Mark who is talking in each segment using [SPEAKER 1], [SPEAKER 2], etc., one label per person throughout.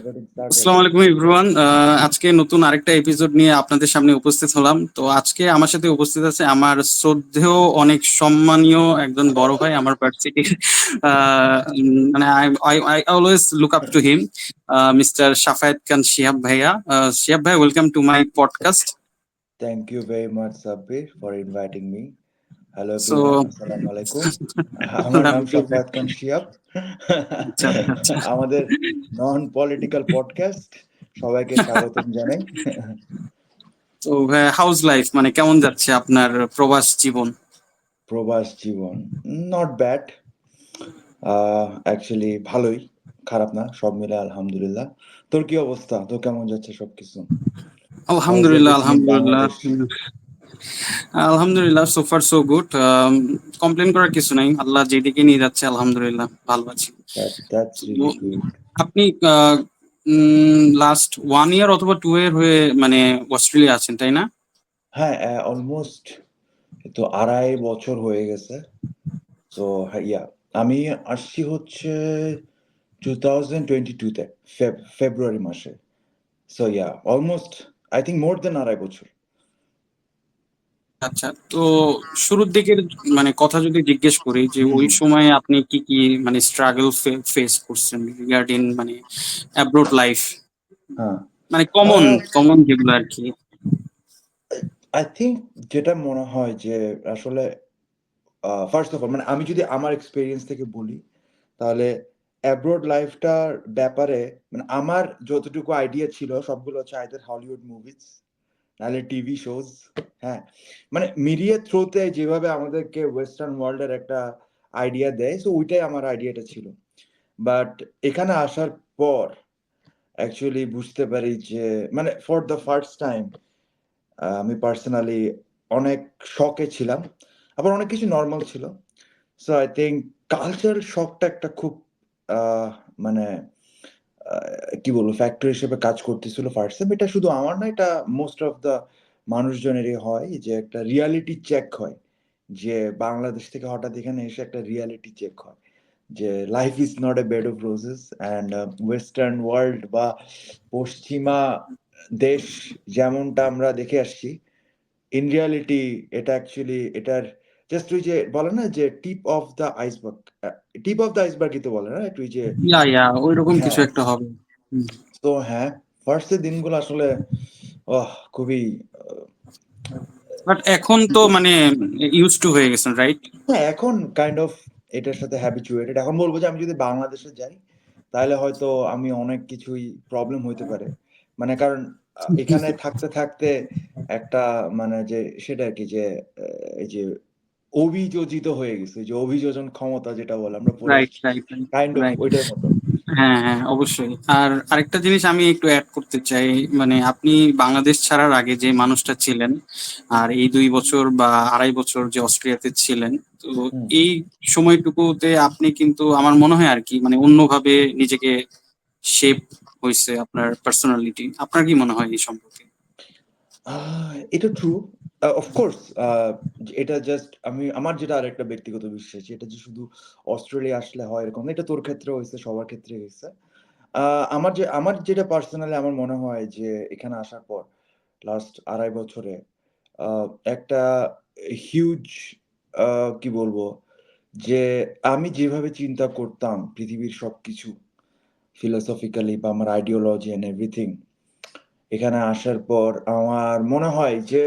[SPEAKER 1] Recording started.
[SPEAKER 2] আসসালামু আলাইকুম everyone. আজকে নতুন আরেকটা এপিসোড নিয়ে আপনাদের সামনে উপস্থিত হলাম। তো আজকে আমার সাথে উপস্থিত আছে আমার শ্রদ্ধেয় অনেক সম্মানীয় একজন বড় ভাই আমার ভার্সিটির। মানে I always look up to him, mister Shafayet Khan Shihab ভাইয়া। শিহাব ভাই, welcome to my podcast.
[SPEAKER 1] Thank you very much, Sabbir, for inviting me. Hello
[SPEAKER 2] so
[SPEAKER 1] everyone, Assalamu alaikum. আমার নাম শাফায়াত খান শিহাব।
[SPEAKER 2] আচ্ছা আচ্ছা।
[SPEAKER 1] আমাদের নন পলিটিক্যাল পডকাস্ট, সবাইকে স্বাগতম জানাই।
[SPEAKER 2] তো হাউস লাইফ, মানে কেমন যাচ্ছে আপনার প্রবাস জীবন?
[SPEAKER 1] প্রবাস জীবন নট ব্যাড, অ্যাকচুয়ালি ভালোই, খারাপ না, সব মিলে আলহামদুলিল্লাহ। তোর কি অবস্থা? তোর কেমন যাচ্ছে সবকিছু? How's
[SPEAKER 2] আলহামদুলিল্লাহ
[SPEAKER 1] everything in
[SPEAKER 2] আলহামদুলিল্লাহ।
[SPEAKER 1] Bangladesh?
[SPEAKER 2] আলহামদুলিল্লাহ, so far so good. Complain করার কিছু নাই, আল্লাহ যেদিকে নিয়ে যাচ্ছে আলহামদুলিল্লাহ ভালো আছি।
[SPEAKER 1] That's
[SPEAKER 2] তো
[SPEAKER 1] really good.
[SPEAKER 2] আপনি লাস্ট 1 ইয়ার অথবা 2 ইয়ার হয়ে মানে অস্ট্রেলিয়া আছেন, তাই না?
[SPEAKER 1] হ্যাঁ, অলমোস্ট তো 2.5 বছর হয়ে গেছে। সো ইয়া, আমি আসছি হচ্ছে 2022 তে, ফেব্রুয়ারি মাসে। So yeah, almost I think more than 2.5 বছর।
[SPEAKER 2] আচ্ছা, তো শুরুর দিকের মানে কথা যদি জিজ্ঞেস করি যে
[SPEAKER 1] হুম
[SPEAKER 2] ওই
[SPEAKER 1] হুম।
[SPEAKER 2] সময় আপনি কি কি মানে স্ট্রাগল ফেস করছেন রিগার্ডিং মানে অ্যাব্রোড লাইফ,
[SPEAKER 1] হ্যাঁ,
[SPEAKER 2] মানে কমন কমন যেগুলো আর কি।
[SPEAKER 1] আই থিঙ্ক যেটা মনে হয় যে আসলে ফার্স্ট অফ অল, মানে আমি যদি আমার এক্সপেরিয়েন্স থেকে বলি, তাহলে অ্যাব্রোড লাইফটার ব্যাপারে মানে আমার যতটুকু আইডিয়া ছিল সবগুলো হচ্ছে আইদার হলিউড মুভিজ, নাহলে টিভি শোজ। হ্যাঁ, মানে মিডিয়ার থ্রুতে যেভাবে আমাদেরকে ওয়েস্টার্ন ওয়ার্ল্ডের একটা আইডিয়া দেয়, সো ওইটাই আমার আইডিয়াটা ছিল। বাট এখানে আসার পর অ্যাকচুয়ালি বুঝতে পারি যে মানে ফর দ্য ফার্স্ট টাইম আমি পার্সোনালি অনেক শকে ছিলাম, আবার অনেক কিছু নর্মাল ছিল। সো আই থিঙ্ক কালচারাল শকটা একটা খুব আহ, মানে কি বলবো, ফ্যাক্টর হিসেবে কাজ করতেছিল ফার্স্ট টাইম। এটা শুধু আমার না, এটা মোস্ট অফ দ্য মানুষজনেরই হয়, যে একটা রিয়ালিটি চেক হয়, যে বাংলাদেশ থেকে হঠাৎ এখানে এসে একটা রিয়ালিটি চেক হয় যে life is not a bed of roses, and western world বা পশ্চিমা দেশ যেমনটা আমরা দেখে আসছি, ইন রিয়ালিটি এটা অ্যাকচুয়ালি এটার জাস্ট ওই যে বলে না যে tip of the iceberg, tip of the আইসবার্গই তো বলে না একটু, ওই যে
[SPEAKER 2] ইয়া ইয়া, ওইরকম কিছু
[SPEAKER 1] হ্যাঁ।
[SPEAKER 2] একটা হবে। হুম।
[SPEAKER 1] তো হ্যাঁ, ফার্স্টের দিনগুলো আসলে খুবই
[SPEAKER 2] বাট এখন তো মানে ইউজ টু হয়ে গেছেন, রাইট?
[SPEAKER 1] হ্যাঁ, এখন কাইন্ড অফ এটার সাথে হ্যাবিচুয়েটেড। এখন বলবো যে আমি যদি বাংলাদেশে যাই, তাহলে হয়তো আমি অনেক কিছুই প্রবলেম হইতে পারে। মানে কারণ এখানে থাকতে থাকতে একটা মানে যে সেটা আর কি, যে এই যে অভিযোজিত হয়ে গেছে, যে অভিযোজন ক্ষমতা যেটা বলে আমরা পড়ে
[SPEAKER 2] রাইট
[SPEAKER 1] আসছি,
[SPEAKER 2] রাইট
[SPEAKER 1] কাইন্ড অফ
[SPEAKER 2] রাইট।
[SPEAKER 1] ওইটার মতো।
[SPEAKER 2] হ্যাঁ হ্যাঁ, অবশ্যই। আর আরেকটা জিনিস আমি একটু অ্যাড করতে চাই, মানে আপনি বাংলাদেশ ছাড়ার আগে যে মানুষটা ছিলেন আর এই 2 বছর বা 2.5 বছর যে অস্ট্রিয়াতে ছিলেন, তো
[SPEAKER 1] হুম।
[SPEAKER 2] এই সময়টুকুতে আপনি কিন্তু আমার মনে হয় আর কি মানে অন্যভাবে নিজেকে শেপ হয়েছে আপনার পার্সোনালিটি। আপনার কি মনে হয় এই সম্পর্কে?
[SPEAKER 1] এটা ট্রু, অফকোর্স। এটা জাস্ট আমি আমার যেটা আরেকটা ব্যক্তিগত বিশ্বাস, এটা যে শুধু অস্ট্রেলিয়া আসলে হয় এরকম না, এটা তোর ক্ষেত্রে হয়েছে, সবার ক্ষেত্রে হয়েছে। আমার যেটা পার্সোনালি আমার মনে হয় যে এখানে আসার পর লাস্ট 2.5 বছরে একটা হিউজ, কি বলবো, যে আমি যেভাবে চিন্তা করতাম পৃথিবীর সবকিছু ফিলোসফিক্যালি বা আমার আইডিওলজি এন্ড এভরিথিং, এখানে আসার পর আমার মনে হয় যে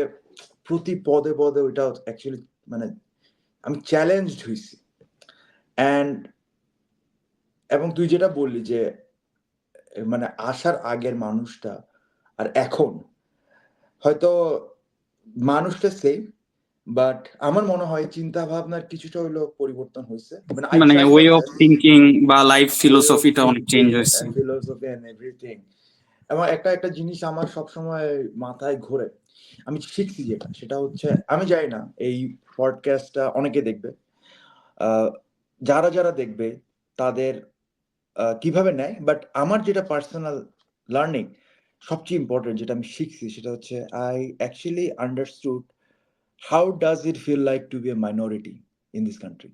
[SPEAKER 1] প্রতি পদে পদে ওইটা অ্যাকচুয়ালি মানে আমি চ্যালেঞ্জড হইছি। অ্যান্ড এবং তুই যেটা বললি যে মানে আসার আগের মানুষটা আর এখন হয়তো মানুষটা সেম, বাট আমার মনে হয় চিন্তা ভাবনার কিছুটা হইলেও পরিবর্তন হয়েছে। মানে আই
[SPEAKER 2] মানে
[SPEAKER 1] try
[SPEAKER 2] way
[SPEAKER 1] my
[SPEAKER 2] of
[SPEAKER 1] best,
[SPEAKER 2] thinking বা লাইফ
[SPEAKER 1] ওয়ে অফ
[SPEAKER 2] ফিলোসফিটা অনেক চেঞ্জ
[SPEAKER 1] থিংকিং,
[SPEAKER 2] হয়েছে।
[SPEAKER 1] Philosophy and everything. এবং একটা একটা জিনিস আমার সবসময় মাথায় ঘোরে, আমি শিখছি যেটা, সেটা হচ্ছে আমি জানি না এই পডকাস্টটা অনেকে দেখবে, আহ, যারা যারা দেখবে তাদের কিভাবে নেয়, বাট আমার যেটা পার্সোনাল লার্নিং সবচেয়ে ইম্পর্টেন্ট যেটা আমি শিখছি, সেটা হচ্ছে I actually understood how does it feel like to be a minority in this country,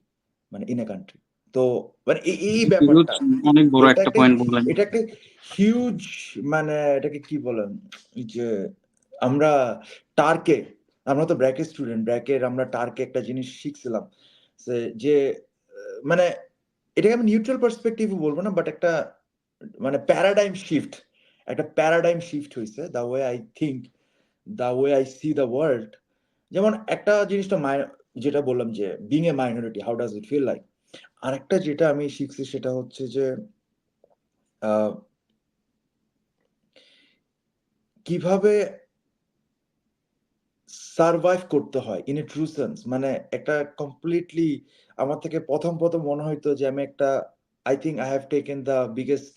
[SPEAKER 1] মানে ইন এ কান্ট্রি। তো মানে এই
[SPEAKER 2] Huge,
[SPEAKER 1] ব্যাপারটা
[SPEAKER 2] অনেক বড়
[SPEAKER 1] এটা
[SPEAKER 2] একটা
[SPEAKER 1] একটা
[SPEAKER 2] পয়েন্ট বললেন।
[SPEAKER 1] এটা একটা হিউজ, মানে এটাকে কি বলেন যে আমরা টার্কে, আমরা তো ব্র্যাকের স্টুডেন্ট, ব্র্যাকের আমরা টার্কে একটা জিনিস শিখছিলাম যে মানে এটাকে আমি নিউট্রাল পার্সপেক্টিভ বলবো না, বাট একটা মানে একটা প্যারাডাইম শিফট হয়েছে the way I think, the way I see the world. যেমন একটা জিনিসটা যেটা বললাম যে being a minority how does it feel like. আরেকটা যেটা আমি শিখছি সেটা হচ্ছে যে আহ, কিভাবে সারভাইভ করতে হয় ইন এ ট্রু সেন্স। মানে একটা কমপ্লিটলি আমার থেকে প্রথম মনে হইতো যে আমি একটা I think I have taken the biggest,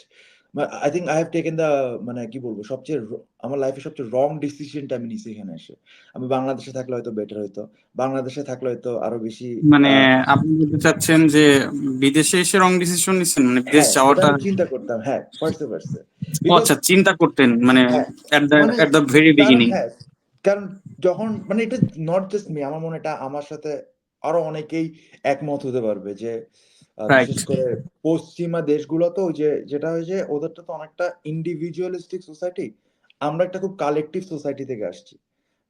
[SPEAKER 1] I think I have taken the, মানে কি বলবো, সবচেয়ে আমার লাইফে সবচেয়ে রং ডিসিশনটা আমি নিছি এখানে এসে। আমি বাংলাদেশে থাকলে হয়তো বেটার হইতো, বাংলাদেশে থাকলে হয়তো আরো বেশি
[SPEAKER 2] মানে
[SPEAKER 1] আহ,
[SPEAKER 2] আপনি বলতে চাচ্ছেন যে বিদেশে এসে রং ডিসিশন নিচ্ছেন, মানে বিদেশ
[SPEAKER 1] হ্যাঁ ওটা
[SPEAKER 2] যাওয়াটা?
[SPEAKER 1] আমি চিন্তা করতাম, হ্যাঁ ফার্স্টে ফার্স্টে
[SPEAKER 2] ও
[SPEAKER 1] বিকজ
[SPEAKER 2] আচ্ছা, চিন্তা করতেন মানে
[SPEAKER 1] হ্যাঁ মানে
[SPEAKER 2] এট দ্য ভেরি
[SPEAKER 1] কারণ
[SPEAKER 2] বিগিনিং।
[SPEAKER 1] হ্যাঁ কারণ যখন মানে এটা নট জাস্ট মি, আমার মনে হয় এটা আমার সাথে আরো অনেকেই একমত হতে পারবে যে
[SPEAKER 2] রাইট।
[SPEAKER 1] বিশেষ করে পশ্চিমা দেশগুলো তো ওই যে যেটা হয় যে ওদেরটা তো অনেকটা ইন্ডিভিজুয়ালিস্টিক সোসাইটি, আমরা একটা খুব কালেকটিভ সোসাইটি থেকে আসছি।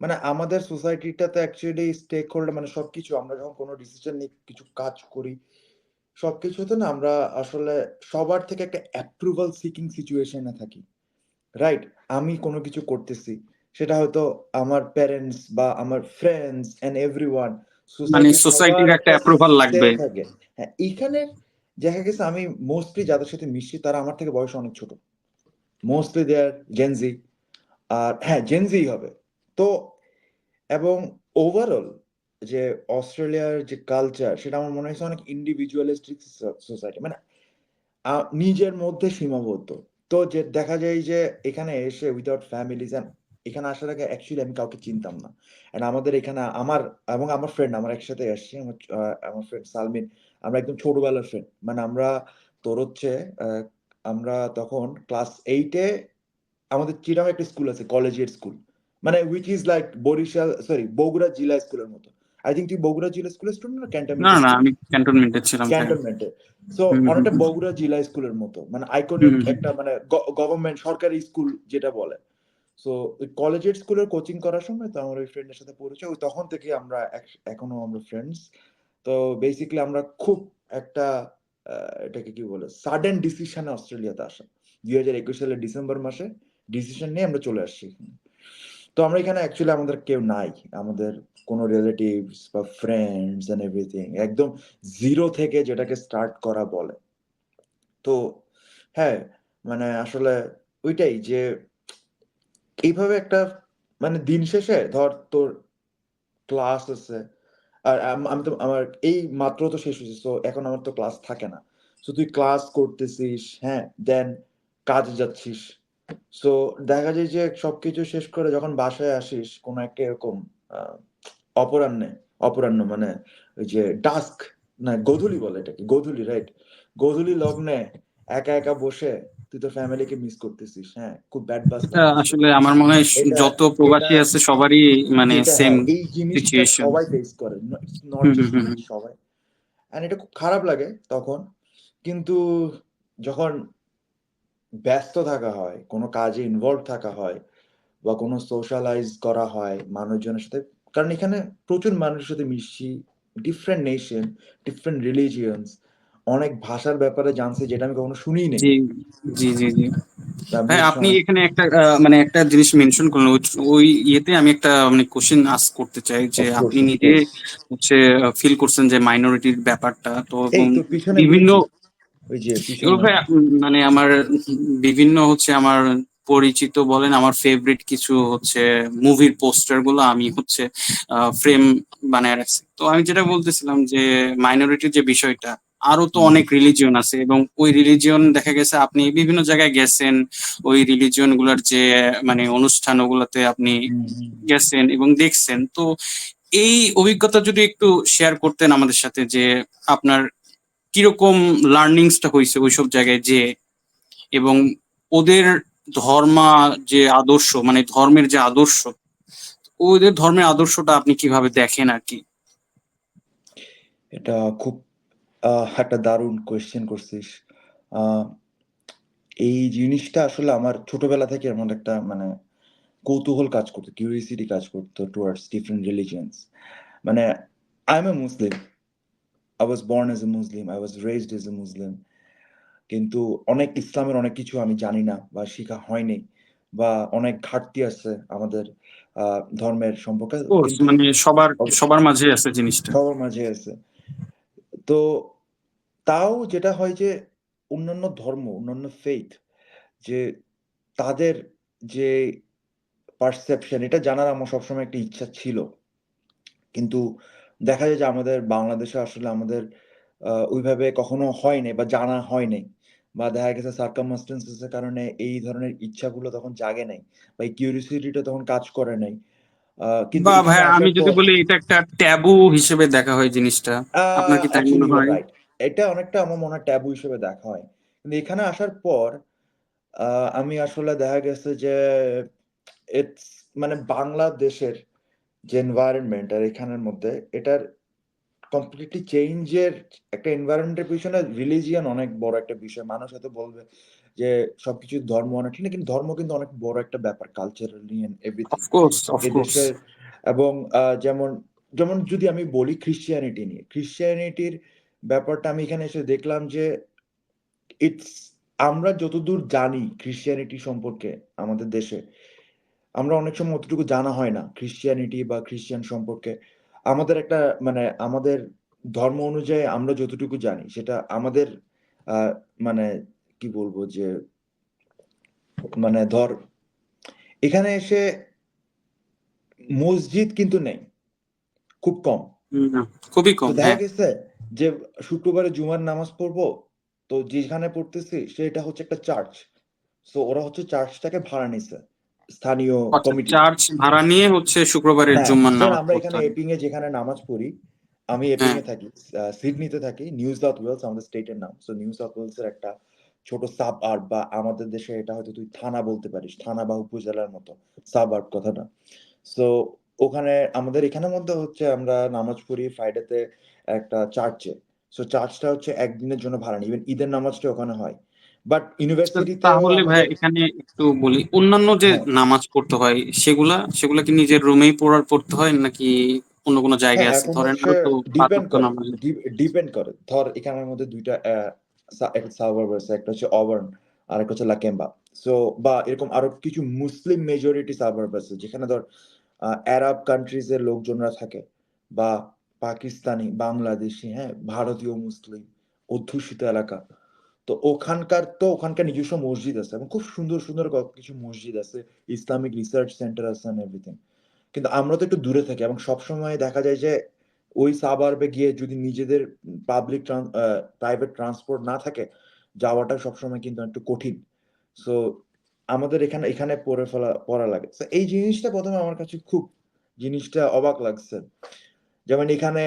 [SPEAKER 1] মানে আমাদের সোসাইটিটাতে অ্যাকচুয়ালি স্টেক হোল্ডার মানে সবকিছু, আমরা যখন কোনো ডিসিশন নিই, কিছু কাজ করি, সবকিছুতে না আমরা আসলে সবার থেকে একটা অ্যাপ্রুভাল সিকিং সিচুয়েশনে থাকি, রাইট? আমি কোনো কিছু করতেছি, সেটা হয়তো আমার প্যারেন্টস বা আমার ফ্রেন্ডস এন্ড এভরিওয়ান,
[SPEAKER 2] মানে
[SPEAKER 1] সোসাইটির সবার
[SPEAKER 2] সোসাইটির একটা
[SPEAKER 1] একটা
[SPEAKER 2] অ্যাপ্রুভাল
[SPEAKER 1] সে
[SPEAKER 2] লাগবে।
[SPEAKER 1] থাকে। হ্যাঁ, এইখানে দেখা গেছে আমি মোস্টলি যাদের সাথে মিশি তারা আমার থেকে বয়স অনেক ছোট, মোস্টলি দে আর জেনজি। আর হ্যাঁ, জেনজি হবে। তো এবং ওভারঅল যে অস্ট্রেলিয়ার যে কালচার সেটা আমার মনে হয়েছে অনেক ইন্ডিভিজুয়ালিস্টিক সোসাইটি, মানে নিজের মধ্যে সীমাবদ্ধ। তো যে দেখা যায় যে এখানে এসে উইদাউট ফ্যামিলিজ, এখানে আসার আগে অ্যাকচুয়ালি আমি কাউকে চিনতাম না। এন্ড আমাদের এখানে আমার এবং আমার ফ্রেন্ড আমার একসাথে আসছি, আমার ফ্রেন্ড সালমিন, আমরা একদম ছোটবেলার ফ্রেন্ড। মানে আমরা তোর হচ্ছে আহ, আমরা তখন ক্লাস 8-এ আমাদের চিরাং একটা স্কুল আছে, কলেজিয়েট স্কুল, মানে which is like Barishal, sorry, Bogura জিলা স্কুলের মতো। আই থিঙ্ক তুই বগুড়া জিলা স্কুলের স্টুডেন্ট না
[SPEAKER 2] না
[SPEAKER 1] ক্যান্টনমেন্টের
[SPEAKER 2] না,
[SPEAKER 1] স্টুডেন্ট?
[SPEAKER 2] আমি ক্যান্টনমেন্টে ছিলাম ভাইয়া।
[SPEAKER 1] ক্যান্টনমেন্টে। সো
[SPEAKER 2] হুম হুম
[SPEAKER 1] অনেকটা
[SPEAKER 2] হুম
[SPEAKER 1] বগুড়া জিলা স্কুলের মতো, মানে
[SPEAKER 2] হুম
[SPEAKER 1] আইকনিক
[SPEAKER 2] হুম।
[SPEAKER 1] একটা মানে গভর্নমেন্ট সরকারি স্কুল যেটা বলে। সো কলেজের স্কুলের কোচিং করার সময় তো আমার ওই ফ্রেন্ডের সাথে পরিচয়, ওই তখন থেকে আমরা এখনো আমরা ফ্রেন্ডস। তো বেসিক্যালি আমরা খুব একটা এটাকে কি বলে সাডেন ডিসিশনে অস্ট্রেলিয়াতে আসা, 2021 সালের ডিসেম্বর মাসে ডিসিশন নিয়ে আমরা চলে আসছি এখানে। তো আমরা এখানে অ্যাকচুয়ালি আমাদের কেউ নাই, আমাদের কোনো রিলেটিভস বা ফ্রেন্ডস এন্ড এভরিথিং একদম জিরো থেকে যেটাকে স্টার্ট করা বলে। তো হ্যাঁ, মানে আসলে ওইটাই যে এইভাবে একটা মানে দিন শেষে ধর তোর ক্লাস আছে, আর আমি তো আমার এই মাত্র তো শেষ হয়েছে, তো এখন আমার তো ক্লাস থাকে না। তো তুই ক্লাস করতেছিস, হ্যাঁ, দেন কাজে যাচ্ছিস। সো দেখা যায় যে সবকিছু শেষ করে যখন বাসায় আসিস কোনো একটা এরকম আহ, অপরাহ্নে, অপরাহ্ন মানে ওই যে ডাস্ক, না গোধূলি বলে এটাকে, গোধূলি, রাইট? গোধূলি লগ্নে একা একা বসে তুই তোর ফ্যামিলিকে মিস করতেছিস, হ্যাঁ, খুব ব্যাড বাস
[SPEAKER 2] এটা
[SPEAKER 1] লাগতেছে।
[SPEAKER 2] আসলে আমার মনে হয়
[SPEAKER 1] এটা
[SPEAKER 2] যত
[SPEAKER 1] এটা
[SPEAKER 2] প্রবাসী আছে সবারই মানে
[SPEAKER 1] এটা
[SPEAKER 2] সেম
[SPEAKER 1] হ্যাঁ, এই জিনিসটা
[SPEAKER 2] সিচুয়েশন।
[SPEAKER 1] সবাই ফেস করে, it's not
[SPEAKER 2] hmm hmm
[SPEAKER 1] just
[SPEAKER 2] hmm
[SPEAKER 1] me,
[SPEAKER 2] hmm.
[SPEAKER 1] সবাই। এন্ড এটা খুব খারাপ লাগে তখন। কিন্তু যখন ব্যস্ত থাকা হয়, কোনো কাজে ইনভলভ থাকা হয় বা কোনো সোশ্যালাইজ করা হয় মানুষজনের সাথে, কারণ এখানে প্রচুর মানুষের সাথে মিশছি, ডিফারেন্ট নেশন, ডিফারেন্ট রিলিজিয়ন্স, অনেক ভাষার ব্যাপারে জানছি যেটা আমি কখনো শুনিই নেই।
[SPEAKER 2] জি জি জি জি। হ্যাঁ,
[SPEAKER 1] বিশেষ
[SPEAKER 2] আপনি
[SPEAKER 1] সময়
[SPEAKER 2] এখানে একটা মানে একটা জিনিস মেনশন করলেন, ওই ইয়েতে আমি একটা মানে কোশ্চেন আস্ক করতে চাই যে আপনি
[SPEAKER 1] অফকোর্স
[SPEAKER 2] নিজে
[SPEAKER 1] অফকোর্স।
[SPEAKER 2] হচ্ছে ফিল করছেন যে মাইনরিটির ব্যাপারটা তো
[SPEAKER 1] এই তো পিছনে
[SPEAKER 2] বিভিন্ন
[SPEAKER 1] বইছি, ওই যে
[SPEAKER 2] এগুলো
[SPEAKER 1] পিছনে।
[SPEAKER 2] ভাই মানে আমার বিভিন্ন হচ্ছে আমার পরিচিত বলেন, আমার ফেভারিট কিছু হচ্ছে মুভির পোস্টার গুলো আমি হচ্ছে ফ্রেম বানায় রাখছি। তো আমি যেটা বলতেছিলাম যে মাইনরিটির যে বিষয়টা, আরো তো
[SPEAKER 1] হুম
[SPEAKER 2] অনেক রিলিজিয়ন আছে এবং ওই রিলিজিয়ন দেখা গেছে আপনি বিভিন্ন জায়গায় গেছেন, ওই রিলিজিয়ন গুলার যে মানে অনুষ্ঠান ওগুলাতে আপনি
[SPEAKER 1] হুম হুম।
[SPEAKER 2] গেছেন এবং দেখছেন। তো এই অভিজ্ঞতা যদি একটু শেয়ার করতেন আমাদের সাথে যে আপনার কিরকম লার্নিংসটা হয়েছে ওইসব জায়গায় যে, এবং ওদের ধর্মা যে আদর্শ মানে ধর্মের যে আদর্শ, ওদের ধর্মের আদর্শটা আপনি কিভাবে দেখেন আর কি?
[SPEAKER 1] এটা খুব একটা দারুণ কোয়েশ্চেন করছিস। আহ, এই জিনিসটা আসলে আমার ছোটবেলা থেকে এমন একটা মানে কৌতূহল কাজ করতো, কিউরিয়াসিটি কাজ করতো টুয়ার্ডস ডিফারেন্ট রিলিজিয়নস। মানে I am a Muslim, I was born as a Muslim, I was raised as a Muslim, কিন্তু অনেক ইসলামের অনেক কিছু আমি জানি না বা শেখা হয়নি, বা অনেক ঘাটতি আছে আমাদের ধর্মের সম্পর্কে,
[SPEAKER 2] কোর্স
[SPEAKER 1] কিন্তু
[SPEAKER 2] মানে সবার সবার মাঝে আছে জিনিসটা।
[SPEAKER 1] সবার মাঝে আছে। তো তাও যেটা হয় যে অন্যান্য ধর্ম, অন্যান্য ফেইথ, যে তাদের যে পারসেপশন, এটা জানার আমার সবসময় একটা ইচ্ছা ছিল। কিন্তু দেখা যায় যে আমাদের বাংলাদেশে আসলে আমাদের ওইভাবে কখনো হয় নাই বা জানা হয় নাই। বা দেখা গেছে সার্কামস্টেন্সেস এর কারণে এই ধরনের ইচ্ছাগুলো তখন জাগে নাই। বা এই কিউরিওসিটিটা তখন কাজ করে নাই। কিন্তু
[SPEAKER 2] বা ভাই
[SPEAKER 1] এখানে
[SPEAKER 2] আমি
[SPEAKER 1] আসার
[SPEAKER 2] যদি
[SPEAKER 1] পর
[SPEAKER 2] বলি এটা একটা ট্যাবু হিসেবে দেখা হয় জিনিসটা, আপনার কি তাই
[SPEAKER 1] অ্যাকচুয়ালি
[SPEAKER 2] মনে
[SPEAKER 1] ইউ আর
[SPEAKER 2] হয়?
[SPEAKER 1] রাইট। এটা অনেকটা আমার মনে হয় ট্যাবু হিসেবে দেখা হয়। কিন্তু এখানে আসার পর আমি আসলে দেখা গেছে যে ইটস মানে বাংলাদেশের যে এনভায়রনমেন্ট আর এখানের মধ্যে এটার কমপ্লিটলি চেঞ্জের একটা এনভায়রনমেন্টের পিছনে রিলিজিয়ন অনেক বড় একটা বিষয়। মানুষ হয়তো বলবে যে সবকিছু ধর্ম অনেক ঠিক না, কিন্তু ধর্ম কিন্তু অনেক বড় একটা ব্যাপার কালচারালি এন্ড এভরিথিং
[SPEAKER 2] অফকোর্স,
[SPEAKER 1] এই
[SPEAKER 2] অফকোর্স।
[SPEAKER 1] দেশের। এবং যেমন যেমন যদি আমি বলি ক্রিশ্চিয়ানিটি নিয়ে, ক্রিশ্চিয়ানিটির ব্যাপারটা আমি এখানে এসে দেখলাম যে ইটস আমরা যতদূর জানি ক্রিশ্চিয়ানিটি সম্পর্কে আমাদের দেশে, আমরা অনেক সময় অতটুকু জানা হয় না ক্রিশ্চিয়ানিটি বা খ্রিস্টান সম্পর্কে। আমাদের একটা মানে আমাদের ধর্ম অনুযায়ী আমরা যতটুকু জানি সেটা আমাদের আহ, মানে কি বলবো যে মানে ধর এখানে এসে মসজিদ কিন্তু নেই, খুব কম।
[SPEAKER 2] না, খুবই
[SPEAKER 1] তো
[SPEAKER 2] কম,
[SPEAKER 1] দেখা
[SPEAKER 2] হ্যাঁ।
[SPEAKER 1] গেছে যে শুক্রবারে জুমার নামাজ পড়বো, তো যেখানে পড়তেছি সেটা হচ্ছে একটা চার্চ। তো ওরা হচ্ছে চার্চটাকে ভাড়া নিছে, স্থানীয়
[SPEAKER 2] আচ্ছা,
[SPEAKER 1] কমিটি।
[SPEAKER 2] চার্চ ভাড়া নিয়ে হচ্ছে শুক্রবারের
[SPEAKER 1] হ্যাঁ,
[SPEAKER 2] জুম্মার
[SPEAKER 1] যেমন
[SPEAKER 2] নামাজ
[SPEAKER 1] আমরা
[SPEAKER 2] পড়তে
[SPEAKER 1] এখানে
[SPEAKER 2] হয়।
[SPEAKER 1] এপিং এ যেখানে নামাজ পড়ি, আমি এপিং
[SPEAKER 2] হ্যাঁ।
[SPEAKER 1] এ থাকি, সিডনিতে থাকি, নিউ সাউথ ওয়েলস আমাদের স্টেটের নাম। সো নিউ সাউথ ওয়েলস এর একটা ছোট সাবআর্ব, বা আমাদের দেশে এটা হয়তো তুই থানা বলতে পারিস, থানা বা উপজেলার মতো সাবআর্ব কথাটা। সো ওখানে আমাদের এখানের মধ্যে হচ্ছে আমরা নামাজ পড়ি ফ্রাইডেতে একটা চার্চে। সো চার্চটা হচ্ছে একদিনের জন্য ভাড়া নেই, ইভেন ঈদের নামাজটা ওখানে হয়। বাট ইউনিভার্সিটিতেও
[SPEAKER 2] তাহলে ভাই
[SPEAKER 1] আমাদের
[SPEAKER 2] এখানে একটু বলি, অন্যান্য যে
[SPEAKER 1] হ্যাঁ,
[SPEAKER 2] নামাজ পড়তে হয় সেগুলা সেগুলা কি নিজের রুমেই পড়তে হয় নাকি অন্য কোনো
[SPEAKER 1] হ্যাঁ,
[SPEAKER 2] জায়গায় আছে?
[SPEAKER 1] এখন
[SPEAKER 2] ধরেন
[SPEAKER 1] হচ্ছে
[SPEAKER 2] আরো তো পাঁচ
[SPEAKER 1] ডিপেন্ড
[SPEAKER 2] ওয়াক্ত
[SPEAKER 1] করে,
[SPEAKER 2] নামাজ।
[SPEAKER 1] ডিপেন্ড করে। ধর এখানের মধ্যে ২ টা একটা সাভার আছে। একটা হচ্ছে অবার্ন, আরেকটা হচ্ছে লাকেম্বা। সো বা এরকম আরো কিছু মুসলিম মেজরিটি সাভার্ব আছে যেখানে ধর আরব কান্ট্রিজ এর লোকজনরা থাকে, বা পাকিস্তানি, বাংলাদেশি, হ্যাঁ, ভারতীয় মুসলিম অধ্যুষিত এলাকা। তো ওখানকার নিজস্ব মসজিদ আছে এবং খুব সুন্দর, সুন্দর কিছু মসজিদ আছে। ইসলামিক রিসার্চ সেন্টার আছে এন্ড এভরিথিং। কিন্তু আমরা তো একটু দূরে থাকি এবং সবসময় দেখা যায় যে ওই সাবারবে গিয়ে যদি নিজেদের প্রাইভেট ট্রান্সপোর্ট না থাকে, যাওয়াটা সবসময় কিন্তু একটু কঠিন। সো আমাদের এখানে এখানে পড়া লাগে। So এই জিনিসটা প্রথমে আমার কাছে খুব জিনিসটা অবাক লাগছে। যেমন এখানে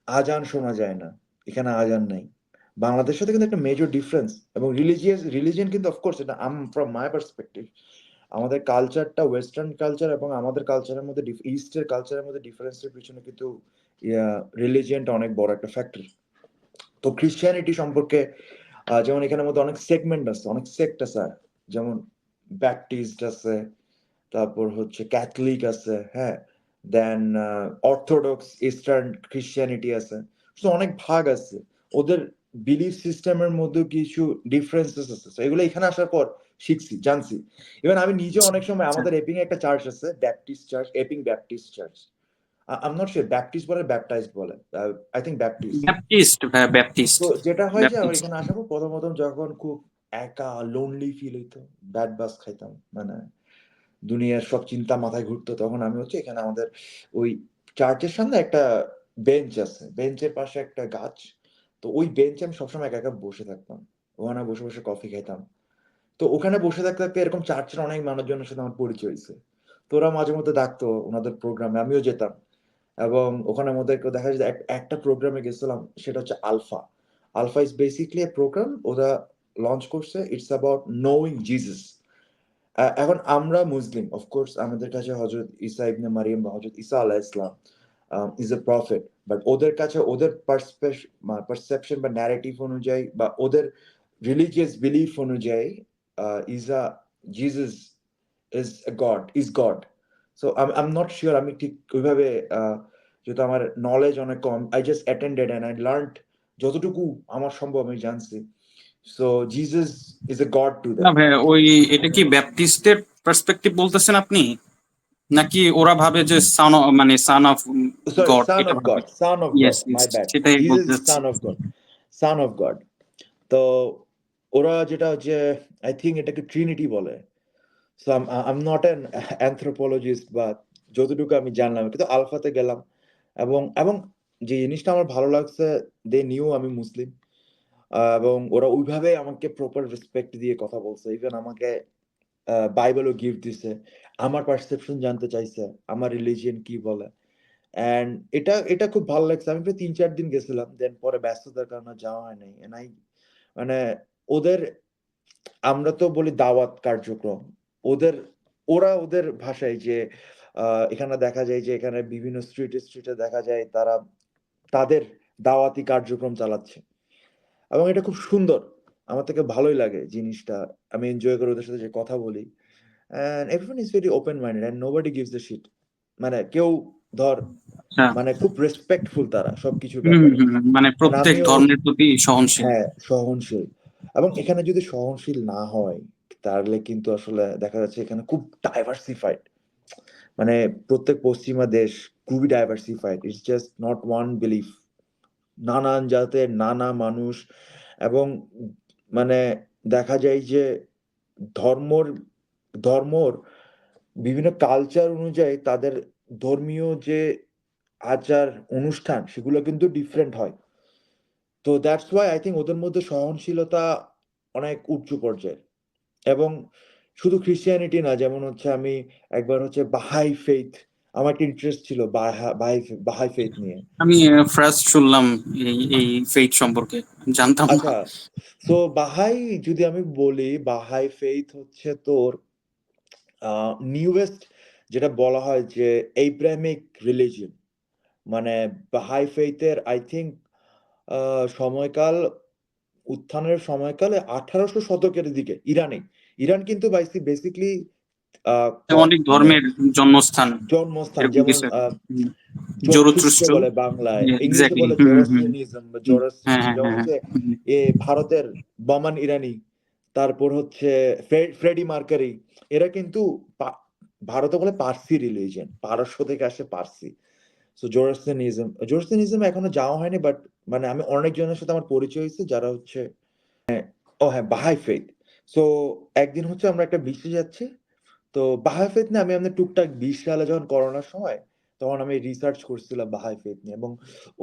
[SPEAKER 1] আজান শোনা যায় না, এখানে আজান নাই। বাংলাদেশের সাথে কিন্তু একটা মেজর ডিফারেন্স। এবং রিলিজিয়ন কিন্তু অফকোর্স এটা ফ্রম মাই পার্সপেক্টিভ, আমাদের কালচারটা ওয়েস্টার্ন কালচার এবং আমাদের কালচারের মধ্যে ইস্টের কালচারের মধ্যে ডিফারেন্সের পিছনে কিন্তু রিলিজিয়নটা অনেক বড় একটা ফ্যাক্টর। তো ক্রিশ্চিয়ানিটি সম্পর্কে যেমন এখানের মধ্যে অনেক সেগমেন্ট আছে, অনেক সেক্ট আছে। যেমন ব্যাপটিস্ট আছে, তারপর হচ্ছে ক্যাথলিক আছে, হ্যাঁ, দেন অর্থোডক্স ইস্টার্ন ক্রিশ্চিয়ানিটি আছে। তো অনেক ভাগ আছে ওদের বিলিফ সিস্টেমের মধ্যে, কিছু ডিফারেন্সেস আছে। So এগুলো এখানে আসার পর শিখছি, জানছি। ইভেন আমি নিজে অনেক সময়
[SPEAKER 2] আচ্ছা,
[SPEAKER 1] আমাদের এপিং এ একটা চার্চ আছে, Baptist church, Epping Baptist church. I am not sure Baptist বলে ব্যাপটাইজড বলে, আই থিঙ্ক ব্যাপটিস্ট।
[SPEAKER 2] ব্যাপটিস্ট, ভাই ব্যাপটিস্ট।
[SPEAKER 1] তো যেটা হয় যে আমার
[SPEAKER 2] ব্যাপটিস্ট।
[SPEAKER 1] এখানে আসার পর প্রথম যখন খুব একা লোনলি ফিল হইতো, ব্যাড বাস খাইতাম, মানে দুনিয়ার সব চিন্তা মাথায় ঘুরতো, তখন আমি হচ্ছে এখানে আমাদের ওই চার্চের সামনে একটা বেঞ্চ আছে, বেঞ্চের পাশে একটা গাছ। তো ওই বেঞ্চে আমি সবসময় একা একা বসে থাকতাম, ওখানে বসে বসে কফি খাইতাম। তো ওখানে বসে থাকতে থাকতে এরকম চার্চের অনেক মানুষজনের সাথে আমার পরিচয় হয়েছে। তো ওরা মাঝে মধ্যে ডাকতো ওনাদের প্রোগ্রামে, আমিও যেতাম। এবং ওখানে মধ্যে দেখা যায় যে একটা প্রোগ্রামে গেছিলাম, সেটা হচ্ছে Alpha. Alpha is basically a program ওরা লঞ্চ করছে, ইটস অ্যাবাউট নোয়িং জিসাস। এখন আমরা মুসলিম, অফকোর্স আমাদের কাছে হজরত ঈসা ইবনে মারিয়াম বা হজরত ঈসা আলাহ Islam is a prophet. But ওদের কাছে ওদের পারসেপশন বা ন্যারেটিভ অনুযায়ী বা ওদের রিলিজিয়াস বিলিফ অনুযায়ী Jesus is God. So I am not sure, আমি ঠিক ওইভাবে যেহেতু আমার নলেজ অনেক কম, I just attended and I learned যতটুকু আমার সম্ভব আমি জানছি। So Jesus is a God to
[SPEAKER 2] না
[SPEAKER 1] দেম।
[SPEAKER 2] ভাই, এটা কি ব্যাপটিস্টের পার্সপেক্টিভ বলতেছেন আপনি, নাকি ওরা ভাবে যে son of
[SPEAKER 1] sorry,
[SPEAKER 2] god
[SPEAKER 1] son
[SPEAKER 2] এটা
[SPEAKER 1] of
[SPEAKER 2] ভাবে?
[SPEAKER 1] God, son of God,
[SPEAKER 2] yes,
[SPEAKER 1] my bad,
[SPEAKER 2] সেটাই
[SPEAKER 1] Jesus
[SPEAKER 2] বলতে
[SPEAKER 1] is
[SPEAKER 2] চাচ্ছি।
[SPEAKER 1] son of God, son of God। তো ওরা যেটা হচ্ছে, আই থিঙ্ক এটাকে ট্রিনিটি বলে। So I am not an anthropologist, বা যতটুকু আমি জানলাম, কিন্তু আলফাতে গেলাম, এবং এবং যে জিনিসটা আমার ভালো লাগছে, দে নিউ আমি মুসলিম, এবং ওরা ওইভাবে আমাকে প্রপার রেসপেক্ট দিয়ে কথা বলছে, ইভেন আমাকে বাইবেলও গিফট দিছে, আমার পারসেপশন জানতে চাইছে, আমার রিলিজিয়ন কি বলে। অ্যান্ড এটা এটা খুব ভালো লাগছে। আমি প্রায় ৩-৪ দিন গেছিলাম। দেন পরে ব্যস্ততার কারণে যাওয়া হয় নাই। অ্যান্ড মানে ওদের, আমরা তো বলি দাওয়াত কার্যক্রম। ওদের ওরা ওদের ভাষায় যে এখানে দেখা যায় যে এখানে বিভিন্ন স্ট্রিটে দেখা যায় তারা তাদের দাওয়াতি কার্যক্রম চালাচ্ছে। এবং এটা খুব সুন্দর। আমার থেকে ভালোই লাগে জিনিসটা। আমি এনজয় করি ওদের সাথে যে কথা বলি। And everyone is very open minded and nobody gives a shit. মানে কেউ ধর,
[SPEAKER 2] আচ্ছা।
[SPEAKER 1] মানে খুব রেসপেক্টফুল তারা সবকিছুর
[SPEAKER 2] হুম,
[SPEAKER 1] ব্যাপারে।
[SPEAKER 2] মানে
[SPEAKER 1] মানে
[SPEAKER 2] প্রত্যেক
[SPEAKER 1] আমিও,
[SPEAKER 2] ধর্মের প্রতি সহনশীল।
[SPEAKER 1] হ্যাঁ, সহনশীল। এবং এখানে যদি সহনশীল না হয়, তাহলে কিন্তু আসলে দেখা যাচ্ছে এখানে খুব ডাইভার্সিফাইড। মানে প্রত্যেক পশ্চিমা দেশ খুবই diversified. It's just not one belief. নানান জাতের নানা মানুষ, এবং মানে দেখা যায় যে ধর্মর ধর্মর বিভিন্ন কালচার অনুযায়ী তাদের ধর্মীয় যে আচার অনুষ্ঠান সেগুলো কিন্তু ডিফারেন্ট হয়। তো দ্যাটস ওয়াই আই থিঙ্ক ওদের মধ্যে সহনশীলতা অনেক উচ্চ পর্যায়ের। এবং শুধু খ্রিস্টিয়ানিটি না, যেমন হচ্ছে আমি একবার হচ্ছে বাহাই ফেইথ, আমার একটা ইন্টারেস্ট ছিল বাহাই ফেইথ নিয়ে।
[SPEAKER 2] আমি ফার্স্ট শুনলাম এই ফেইথ সম্পর্কে, জানতাম না।
[SPEAKER 1] আচ্ছা, তো বাহাই, যদি আমি বলি, বাহাই ফেইথ হচ্ছে তোর নিউয়েস্ট, যেটা বলা হয় যে এইব্রাহিমিক রিলিজিয়ন। মানে বাহাই ফেইথের আই থিঙ্ক সময়কাল, উত্থানের সময়কালে ১৮০০ শতকের দিকে ইরানে। ইরান কিন্তু বেসিক্যালি
[SPEAKER 2] অনেক
[SPEAKER 1] মানে
[SPEAKER 2] ধর্মের জন্মস্থান,
[SPEAKER 1] জন্মস্থান,
[SPEAKER 2] এরকম
[SPEAKER 1] যেমন
[SPEAKER 2] কিছু একটা।
[SPEAKER 1] জরথুস্ট্র
[SPEAKER 2] জরথুস্ট্র।
[SPEAKER 1] বলে বাংলায়, ইংলিশে
[SPEAKER 2] এক্স্যাক্টলি,
[SPEAKER 1] বলে
[SPEAKER 2] হুম হুম।
[SPEAKER 1] জোরাস্ট্রিয়ানিজম বা
[SPEAKER 2] হ্যাঁ
[SPEAKER 1] জোরাস্ট্রিয়ানিজম।
[SPEAKER 2] হ্যাঁ
[SPEAKER 1] যেমন
[SPEAKER 2] হ্যাঁ হ্যাঁ।
[SPEAKER 1] হচ্ছে ভারতের বমান ইরানি, তারপর হচ্ছে ফ্রেডি মার্কারি, এরা কিন্তু ভারতে বলে পার্সি রিলিজিয়ন, পারস্য থেকে আসে পার্সি। সো জোরাস্ট্রিয়ানিজম এখনো যাওয়া হয়নি, বাট মানে আমি অনেকজনের সাথে আমার পরিচয় হয়েছে যারা হচ্ছে, ও হ্যাঁ, বাহাই ফেইথ। সো একদিন হচ্ছে আমরা একটা বিচে যাচ্ছি। তো বাহাই ফেইথ নিয়ে আমি আমাদের টুকটাক ২০ সালে যখন করোনার সময়, তখন আমি রিসার্চ করছিলাম বাহাই ফেইথ নিয়ে। এবং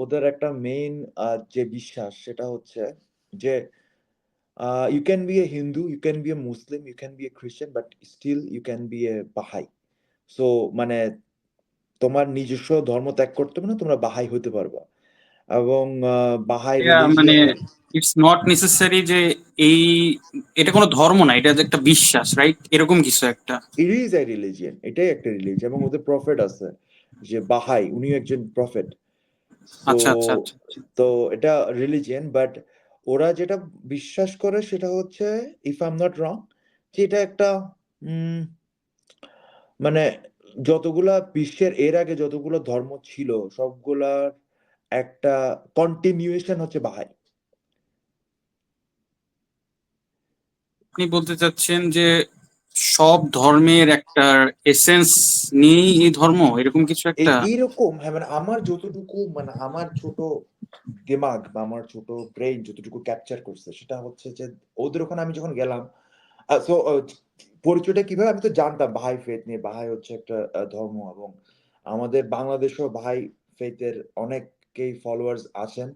[SPEAKER 1] ওদের একটা মেইন যে বিশ্বাস সেটা হচ্ছে যে you can be a Hindu, you can be a Muslim, you can be a Christian, but still you can be a Baha'i. So মানে তোমার নিজস্ব ধর্ম ত্যাগ করতে হবে না, তোমরা বাহাই হতে পারবা। এবং বাহাই
[SPEAKER 2] মানে
[SPEAKER 1] রিলিজিয়নে
[SPEAKER 2] ইটস নট নেসেসারি যে এই, এটা কোনো ধর্ম না, এটা যে একটা বিশ্বাস, রাইট? এরকম কিছু একটা।
[SPEAKER 1] ইট ইজ এ রিলিজিয়ন, এটাই একটা রিলিজিয়ন। এবং ওদের প্রফেট আছে, যে বাহাই, উনিও একজন প্রফেট। সো
[SPEAKER 2] আচ্ছা আচ্ছা আচ্ছা আচ্ছা।
[SPEAKER 1] তো এটা রিলিজিয়ন, বাট ওরা যেটা বিশ্বাস করে সেটা হচ্ছে, if I am not wrong, যে এটা একটা উম মানে যতগুলা বিশ্বের এর আগে যতগুলো ধর্ম ছিল সবগুলার একটা কন্টিনিউয়েশন হচ্ছে বাহাই।
[SPEAKER 2] আপনি বলতে চাচ্ছেন যে সব ধর্মের একটা এসেন্স নিয়েই এই ধর্ম, এরকম কিছু একটা?
[SPEAKER 1] এইরকম, হ্যাঁ, মানে আমার যতটুকু, মানে আমার ছোট দিমাগ বা আমার ছোট ব্রেইন যতটুকু ক্যাপচার করছে সেটা হচ্ছে যে ওদের ওখানে আমি যখন গেলাম, সো পরিচয়টা কিভাবে, আমি তো জানতাম বাহাই ফেথ নিয়ে, বাহাই হচ্ছে একটা ধর্ম, এবং আমাদের বাংলাদেশেও বাহাই ফেথের অনেকেই ফলোয়ার্স আছেন।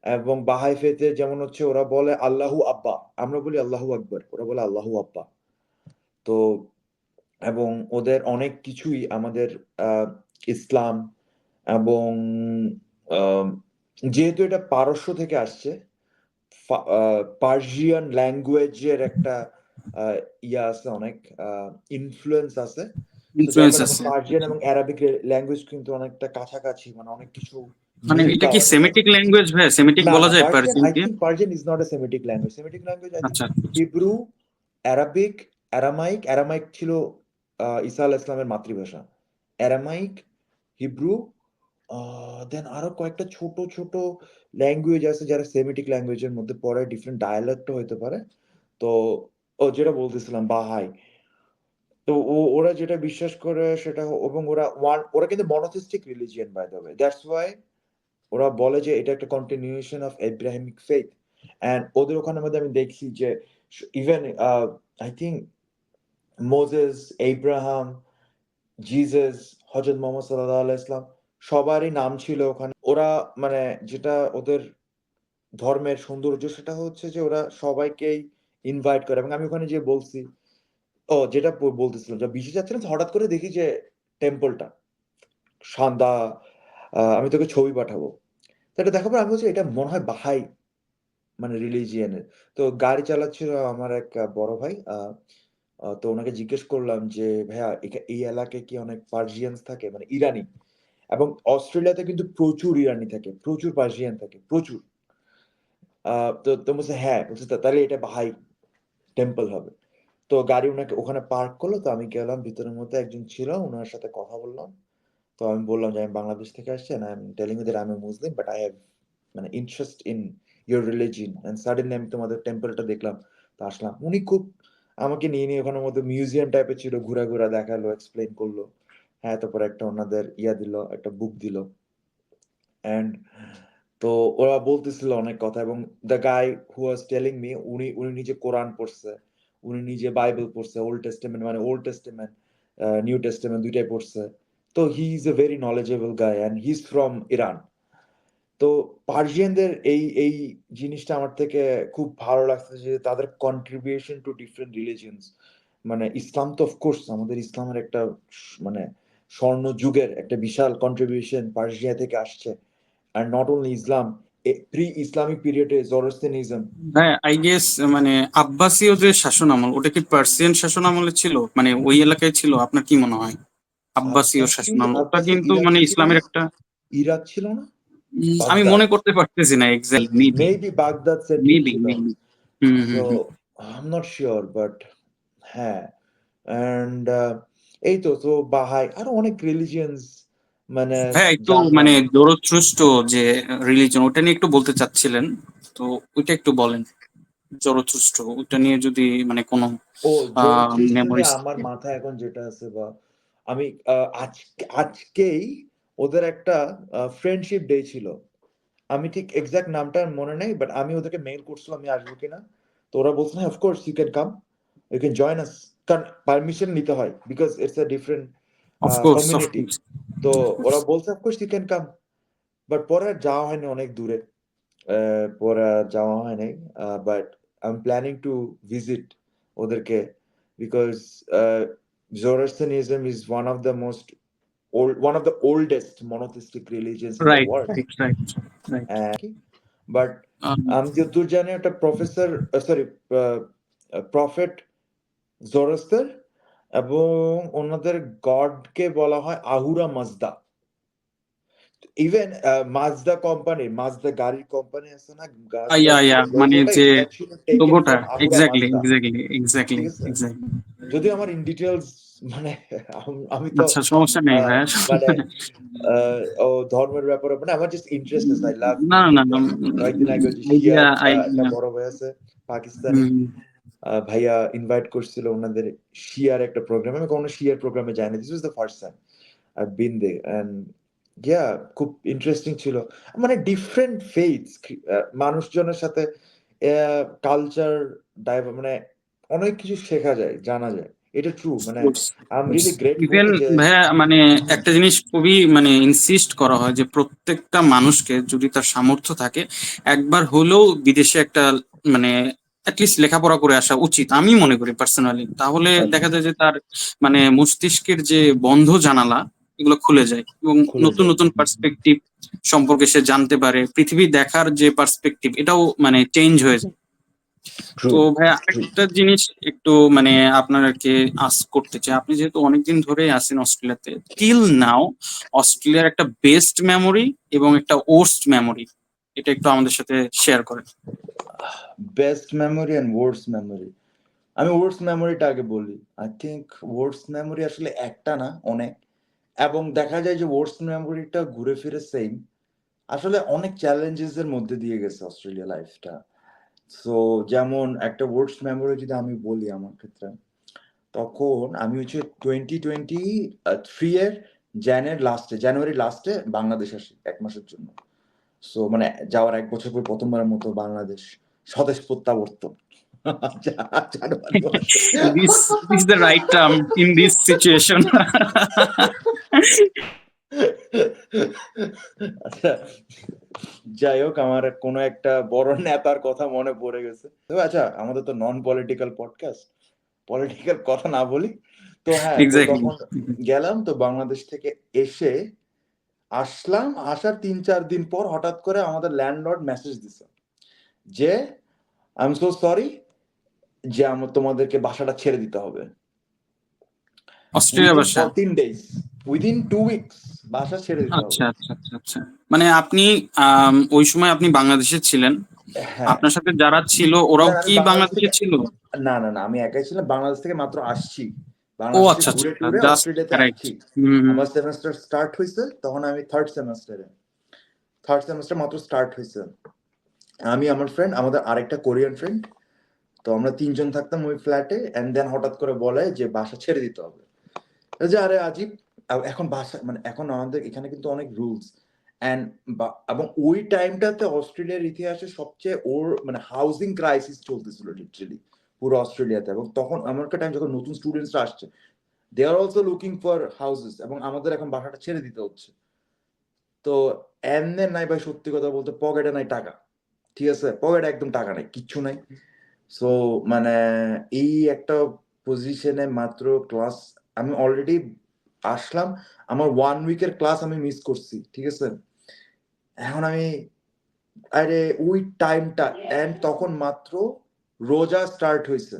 [SPEAKER 1] এবং বাহাই ফেথে যেমন হচ্ছে ওরা বলে আল্লাহু আব্বা, আমরা বলি আল্লাহু আকবর, ওরা বলে আল্লাহু আব্বা। তো এবং ওদের অনেক কিছুই আমাদের ইসলাম, এবং আম যেহেতু এটা পারস্য থেকে আসছে, পার্সিয়ান ল্যাঙ্গুয়েজের একটা আ আছে অনেক ইনফ্লুয়েন্স আছে। সো যার
[SPEAKER 2] ইনফ্লুয়েন্স
[SPEAKER 1] কারণে, এবং
[SPEAKER 2] আছে।
[SPEAKER 1] পার্সিয়ান এবং অ্যারাবিক ল্যাঙ্গুয়েজ কিন্তু অনেকটা কাছাকাছি, মানে অনেক কিছু
[SPEAKER 2] মানে
[SPEAKER 1] মিল
[SPEAKER 2] এটা কি
[SPEAKER 1] পাওয়া যায়।
[SPEAKER 2] সেমিটিক ল্যাঙ্গুয়েজ ভাই? সেমিটিক
[SPEAKER 1] না,
[SPEAKER 2] বলা
[SPEAKER 1] না,
[SPEAKER 2] যায়
[SPEAKER 1] Persian, I
[SPEAKER 2] পার্সিয়ানকে?
[SPEAKER 1] think Persian is not a Semitic language. Semitic language, I think
[SPEAKER 2] আচ্ছা, আচ্ছা।
[SPEAKER 1] Hebrew, Arabic, Aramaic. অ্যারামাইক ছিল ঈসা আলাইহিস সালামের মাতৃভাষা। অ্যারামাইক, হিব্রু, দেন আরো কয়েকটা ছোট, ছোট ল্যাঙ্গুয়েজ আছে যারা সেমিটিক ল্যাঙ্গুয়েজের মধ্যে পড়ে, ডিফারেন্ট ডায়ালেক্টও হইতে পারে। তো যেটা বলতেছিলাম বাহাই। তো ওরা যেটা বিশ্বাস করে সেটা এবং ওরা কিন্তু monotheistic religion by the way. That's why ওরা বলে যে এটা একটা continuation of Abrahamic faith. And ওদের ওখানের মধ্যে আমি দেখছি যে even I think Moses, Abraham, Jesus, হযরত মুহাম্মদ সাল্লাল্লাহু আলাইহি ওয়াসাল্লাম সবারই নাম ছিল ওখানে। ওরা মানে যেটা ওদের ধর্মের সৌন্দর্য সেটা হচ্ছে যে ওরা সবাইকেই ইনভাইট করে এবং আমি ওখানে যেয়ে বলছি যেটা বলতেছিলাম যে বিদেশে যাচ্ছিলাম তো হঠাৎ করে দেখি যে টেম্পলটা সাদা, আমি তোকে ছবি পাঠাবো। তো এটা দেখার পর আমি বলছি এটা মনে হয় বাহাই মানে রিলিজিয়নের। তো গাড়ি চালাচ্ছিল আমার এক বড় ভাই। তো উনাকে জিজ্ঞেস করলাম যে, "ভাইয়া এই এলাকায় কি অনেক পার্সিয়ানস থাকে? মানে ইরানি?" এবং অস্ট্রেলিয়াতে কিন্তু প্রচুর ইরানি থাকে, প্রচুর পার্সিয়ান থাকে, প্রচুর। তো বলছে, "হ্যাঁ।" বলছে, তাহলে এটা বাহাই টেম্পল হবে।" তো গাড়ি উনাকে ওখানে পার্ক করলো। তো আমি গেলাম ভিতরের মধ্যে একজন ছিল, উনার সাথে কথা বললাম। তো আমি বললাম যে, "আমি বাংলাদেশ থেকে আসছি and I'm telling you that I'm a Muslim, but I have মানে interest in your religion and suddenly আমি তোমাদের টেম্পলটা দেখলাম।" তো আসলাম। উনি খুব আমাকে নিয়ে ওখানের মধ্যে মিউজিয়াম টাইপের ছিল। ঘুরা দেখালো, এক্সপ্লেইন করলো। হ্যাঁ, তারপরে একটা ওনাদের দিল, একটা বুক দিল। অ্যান্ড তো ওরা বলতেছিল অনেক কথা এবং the guy who was telling me উনি নিজে কোরআন পড়ছে। উনি নিজে বাইবেল পড়ছে। ওল্ড টেস্টামেন্ট মানে ওল্ড টেস্টামেন্ট, নিউ টেস্টামেন্ট ২ টাই পড়ছে। তো he is a very knowledgeable guy and he is from Iran. তো পার্সিয়ানদের এই জিনিসটা আমার থেকে খুব ভালো লাগছে যে তাদের কন্ট্রিবিউশন টু ডিফারেন্ট রিলিজিয়নস। মানে ইসলাম তো অফকোর্স আমাদের ইসলামের একটা মানে স্বর্ণ যুগের একটা বিশাল কন্ট্রিবিউশন পার্সিয়া থেকে আসছে। And not only Islam, pre-Islamic period is Zoroastrianism.
[SPEAKER 2] হ্যাঁ, আই গেস মানে আব্বাসীয় যে শাসন আমল ওটা কি পার্সিয়ান শাসন আমলে ছিল? মানে ওই এলাকায় ছিল? আপনার কি মনে হয়? আব্বাসীয় শাসন আমল ওটা কিন্তু
[SPEAKER 1] ইরাক
[SPEAKER 2] মানে
[SPEAKER 1] ছিল
[SPEAKER 2] ইসলামের
[SPEAKER 1] না?
[SPEAKER 2] একটা
[SPEAKER 1] ইরাক ছিল না?
[SPEAKER 2] আমি
[SPEAKER 1] বাগদাদ।
[SPEAKER 2] মনে করতে পারতেছি না exact. Maybe,
[SPEAKER 1] Maybe Baghdad settle
[SPEAKER 2] maybe,
[SPEAKER 1] ছিল।
[SPEAKER 2] Maybe. Hmm,
[SPEAKER 1] So
[SPEAKER 2] hmm, hmm.
[SPEAKER 1] I'm not sure, but হ্যাঁ। And এই তো বাহাই আরো অনেক রিলিজিয়নস মানে
[SPEAKER 2] হ্যাঁ, একটু
[SPEAKER 1] জানলাম।
[SPEAKER 2] মানে জরথরুস্ট যে রিলিজন ওটা নিয়ে একটু বলতে চাচ্ছিলেন, তো ওইটা একটু বলেন। জরথরুস্ট ওইটা নিয়ে যদি মানে কোনো
[SPEAKER 1] জরথ্রুস্ট্রে
[SPEAKER 2] মেমোরিজ
[SPEAKER 1] আমার
[SPEAKER 2] থাকে।
[SPEAKER 1] মাথায় এখন যেটা আছে বা আমি আজকেই ওদের একটা ফ্রেন্ডশিপ ডে ছিল। আমি ঠিক এক্সাক্ট নামটা মনে নেই, বাট আমি ওদেরকে মেইল করছিলাম আমি আসবো কিনা। তো ওরা বলছে, "হ্যাঁ, of course you can come, you can join us." কারণ পারমিশন নিতে হয় because it's a different
[SPEAKER 2] of course,
[SPEAKER 1] community.
[SPEAKER 2] Of course,
[SPEAKER 1] তো
[SPEAKER 2] অফকোর্স।
[SPEAKER 1] ওরা বলছে, "of course you can come." But পরে আর যাওয়া হয়নি, অনেক দূরে। পরে আর যাওয়া হয় নাই। But I am planning to visit ওদেরকে because Zoroastrianism is one of the oldest monotheistic religions in the
[SPEAKER 2] right,
[SPEAKER 1] world.
[SPEAKER 2] Right, right, right.
[SPEAKER 1] But আমি যতদূর জানি একটা প্রফেসর সরি প্রফেট জোরস্টার এবং ওনাদের গডকে বলা হয় Ahura Mazda. Even Mazda company, Mazda গাড়ির কোম্পানি আছে না,
[SPEAKER 2] ইয়া,
[SPEAKER 1] মাজদার
[SPEAKER 2] ইয়া, মানে
[SPEAKER 1] লোগোটা
[SPEAKER 2] যে
[SPEAKER 1] এক্সাক্ট ছিল টেকেন
[SPEAKER 2] লোগোটা
[SPEAKER 1] from Ahura
[SPEAKER 2] exactly,
[SPEAKER 1] Mazda.
[SPEAKER 2] Exactly, exactly,
[SPEAKER 1] ঠিক আছে?
[SPEAKER 2] এক্স্যাক্টলি।
[SPEAKER 1] যদিও আমার ইন ডিটেইলস মানে আমি তো
[SPEAKER 2] আচ্ছা, সমস্যা নেই
[SPEAKER 1] আহ,
[SPEAKER 2] ভাইয়া।
[SPEAKER 1] মানে ও ধর্মের ব্যাপারে মানে আমার জাস্ট ইন্টারেস্ট আছে, আই লাভ
[SPEAKER 2] না, না, না,
[SPEAKER 1] কয়েকদিন আগে ওই যে
[SPEAKER 2] আইডিয়া,
[SPEAKER 1] শিয়ার একটা
[SPEAKER 2] আইডিয়া।
[SPEAKER 1] বড় ভাই আছে পাকিস্তানি, ভাইয়া ইনভাইট করছিল ওনাদের শিয়ার একটা প্রোগ্রামে। আমি কখনো শিয়ার প্রোগ্রামে যাইনি, this was the first time I been there and yeah খুব ইন্টারেস্টিং ছিল। মানে ডিফারেন্ট ফেইথস মানুষজনের সাথে কালচার মানে অনেক কিছু শেখা যায়, জানা যায়। এটা ট্রু মানে I am really grateful
[SPEAKER 2] even
[SPEAKER 1] যে
[SPEAKER 2] ভাইয়া মানে
[SPEAKER 1] হুম,
[SPEAKER 2] একটা জিনিস খুবই মানে ইনসিস্ট করা হয় যে প্রত্যেকটা মানুষকে যদি তার সামর্থ্য থাকে একবার হলেও বিদেশে একটা মানে অ্যাটলিস্ট লেখাপড়া করে আসা উচিত আমি মনে করি পার্সোনালি। তাহলে দেখা
[SPEAKER 1] আচ্ছা
[SPEAKER 2] যায় যে তার মানে মস্তিষ্কের যে বন্ধ জানালা এগুলো খুলে যায় এবং
[SPEAKER 1] খুলে
[SPEAKER 2] নতুন
[SPEAKER 1] যায়।
[SPEAKER 2] নতুন পার্সপেক্টিভ সম্পর্কে সে জানতে পারে। পৃথিবী দেখার যে পার্সপেক্টিভ এটাও মানে চেঞ্জ হয়ে যায়। তো
[SPEAKER 1] True,
[SPEAKER 2] ভাইয়া
[SPEAKER 1] true.
[SPEAKER 2] আরেকটা জিনিস একটু মানে আপনাকে আস্ক করতে চাই, আপনি যেহেতু অনেকদিন ধরেই আছেন অস্ট্রেলিয়াতে, টিল নাও অস্ট্রেলিয়ার একটা বেস্ট মেমোরি এবং একটা ওর্স্ট মেমোরি, এটা একটু আমাদের সাথে শেয়ার করেন।
[SPEAKER 1] Best memory and worst memory. আমি ওয়ার্স্ট মেমোরিটা আগে বলি। আই থিংক ওয়ার্স্ট মেমোরি আসলে একটা না, অনেক। এবং দেখা যায় যে ওয়ার্স্ট মেমোরিটা ঘুরে ফিরে সেম। আসলে অনেক চ্যালেঞ্জেস এর মধ্যে দিয়ে গেছে অস্ট্রেলিয়া লাইফটা। সো যেমন একটা ওয়ার্স্ট মেমোরি যদি আমি বলি আমার ক্ষেত্রে, তখন আমি হচ্ছে 2023 এর জানুয়ারি লাস্টে বাংলাদেশ আসি ১ মাসের জন্য। সো মানে যাওয়ার ১ বছর পর প্রথমবারের মতো বাংলাদেশ স্বদেশ প্রত্যাবর্তন। জানুয়ারি মাসে।
[SPEAKER 2] This the right term in this situation.
[SPEAKER 1] আচ্ছা, যাই হোক, আমার কোনো একটা বড় নেতার কথা মনে পড়ে গেছে। তো আচ্ছা, আমাদের তো নন পলিটিক্যাল পডকাস্ট, পলিটিক্যাল কথা না বলি। তো হ্যাঁ, তো
[SPEAKER 2] এক্স্যাক্টলি।
[SPEAKER 1] তখন গেলাম, তো বাংলাদেশ থেকে এসে আসলাম, আসার ৩-৪ দিন পর হঠাৎ করে আমাদের ল্যান্ডলর্ড মেসেজ দিছে যে, "আই এম সো সরি যে তোমাদেরকে বাসাটা ছেড়ে দিতে হবে।
[SPEAKER 2] অস্ট্রেলিয়া
[SPEAKER 1] উইদিন
[SPEAKER 2] ভাষা।
[SPEAKER 1] 14 ডেজ, উইদিন 2 উইকস বাসা ছেড়ে দিতে
[SPEAKER 2] আচ্ছা
[SPEAKER 1] হবে।"
[SPEAKER 2] আচ্ছা আচ্ছা আচ্ছা, মানে আপনি ওই সময় আপনি বাংলাদেশে ছিলেন,
[SPEAKER 1] হ্যাঁ।
[SPEAKER 2] আপনার সাথে যারা ছিল ওরাও
[SPEAKER 1] না, আমি
[SPEAKER 2] কি
[SPEAKER 1] বাংলাদেশ
[SPEAKER 2] বাংলাদেশে
[SPEAKER 1] থেকে,
[SPEAKER 2] ছিল?
[SPEAKER 1] না, আমি একাই ছিলাম। বাংলাদেশ থেকে মাত্র আসছি।
[SPEAKER 2] ও
[SPEAKER 1] বাংলাদেশ থেকে
[SPEAKER 2] আচ্ছা আচ্ছা,
[SPEAKER 1] ঘুরে টুরে
[SPEAKER 2] জাস্ট
[SPEAKER 1] অস্ট্রেলিয়াতে
[SPEAKER 2] রাইট।
[SPEAKER 1] আসছি।
[SPEAKER 2] হুম।
[SPEAKER 1] আমার সেমেস্টার স্টার্ট হইছে, তখন আমি 3rd সেমেস্টার মাত্র স্টার্ট হইছে। আমি, আমার ফ্রেন্ড, আমাদের আরেকটা কোরিয়ান ফ্রেন্ড, তো আমরা ৩ জন থাকতাম ওই ফ্ল্যাটে। এন্ড দেন হঠাৎ করে বলে যে বাসা ছেড়ে দিতে হবে। এই যে আরে আজিব! এখন বাসা মানে এখন আমাদের এখানে কিন্তু অনেক রুলস অ্যান্ড এবং ওই টাইমটাতে অস্ট্রেলিয়ার ইতিহাসে সবচেয়ে মানে হাউজিং ক্রাইসিস চলতেছিল লিটারেলি পুরো অস্ট্রেলিয়াতে। এবং তখন এমন একটা টাইম যখন নতুন স্টুডেন্টসরা আসছে, they are also looking for houses, এবং আমাদের এখন বাসাটা ছেড়ে দিতে হচ্ছে। তো এমনে নাই ভাই, সত্যি কথা বলতে পকেটে নাই টাকা। ঠিক আছে? পকেটে একদম টাকা নাই, কিচ্ছু নাই। সো মানে এই একটা পজিশনে মাত্র ক্লাস, আমি অলরেডি আসলাম, আমার 1 উইকের ক্লাস আমি মিস করছি। ঠিক আছে? এখন আমি, আরে ওই টাইমটা, এন্ড তখন মাত্র রোজা স্টার্ট হইছে।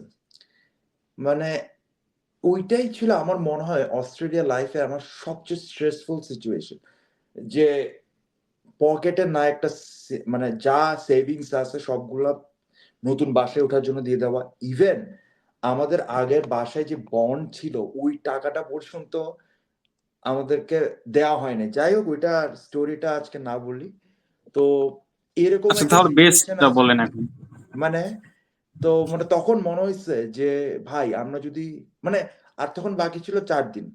[SPEAKER 1] মানে ওইটাই ছিল আমার মনে হয় অস্ট্রেলিয়া লাইফে আমার সবচেয়ে স্ট্রেসফুল সিচুয়েশন। যে পকেটে না একটা মানে যা সেভিংস আছে সবগুলা নতুন বাসায় ওঠার জন্য দিয়ে দেওয়া। ইভেন আমাদের আগের বাসায় যে বন্ড ছিল ওই টাকাটা পর্যন্ত আমাদেরকে দেওয়া হয়নি। যাই হোক, ওইটার স্টোরিটা আজকে না বলি। তো এরকম
[SPEAKER 2] আচ্ছা
[SPEAKER 1] একটা
[SPEAKER 2] তাহলে
[SPEAKER 1] সিচুয়েশন
[SPEAKER 2] বেস্টটা
[SPEAKER 1] আছে।
[SPEAKER 2] বলেন এখন।
[SPEAKER 1] মানে তো মানে তখন মনে হইছে যে ভাই আমরা যদি মানে, আর তখন বাকি ছিল ৪ দিন।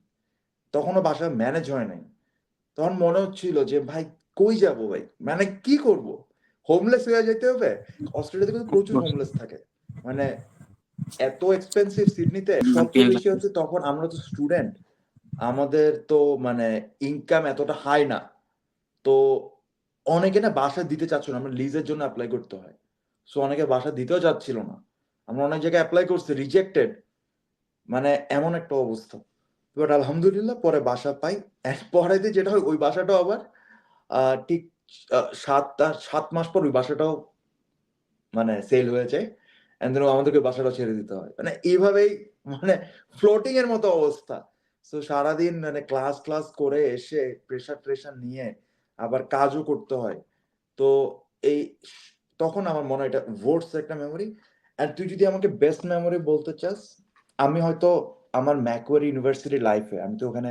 [SPEAKER 1] তখনও বাসা ম্যানেজ হয় নাই। তখন মনে হচ্ছিল যে ভাই কই যাবো ভাই? মানে কি করব? হোমলেস হয়ে যেতে হবে? অস্ট্রেলিয়াতে কিন্তু প্রচুর হোমলেস থাকে। মানে এত এক্সপেনসিভ সিডনিতে। সবচেয়ে বেশি হচ্ছে তখন আমরা তো স্টুডেন্ট। আমাদের তো মানে ইনকাম এতটা হাই না। তো অনেকে না বাসা দিতে চাচ্ছিল না। আমরা লিজের জন্য এপ্লাই করতে হয়। সো অনেকে বাসা দিতেও চাচ্ছিল না। আমরা অনেক জায়গায় এপ্লাই করছি, রিজেক্টেড। মানে এমন একটা অবস্থা। বাট আলহামদুলিল্লাহ পরে বাসা পাই। এর পরেতে যেটা হয় ওই বাসাটাও আবার ঠিক ৭ মাস পর ওই বাসাটাও মানে সেল হয়ে যায়। অ্যান্ড দেন আমাদেরকে বাসাটাও ছেড়ে দিতে হয়। মানে এভাবেই মানে ফ্লোটিং এর মতো অবস্থা। সো সারাদিন মানে ক্লাস করে এসে প্রেশার নিয়ে আবার কাজও করতে হয়। তো এই তখন আমার মনে হয় এটা ভোটস একটা মেমোরি। অ্যান্ড তুই যদি আমাকে বেস্ট মেমোরি বলতে চাস, আমি হয়তো আমার ম্যাকওয়ারি ইউনিভার্সিটি লাইফে, আমি তো ওখানে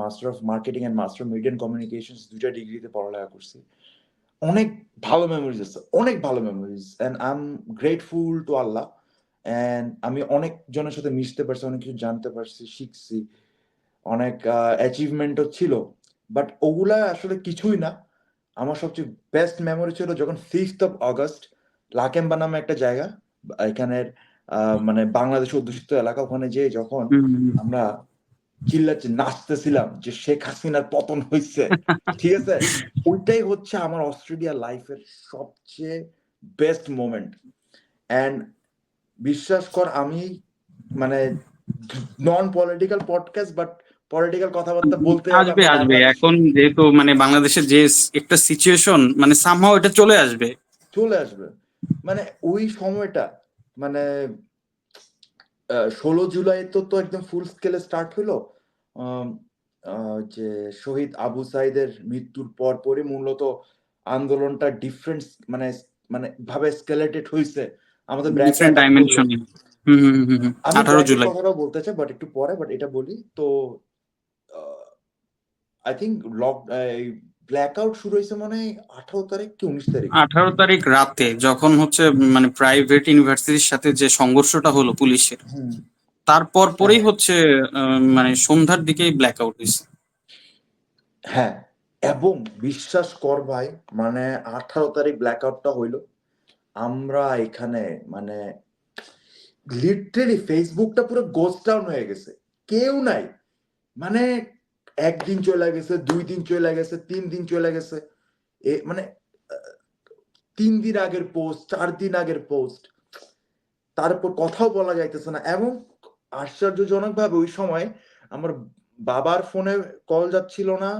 [SPEAKER 1] master of marketing and master of media and communications ২ টা ডিগ্রিতে পড়ালেখা করছি। অনেক ভালো মেমোরিজ আছে। অনেক ভালো memories. And I am grateful to Allah. And আমি অনেক জনের সাথে মিশতে পারছি, অনেক কিছু জানতে পারছি, শিখছি। অনেক অ্যাচিভমেন্টও ছিল। বাট ওগুলা আসলে কিছুই না। আমার সবচেয়ে বেস্ট মেমোরি ছিল যখন 5th অফ অগাস্ট লাকেম্বা নামে একটা জায়গা, এখানের মানে বাংলাদেশ অধ্যুষিত এলাকা, ওখানে যেয়ে যখন আমরা চিল্লাচ্ছি, নাচতেছিলাম যে শেখ হাসিনার পতন হইছে। ঠিক আছে? ওইটাই হচ্ছে আমার অস্ট্রেলিয়া লাইফের সবচেয়ে বেস্ট মোমেন্ট। অ্যান্ড বিশ্বাস কর, আমি মানে non political podcast, but political কথাবার্তা বলতে হবে,
[SPEAKER 2] আসবে
[SPEAKER 1] আমরা
[SPEAKER 2] আসবে,
[SPEAKER 1] বাংলাদেশ
[SPEAKER 2] এখন যেহেতু মানে বাংলাদেশের যে একটা সিচুয়েশন মানে সামহাও এটা চলে আসবে।
[SPEAKER 1] চলে আসবে। মানে ওই সময়টা মানে 16 জুলাই তো একদম ফুল স্কেলে স্টার্ট হইলো। আম যে শহীদ আবু সাইদের মৃত্যুর পরপরই মূলত আন্দোলনটা ডিফারেন্ট মানে মানে ভাবে এসকেলেটেড হইছে। আমাদের ব্র্যাকে
[SPEAKER 2] ডিফারেন্ট
[SPEAKER 1] অ্যাটাক করলো।
[SPEAKER 2] ডাইমেনশনে। হুম হুম হুম হুম।
[SPEAKER 1] আমি
[SPEAKER 2] 18
[SPEAKER 1] ব্র্যাকের
[SPEAKER 2] জুলাই
[SPEAKER 1] কথাটাও বলতে চাই বাট একটু পরে, বাট এটা বলি। তো আ আই থিংক এই ব্ল্যাক আউট শুরু হইছে মনে হয় 18 তারিখ কি 19 তারিখ?
[SPEAKER 2] 18 তারিখ রাতে যখন হচ্ছে মানে প্রাইভেট ইউনিভার্সিটির সাথে যে সংঘর্ষটা হলো পুলিশের,
[SPEAKER 1] হুম।
[SPEAKER 2] তারপর
[SPEAKER 1] হ্যাঁ,
[SPEAKER 2] পরেই
[SPEAKER 1] হ্যাঁ।
[SPEAKER 2] হচ্ছে মানে সন্ধ্যার দিকেই ব্ল্যাক আউট হয়েছে।
[SPEAKER 1] হ্যাঁ, এবং বিশ্বাস কর ভাই, মানে 18 তারিখ ব্ল্যাক আউটটা হইলো। আমরা এখানে মানে লিটারেলি ফেসবুকটা পুরো গোস্ট টাউন হয়ে গেছে। কেউ নাই। মানে ১ দিন চলে গেছে, ২ দিন চলে গেছে, ৩ দিন চলে গেছে। মানে আ ৩ দিন আগের পোস্ট, ৪ দিন আগের পোস্ট। তারপর কথাও বলা যাইতেছে না এবং আশ্চর্যজনকভাবে ওই সময় আমার বাবার ফোনে কল যাচ্ছিল না,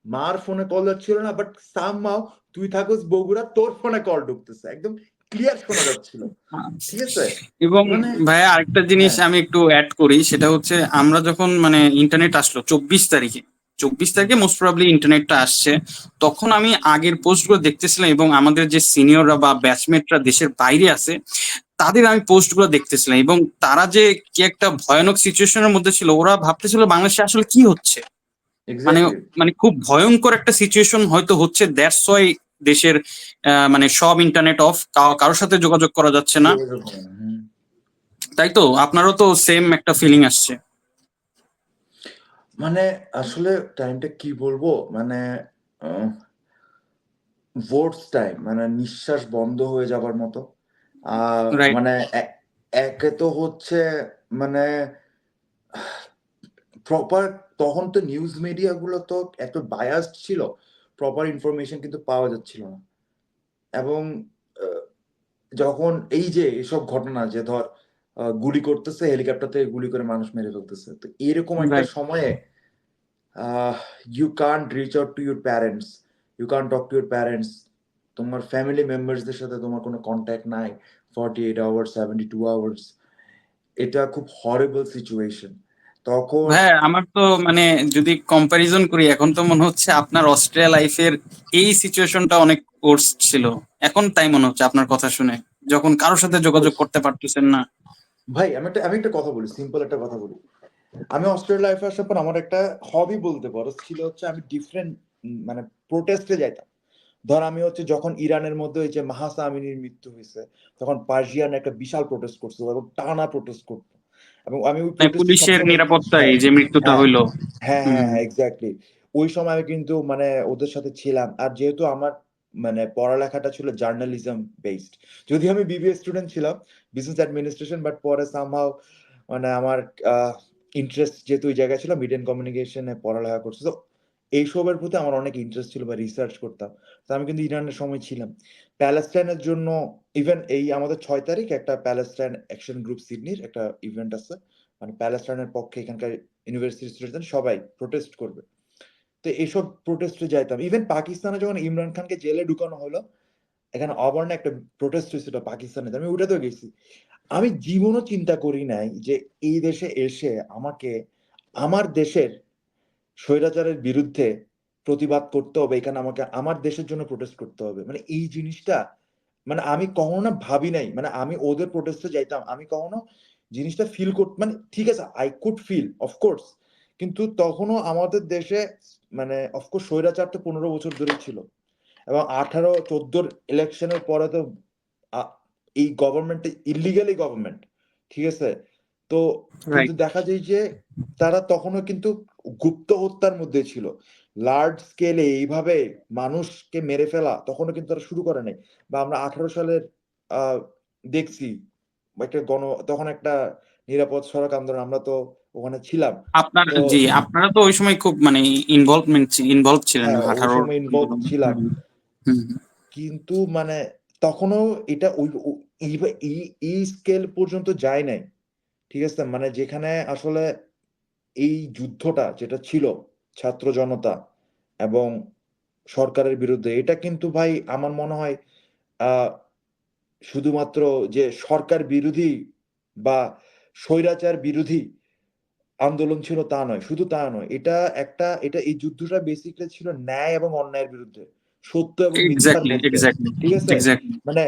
[SPEAKER 1] মার ফোনে কল যাচ্ছিল না। বাট সামহাউ তুই থাকস বগুড়া, তোর ফোনে কল ঢুকতেছে। একদম ক্লিয়ার শোনা যাচ্ছিল।
[SPEAKER 2] আচ্ছা।
[SPEAKER 1] ঠিক আছে?
[SPEAKER 2] এবং
[SPEAKER 1] মানে
[SPEAKER 2] ভাইয়া আরেকটা জিনিস
[SPEAKER 1] হ্যাঁ,
[SPEAKER 2] আমি একটু অ্যাড করি, সেটা হচ্ছে আমরা যখন মানে ইন্টারনেট আসলো 24 তারিখে, চব্বিশ
[SPEAKER 1] হুম,
[SPEAKER 2] তারিখে মোস্ট প্রবাবলি ইন্টারনেটটা আসছে, তখন আমি আগের পোস্টগুলো দেখতেছিলাম এবং আমাদের যে সিনিয়ররা বা ব্যাচমেটরা দেশের বাইরে আছে তাদের আমি পোস্টগুলো দেখতেছিলাম, এবং তারা যে কি একটা ভয়ানক সিচুয়েশনের মধ্যে ছিল, ওরা ভাবতেছিল বাংলাদেশে আসলে কি হচ্ছে। মানে
[SPEAKER 1] এক্সাক্টলি।
[SPEAKER 2] মানে খুব ভয়ঙ্কর একটা সিচুয়েশন হয়তো হচ্ছে, দ্যাটস ওয়াই দেশের মানে সব ইন্টারনেট অফ, কারোর সাথে যোগাযোগ করা যাচ্ছে না।
[SPEAKER 1] যোগাযোগ হয় না। হুম।
[SPEAKER 2] তাই তো আপনারও তো সেম একটা ফিলিং আসছে।
[SPEAKER 1] মানে আসলে টাইমটা কি বলবো? মানে আ ভোটস টাইম মানে নিঃশ্বাস বন্ধ হয়ে যাবার মতো। আ
[SPEAKER 2] রাইট।
[SPEAKER 1] মানে একে তো হচ্ছে মানে প্রপার তখন তো নিউজ মিডিয়া গুলো তো এত বায়াসড ছিল। প্রপার ইনফরমেশন কিন্তু পাওয়া যাচ্ছিল না। এবং আ যখন এই যে এসব ঘটনা যে ধর গুলি করতেছে, হেলিকপ্টার থেকে গুলি করে মানুষ মেরে ফেলতেছে। তো এরকম একটা
[SPEAKER 2] রাইট।
[SPEAKER 1] সময়ে আহ you can't reach out to your parents, you can't talk to your parents, তোমার ফ্যামিলি মেম্বার্সদের সাথে তোমার কোনো কনট্যাক্ট নাই 48 আওয়ার্স 72 আওয়ার্স। এটা খুব হরিবল সিচুয়েশন তখন।
[SPEAKER 2] হ্যাঁ, আমার তো মানে যদি কম্পারিজন করি, এখন তো মনে হচ্ছে আপনার অস্ট্রেলিয়া লাইফের এই সিচুয়েশনটা অনেক কোর্স ছিল। এখন তাই মনে হচ্ছে আপনার কথা শুনে, যখন কারোর সাথে যোগাযোগ করতে পারতেছেন না।
[SPEAKER 1] ভাই আমি একটা কথা বলি, সিম্পল একটা কথা বলি। আমি অস্ট্রেলিয়া লাইফে আসার পর আমার একটা হবি বলতে পারো ছিল হচ্ছে আমি ডিফারেন্ট মানে প্রোটেস্টে যাইতাম। ধর আমি হচ্ছে যখন ইরানের মধ্যে ওই যে মাহসা আমিনির মৃত্যু হয়েছে, তখন পার্সিয়ান একটা বিশাল প্রোটেস্ট করছিল এবং টানা প্রোটেস্ট করতো। এবং আমি ওই
[SPEAKER 2] মানে
[SPEAKER 1] প্রোটেস্টে
[SPEAKER 2] পুলিশের
[SPEAKER 1] সবসময়
[SPEAKER 2] নিরাপত্তায়
[SPEAKER 1] হ্যাঁ,
[SPEAKER 2] যে মৃত্যুটা
[SPEAKER 1] হ্যাঁ,
[SPEAKER 2] হইলো।
[SPEAKER 1] হ্যাঁ, হ্যাঁ,
[SPEAKER 2] হুম।
[SPEAKER 1] হ্যাঁ, এক্সাক্টলি। ওই সময় আমি কিন্তু মানে ওদের সাথে ছিলাম। আর যেহেতু আমার মানে পড়ালেখাটা ছিল জার্নালিজম বেসড। যদিও আমি বিবিএ স্টুডেন্ট ছিলাম, বিজনেস অ্যাডমিনিস্ট্রেশন, বাট পরে সামহাউ মানে আমার আ ইন্টারেস্ট যেহেতু ওই জায়গায় ছিল মিডিয়া এন্ড কমিউনিকেশন এ পড়ালেখা করছি। তো এইসবের প্রতি আমার অনেক ইন্টারেস্ট ছিল বা রিসার্চ করতাম। তো আমি কিন্তু ইরানের সময় ছিলাম। প্যালেস্টাইনের জন্য ইভেন এই আমাদের ৬ তারিখ একটা প্যালেস্টাইন অ্যাকশন গ্রুপ সিডনির একটা ইভেন্ট আছে। মানে প্যালেস্টাইনের পক্ষে এখানকার ইউনিভার্সিটি স্টুডেন্ট সবাই প্রোটেস্ট করবে। তো এইসব প্রোটেস্টে যাইতাম। ইভেন পাকিস্তানে যখন ইমরান খানকে জেলে ঢুকানো হলো, এখানে অবার্নে একটা প্রোটেস্ট হয়েছিল পাকিস্তানে। আমি ওটাতেও গেছি। আমি জীবনও চিন্তা করি নাই যে এই দেশে এসে আমাকে আমার দেশের স্বৈরাচারের বিরুদ্ধে প্রতিবাদ করতে হবে। এখানে আমাকে আমার দেশের জন্য প্রোটেস্ট করতে হবে। মানে এই জিনিসটা মানে আমি কখনো না ভাবি নাই। মানে আমি ওদের প্রোটেস্টে যাইতাম। আমি কখনো জিনিসটা ফিল মানে ঠিক আছে, I could feel of course, কিন্তু তখনও আমাদের দেশে মানে অফ কোর্স স্বৈরাচার তো ১৫ বছর ধরেই ছিল। এবং ১৮-১৪ ইলেকশনের পরে তো আ এই গভর্নমেন্টটা ইল্লিগালি গভর্নমেন্ট। ঠিক আছে? তো কিন্তু
[SPEAKER 2] রাইট।
[SPEAKER 1] দেখা যায় যে তারা তখনও কিন্তু গুপ্ত হত্যার মধ্যে ছিল। লার্জ স্কেলে এইভাবে মানুষকে মেরে ফেলা তখনও কিন্তু তারা শুরু করে নাই। বা আমরা ১৮ সালের আ দেখছি একটা তখন একটা নিরাপদ সড়ক আন্দোলন, আমরা তো ওখানে ছিলাম।
[SPEAKER 2] আপনার
[SPEAKER 1] তো
[SPEAKER 2] জি, আপনারা তো ওই সময় খুব মানে ইনভলভ ছিলেন
[SPEAKER 1] হ্যাঁ, ওই
[SPEAKER 2] 18-র
[SPEAKER 1] সময় ইনভলভ
[SPEAKER 2] আন্দোলনে।
[SPEAKER 1] ছিলাম।
[SPEAKER 2] হুম, হুম।
[SPEAKER 1] কিন্তু মানে তখনও এটা ওই এই স্কেল পর্যন্ত যায় নাই। ঠিক আছে? মানে যেখানে আসলে এই যুদ্ধটা যেটা ছিল ছাত্র জনতা এবং সরকারের বিরুদ্ধে, এটা কিন্তু ভাই আমার মনে হয় আ শুধুমাত্র যে সরকার বিরোধী বা স্বৈরাচার বিরোধী আন্দোলন ছিল তা নয়, শুধু তা নয়, এটা এই যুদ্ধটা বেসিক্যালি ছিল ন্যায় এবং অন্যায়ের বিরুদ্ধে, সত্য এবং মিথ্যার
[SPEAKER 2] এক্স্যাক্টলি,
[SPEAKER 1] মধ্যে,
[SPEAKER 2] এক্স্যাক্টলি,
[SPEAKER 1] ঠিক আছে?
[SPEAKER 2] এক্স্যাক্টলি।
[SPEAKER 1] মানে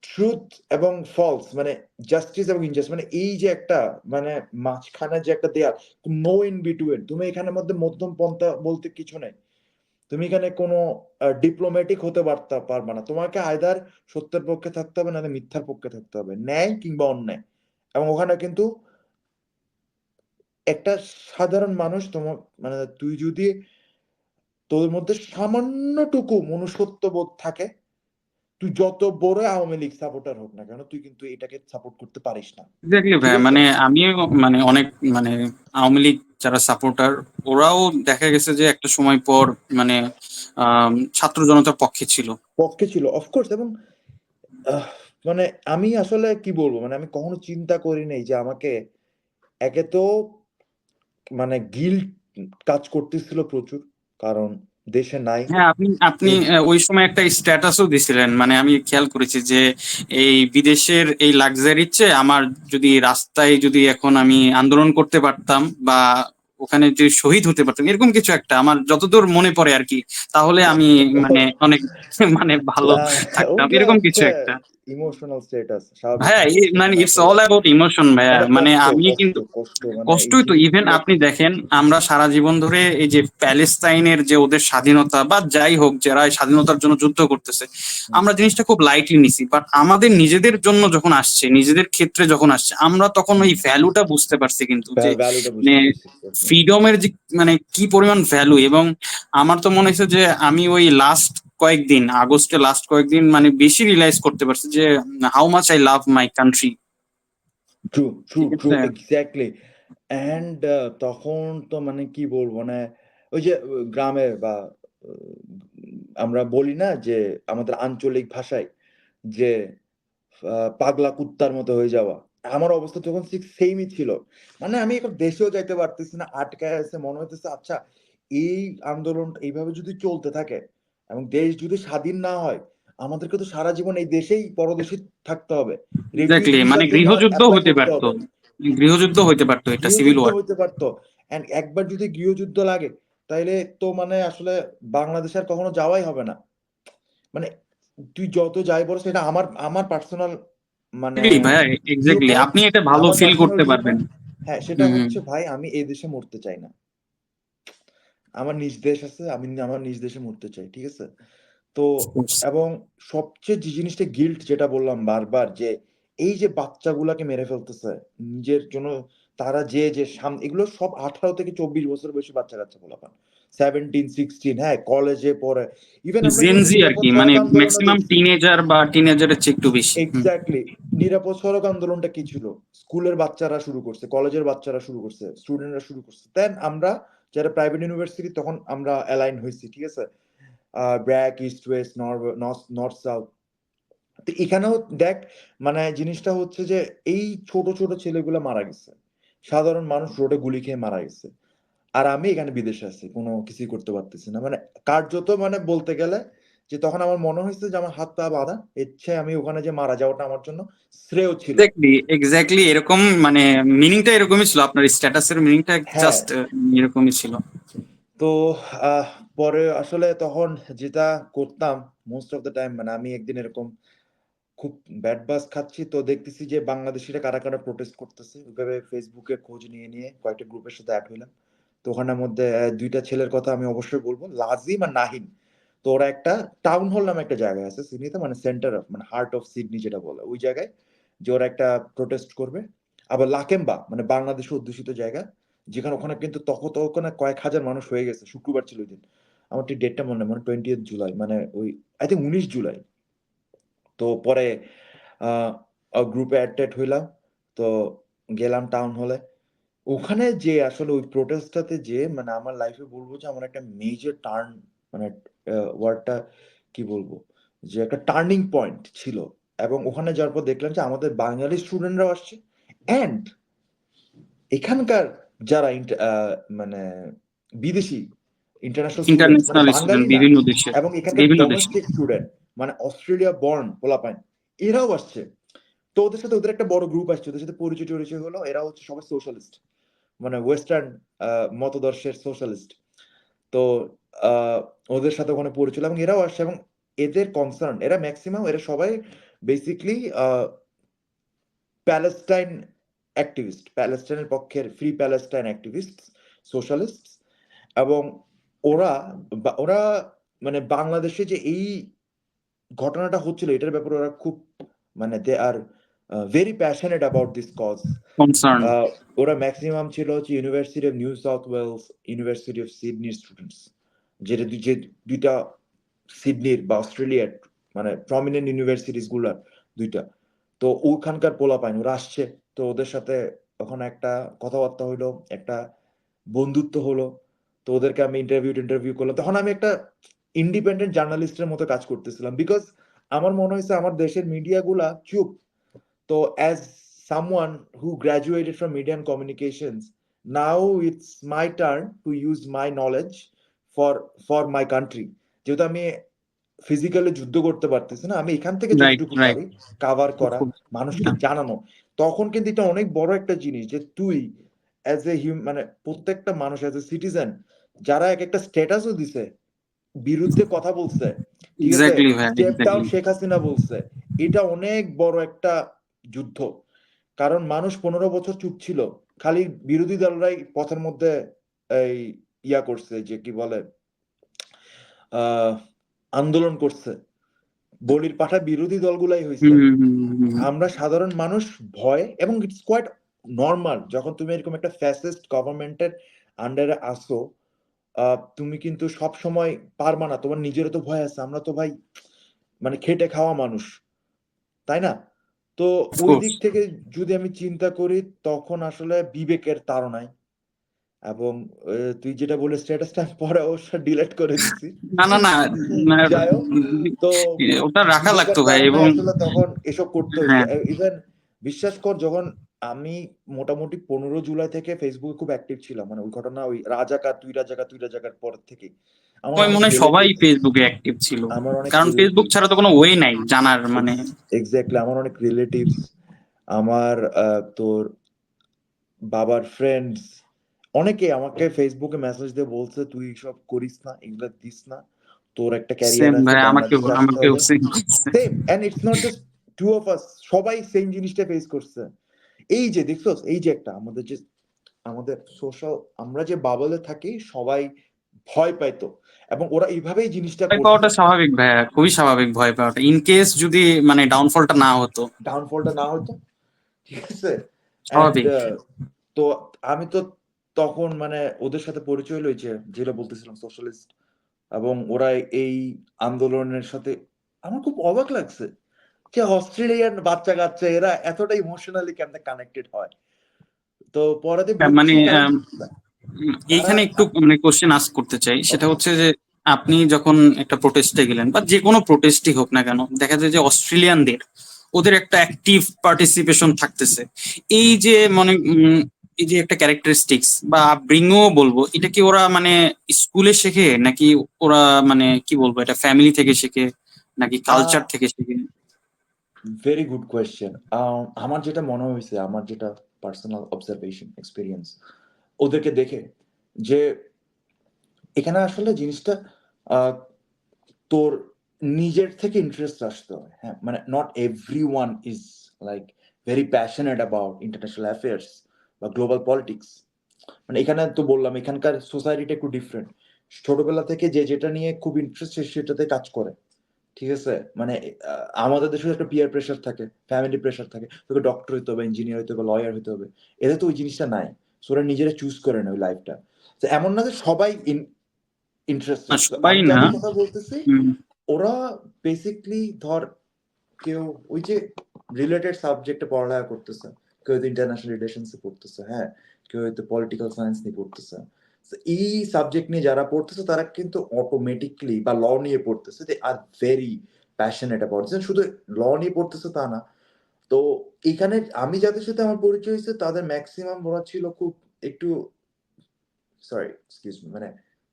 [SPEAKER 1] ট্রুথ এবং ফলস, মানে জাস্টিস এবং ইনজাস্টিস, মানে এই যে একটা মানে মাঝখানে যে একটা দেয়াল, নো ইন বিটুইন, তুমি এখানের মধ্যে মধ্যম পন্থা বলতে কিছু নেই। তুমি এখানে কোনো ডিপ্লোম্যাটিক হতে পারবা না, তোমাকে আইদার সত্যের পক্ষে থাকতে হবে, নাহলে মিথ্যার পক্ষে থাকতে হবে, ন্যায় কিংবা অন্যায়। এবং ওখানে কিন্তু একটা সাধারণ মানুষ তোমার মানে তুই যদি তোর মধ্যে সামান্যটুকু মনুষ্যত্ব বোধ থাকে, তুই যত বড় আওয়ামী লীগ সাপোর্টার হোক না কেন, তুই কিন্তু এটাকে সাপোর্ট করতে পারিস না,
[SPEAKER 2] এক্স্যাক্টলি
[SPEAKER 1] ঠিক
[SPEAKER 2] ভাইয়া,
[SPEAKER 1] আছে?
[SPEAKER 2] মানে আমিও মানে অনেক মানে আওয়ামী লীগ যারা সাপোর্টার, ওরাও দেখা গেছে যে একটা সময় পর মানে ছাত্র জনতার পক্ষে ছিল।
[SPEAKER 1] পক্ষে ছিল অফকোর্স। এবং আহ, মানে আমি আসলে কি বলবো, মানে আমি কখনো চিন্তা করি নাই যে আমাকে একে তো মানে গিল্ট কাজ করতেছিল প্রচুর, কারণ দেশে নাই।
[SPEAKER 2] হ্যাঁ, আপনি আপনি
[SPEAKER 1] দেশ
[SPEAKER 2] ওই সময় একটা স্ট্যাটাসও দিছিলেন, মানে আমি খেয়াল করেছি যে এই বিদেশের এই লাক্সারির চেয়ে আমার যদি রাস্তায় যদি এখন আমি আন্দোলন করতে পারতাম বা ওখানে যে শহীদ হতে পারতাম, এরকম কিছু একটা আমার যতদূর মনে পড়ে আর কি, তাহলে আমি মানে অনেক মানে ভালো থাকতাম,
[SPEAKER 1] ওটা
[SPEAKER 2] এরকম কিছু
[SPEAKER 1] হচ্ছে
[SPEAKER 2] একটা।
[SPEAKER 1] ইমোশনাল স্ট্যাটাস, স্বাভাবিক
[SPEAKER 2] ভাইয়া
[SPEAKER 1] জিনিস
[SPEAKER 2] মানে
[SPEAKER 1] এখানে
[SPEAKER 2] ইটস
[SPEAKER 1] আসলে।
[SPEAKER 2] অল অ্যাবাউট ইমোশন ভাইয়া,
[SPEAKER 1] মানে
[SPEAKER 2] মানে
[SPEAKER 1] কষ্ট
[SPEAKER 2] আমি
[SPEAKER 1] কষ্ট
[SPEAKER 2] কিন্তু
[SPEAKER 1] কষ্ট, মানে এই
[SPEAKER 2] কষ্টই তো। ইভেন
[SPEAKER 1] জিনিসগুলো।
[SPEAKER 2] আপনি দেখেন, আমরা সারা জীবন ধরে এই যে প্যালেস্তাইনের যে ওদের স্বাধীনতা বা যাই হোক যারা এই স্বাধীনতার জন্য যুদ্ধ করতেছে,
[SPEAKER 1] হুম,
[SPEAKER 2] আমরা জিনিসটা খুব লাইটলি নিছি, বাট আমাদের নিজেদের জন্য যখন আসছে, নিজেদের ক্ষেত্রে যখন আসছে, আমরা তখন ওই
[SPEAKER 1] হুম,
[SPEAKER 2] ভ্যালুটা বুঝতে পারছি কিন্তু যে
[SPEAKER 1] ভ্যালুটা
[SPEAKER 2] মানে
[SPEAKER 1] বুঝতে পারছি exactly।
[SPEAKER 2] ফ্রিডমের যে মানে কি পরিমাণ ভ্যালু। এবং আমার তো মনে হয়েছে যে আমি ওই লাস্ট কয়েকদিন, আগস্টে লাস্ট কয়েকদিন মানে বেশি রিয়েলাইজ করতে পারছি যে how much I love my country.
[SPEAKER 1] True true
[SPEAKER 2] ঠিক
[SPEAKER 1] ট্রু
[SPEAKER 2] আছে।
[SPEAKER 1] এক্স্যাক্টলি। অ্যান্ড তখন তো মানে কি বলবো, মানে ওই যে গ্রামে বা আহ, আমরা বলি না যে আমাদের আঞ্চলিক ভাষায় যে পাগলা কুত্তার মতো হয়ে যাওয়া, আমার অবস্থা তখন ঠিক সেমই ছিল। মানে আমি এখন দেশেও যাইতে পারতেছি না, আটকায় আছে, মনে হইতেছে আচ্ছা এই আন্দোলন এইভাবে যদি চলতে থাকে এবং দেশ যদি স্বাধীন না হয়, আমাদেরকে তো সারা জীবন এই দেশেই পরদেশে থাকতে হবে, রেফিউজি
[SPEAKER 2] এক্স্যাক্টলি, মানে
[SPEAKER 1] ভিসার জন্য
[SPEAKER 2] গৃহযুদ্ধ
[SPEAKER 1] অ্যাপ্লাই
[SPEAKER 2] হতে
[SPEAKER 1] করতে
[SPEAKER 2] পারতো,
[SPEAKER 1] হবে।
[SPEAKER 2] গৃহযুদ্ধ হতে পারতো, এটা সিভিল
[SPEAKER 1] গৃহযুদ্ধ
[SPEAKER 2] ওয়ার।
[SPEAKER 1] হইতে পারতো। এন্ড একবার যদি গৃহযুদ্ধ লাগে, তাইলে তো মানে আসলে বাংলাদেশ আর কখনো যাওয়াই হবে না। মানে তুই যত যাই বল, সেটা আমার আমার পার্সোনাল মানে
[SPEAKER 2] এক্স্যাক্টলি ভাইয়া,
[SPEAKER 1] ভিউ
[SPEAKER 2] এক্স্যাক্টলি
[SPEAKER 1] পয়েন্ট,
[SPEAKER 2] আপনি এটা ভালো
[SPEAKER 1] আমার
[SPEAKER 2] ফিল
[SPEAKER 1] পার্সোনাল
[SPEAKER 2] করতে
[SPEAKER 1] ভিউ
[SPEAKER 2] পারবেন।
[SPEAKER 1] পয়েন্ট। হ্যাঁ, সেটা
[SPEAKER 2] হম হম।
[SPEAKER 1] হচ্ছে ভাই আমি এই দেশে মরতে চাই না। আমার নিজ দেশ আছে, আমি আমার নিজ দেশে মরতে চাই, ঠিক আছে? তো এবং সবচেয়ে যে জিনিসটা গিল্ট, যেটা বললাম বারবার, যে এই যে বাচ্চাগুলাকে মেরে ফেলতেছে নিজের জন্য, তারা যে এগুলো সব 18 থেকে 24 বছর বয়সী বাচ্চা কাচ্চা পোলাপান, 17 16, হ্যাঁ, কলেজে পড়ে। ইভেন আমরা কিন্তু
[SPEAKER 2] জেনজি আর
[SPEAKER 1] নিরাপদ
[SPEAKER 2] কি, মানে
[SPEAKER 1] সড়ক আন্দোলনে
[SPEAKER 2] ম্যাক্সিমাম
[SPEAKER 1] দেখছি।
[SPEAKER 2] টিনেজার বা টিনেজারের চেয়ে একটু বেশি। হুম।
[SPEAKER 1] এক্স্যাক্টলি। নিরাপদ সড়ক আন্দোলনটা কি ছিল? স্কুলের বাচ্চারা শুরু করছে, কলেজের বাচ্চারা শুরু করছে, স্টুডেন্টরা শুরু করছে, দেন আমরা যারা প্রাইভেট ইউনিভার্সিটি, তখন আমরা অ্যালাইন হয়েছি, ঠিক আছে? BRAC, east West, north south. তো এখানেও দেখ, মানে জিনিসটা হচ্ছে যে এই ছোট ছোট ছেলেগুলো মারা গেছে, সাধারণ মানুষ রোডে গুলি খেয়ে মারা গেছে, আর আমি এখানে বিদেশে আছি, কোনো কিছুই করতে পারতেছি না। মানে কার্যত মানে বলতে গেলে যে তখন আমার মনে হয়েছে যে আমার হাত পা বাঁধা, ইচ্ছে আমি ওখানে যে মারা যাওয়াটা আমার জন্য শ্রেয় ছিল।
[SPEAKER 2] এক্স্যাক্টলি, এক্স্যাক্টলি এরকম মানে মিনিংটা এরকমই ছিল, আপনার স্ট্যাটাসের মিনিংটা
[SPEAKER 1] হ্যাঁ।
[SPEAKER 2] জাস্ট এরকমই ছিল।
[SPEAKER 1] তো আহ, পরে আসলে তখন যেটা করতাম মোস্ট অফ দ্য টাইম, মানে আমি একদিন এরকম খুব ব্যাড বাস খাচ্ছি, তো দেখতেছি যে বাংলাদেশিরা কারা কারা প্রোটেস্ট করতেছে, ওইভাবে ফেসবুকে খোঁজ নিয়ে নিয়ে কয়েকটা গ্রুপের সাথে অ্যাড হইলাম। তো ওখানের মধ্যে দুইটা ছেলের কথা আমি অবশ্যই বলবো, লাজিম আর নাহিন। তো ওরা একটা টাউন হল নামে একটা জায়গায় আছে সিডনিতে, মানে সেন্টার অফ মানে হার্ট অফ সিডনি যেটা বলে, ওই জায়গায় যে ওরা একটা প্রোটেস্ট করবে। আবার লাকেম্বা মানে বাংলাদেশের অধ্যুষিত জায়গা, যেখানে ওখানে কিন্তু তখন তো ওখানে কয়েক হাজার মানুষ হয়ে গেছে, শুক্রবার ছিল ওই দিন। আমার ঠিক ডেটটা মনে নেই, মানে 20 জুলাই, মানে ওই আই থিঙ্ক 19 জুলাই। তো পরে গ্রুপে অ্যাড ট্যাড হইলাম। তো গেলাম টাউন হলে। ওখানে যে আসলে ওই প্রোটেস্টটাতে যে মানে আমার লাইফে বলবো যে আমার একটা মেজর টার্ন, মানে ওয়ার্ডটা কি বলবো, যে একটা টার্নিং পয়েন্ট ছিল। এবং ওখানে যাওয়ার পর দেখলাম যে আমাদের বাঙালি স্টুডেন্টরাও আসছে, অ্যান্ড এখানকার যারা মানে বিদেশি ইন্টারন্যাশনাল স্টুডেন্টস, মানে
[SPEAKER 2] ইন্টারন্যাশনাল স্টুডেন্ট
[SPEAKER 1] বাঙালি না,
[SPEAKER 2] বিভিন্ন দেশের,
[SPEAKER 1] এবং এখানকার
[SPEAKER 2] বিভিন্ন দেশের।
[SPEAKER 1] ডোমেস্টিক স্টুডেন্ট, মানে অস্ট্রেলিয়া বর্ন পোলাপাইন, এরাও আসছে। তো ওদের সাথে ওদের একটা বড় গ্রুপ আসছে, ওদের সাথে পরিচয় হলো। এরা হচ্ছে সবাই সোশ্যালিস্ট, মানে ওয়েস্টার্ন মতদর্শের সোশ্যালিস্ট। তো ওদের সাথে ওখানে পরিচয় এবং এরাও আসছে এবং এদের কনসার্ন, এরা ম্যাক্সিমাম এরা সবাই বেসিক্যালি প্যালেস্টাইন অ্যাক্টিভিস্ট, প্যালেস্টাইনের পক্ষের ফ্রি প্যালেস্টাইন অ্যাক্টিভিস্ট, সোশ্যালিস্ট। এবং ওরা ওরা মানে বাংলাদেশে যে এই ঘটনাটা হচ্ছিল এটার ব্যাপারে ওরা খুব মানে they are very passionate about this cause.
[SPEAKER 2] Concern.
[SPEAKER 1] ওরা ম্যাক্সিমাম ছিল হচ্ছে University of New South Wales, University of সিডনির স্টুডেন্টস, যেটা যে দুইটা সিডনির বা অস্ট্রেলিয়ার মানে প্রমিনেন্ট ইউনিভার্সিটিস গুলার দুইটা। তো ওখানকার পোলাপাইন ওরা আসছে। তো ওদের সাথে ওখানে একটা কথাবার্তা হইলো, একটা বন্ধুত্ব হলো। তো ওদেরকে আমি ইন্টারভিউ করলাম। তখন আমি একটা ইন্ডিপেন্ডেন্ট জার্নালিস্টের মতো কাজ করতেছিলাম, বিকজ আমার মনে হয়েছে আমার দেশের মিডিয়া গুলা চুপ। তো as someone who graduated from media and communications, now it's my turn to use my knowledge for my country. যেহেতু আমি ফিজিক্যালি যুদ্ধ করতে পারতেছি না, আমি এখান থেকে
[SPEAKER 2] রাইট,
[SPEAKER 1] যতটুকু
[SPEAKER 2] রাইট।
[SPEAKER 1] পারি কাভার করা, মানুষকে জানানো। তখন কিন্তু এটা অনেক বড় একটা জিনিস যে তুই অ্যাজ এ মানে প্রত্যেকটা মানুষ অ্যাজ এ সিটিজেন, যারা এক একটা স্ট্যাটাসও দিছে, বিরুদ্ধে কথা বলছে, ঠিক আছে,
[SPEAKER 2] এক্স্যাক্টলি ভাই,
[SPEAKER 1] step down
[SPEAKER 2] exactly.
[SPEAKER 1] Sheikh Hasina বলছে, এটা অনেক বড় একটা যুদ্ধ। কারণ মানুষ 15 বছর চুপ ছিল, খালি বিরোধী দলরাই পথের মধ্যে এই করছে, যে কি বলে আহ আন্দোলন করছে, বলির পাঠা বিরোধী দলগুলাই হয়েছে। আমরা সাধারণ মানুষ ভয়, এবং ইটস কোয়াইট নর্মাল যখন তুমি এরকম একটা ফ্যাসিস্ট গভর্নমেন্টের আন্ডারে আসো, তুমি কিন্তু সব সময় পারবা না, তোমার নিজেরও তো ভয় আছে। আমরা তো ভাই মানে খেটে খাওয়া মানুষ, তাই না? তো ওই
[SPEAKER 2] অফকোর্স।
[SPEAKER 1] দিক থেকে যদি আমি চিন্তা করি, তখন আসলে বিবেকের তাড়নায়, এবং তুই যেটা বলে স্ট্যাটাসটা আমি পরে অবশ্য ডিলিট করে দিছি।
[SPEAKER 2] না, না, না, না,
[SPEAKER 1] যাই হোক, তো
[SPEAKER 2] ওটা রাখা লাগতো
[SPEAKER 1] বিবেকের
[SPEAKER 2] ভাই। এবং
[SPEAKER 1] তাড়নায় আসলে তখন এসব করতে হয়েছে।
[SPEAKER 2] হ্যাঁ,
[SPEAKER 1] ইভেন বিশ্বাস কর, যখন আমি মোটামুটি 15 জুলাই থেকে ফেসবুকে খুব অ্যাক্টিভ ছিলাম, মানে ওই ঘটনা, ওই রাজাকার তুই রাজাকার পর থেকে আমার
[SPEAKER 2] ওই
[SPEAKER 1] অনেক
[SPEAKER 2] মনে হয় সবাই
[SPEAKER 1] রিলেটিভস,
[SPEAKER 2] ফেসবুকে অ্যাক্টিভ ছিল।
[SPEAKER 1] আমার অনেক
[SPEAKER 2] কারণ ফেসবুক
[SPEAKER 1] রিলেটিভস
[SPEAKER 2] ছাড়া তো কোনো ওয়ে নাই জানার মানে।
[SPEAKER 1] এক্স্যাক্টলি আমার অনেক রিলেটিভস, আমার তোর বাবার ফ্রেন্ডস, অনেকে আমাকে ফেসবুকে মেসেজ দিয়ে বলছে তুই সব করিস না, এগুলা দিস না, তোর একটা ক্যারিয়ার
[SPEAKER 2] সেম
[SPEAKER 1] আছে,
[SPEAKER 2] ভাই, আমাকেও
[SPEAKER 1] বাংলাদেশে আসতে
[SPEAKER 2] আমাকেও
[SPEAKER 1] হবে।
[SPEAKER 2] Same.
[SPEAKER 1] Same, and it's not just two of us, সবাই সেম জিনিসটা ফেস করছে। এই যে দেখছস, এই যে একটা আমাদের যে আমাদের সোশ্যাল, আমরা যে বাবলে থাকি সবাই ভয় পাইতো, এবং ওরা এইভাবেই জিনিসটা
[SPEAKER 2] ভয়
[SPEAKER 1] করছে।
[SPEAKER 2] পাওয়াটা স্বাভাবিক ভাইয়া, খুবই স্বাভাবিক ভয় পাওয়াটা, ইন কেস যদি মানে ডাউনফলটা না হতো।
[SPEAKER 1] ডাউনফলটা না হতো, ঠিক আছে। এন্ড
[SPEAKER 2] স্বাভাবিক।
[SPEAKER 1] তো আমি তো তখন মানে ওদের সাথে পরিচয় হয়েছে, যেটা বলতেছিলাম সোশ্যালিস্ট, এবং ওরা এই আন্দোলনের সাথে, আমার খুব অবাক লাগছে যে অস্ট্রেলিয়ান বাচ্চা কাচ্চা এরা এতটা ইমোশনালি কেমনে কানেক্টেড হয়। তো পরে
[SPEAKER 2] মানে
[SPEAKER 1] বুঝছি, কারণ তারা
[SPEAKER 2] এইখানে একটু মানে কোশ্চেন আস্ক করতে চাই, সেটা
[SPEAKER 1] ওকে।
[SPEAKER 2] হচ্ছে যে আপনি যখন একটা প্রোটেস্টে গেলেন বা যে কোনো প্রোটেস্টই হোক না কেন, দেখা যায় যে অস্ট্রেলিয়ানদের ওদের একটা অ্যাক্টিভ পার্টিসিপেশন থাকতেছে। এই যে মানে এই যে একটা ক্যারেক্টারিস্টিক্স বা আপব্রিঙ্গও বলবো, এটা কি ওরা মানে স্কুলে শেখে, নাকি ওরা মানে কি বলবো, এটা ফ্যামিলি থেকে শেখে, নাকি কালচার থেকে শেখে?
[SPEAKER 1] Very good question. আমার যেটা মনে হয়েছে, আমার যেটা পার্সোনাল অবজারভেশন এক্সপিরিয়েন্স ওদেরকে দেখে, যে এখানে আসলে জিনিসটা আহ, তোর নিজের থেকে ইন্টারেস্ট আসতে হয়। হ্যাঁ, মানে not every one is like very passionate about international affairs বা গ্লোবাল পলিটিক্স। মানে এখানে তো বললাম এখানকার সোসাইটিটা একটু ডিফারেন্ট। ছোটবেলা থেকে যে যেটা নিয়ে খুব ইন্টারেস্ট সেটাতে কাজ করে, ঠিক আছে। মানে আমাদের দেশে একটা পিয়ার প্রেশার থাকে, ফ্যামিলি প্রেশার থাকে, তোকে ডক্টর হইতে হবে, ইঞ্জিনিয়ার হইতে হবে, লয়ার হইতে হবে। এদের তো ওই জিনিসটা নাই, ওরা নিজেরা চুজ করে না ওই লাইফটা। তো এমন না যে সবাই
[SPEAKER 2] না,
[SPEAKER 1] ইন্টারেস্টেড।
[SPEAKER 2] সবাই
[SPEAKER 1] আমি
[SPEAKER 2] না।
[SPEAKER 1] যাদের কথা বলতেছি,
[SPEAKER 2] হুম।
[SPEAKER 1] ওরা বেসিকলি ধর কেউ ওই যে রিলেটেড সাবজেক্টে পড়ালেখা করতেছে, কেউ হয়তো ইন্টারন্যাশনাল রিলেশনসে পড়তেছে, হ্যাঁ, কেউ হয়তো পলিটিক্যাল সায়েন্স নিয়ে পড়তেছে। So, এই সাবজেক্ট নিয়ে যারা পড়তেছে তারা কিন্তু অটোমেটিকলি, বা ল নিয়ে পড়তেছে, দে আর ভেরি প্যাশনেট অ্যাবাউট। শুধু ল নিয়ে পড়তেছে তা না। তো এখানে আমি যাদের সাথে আমার পরিচয় হয়েছে তাদের ম্যাক্সিমাম ওরা ছিল খুব একটু, সরি এক্সকিউজ মি, মানে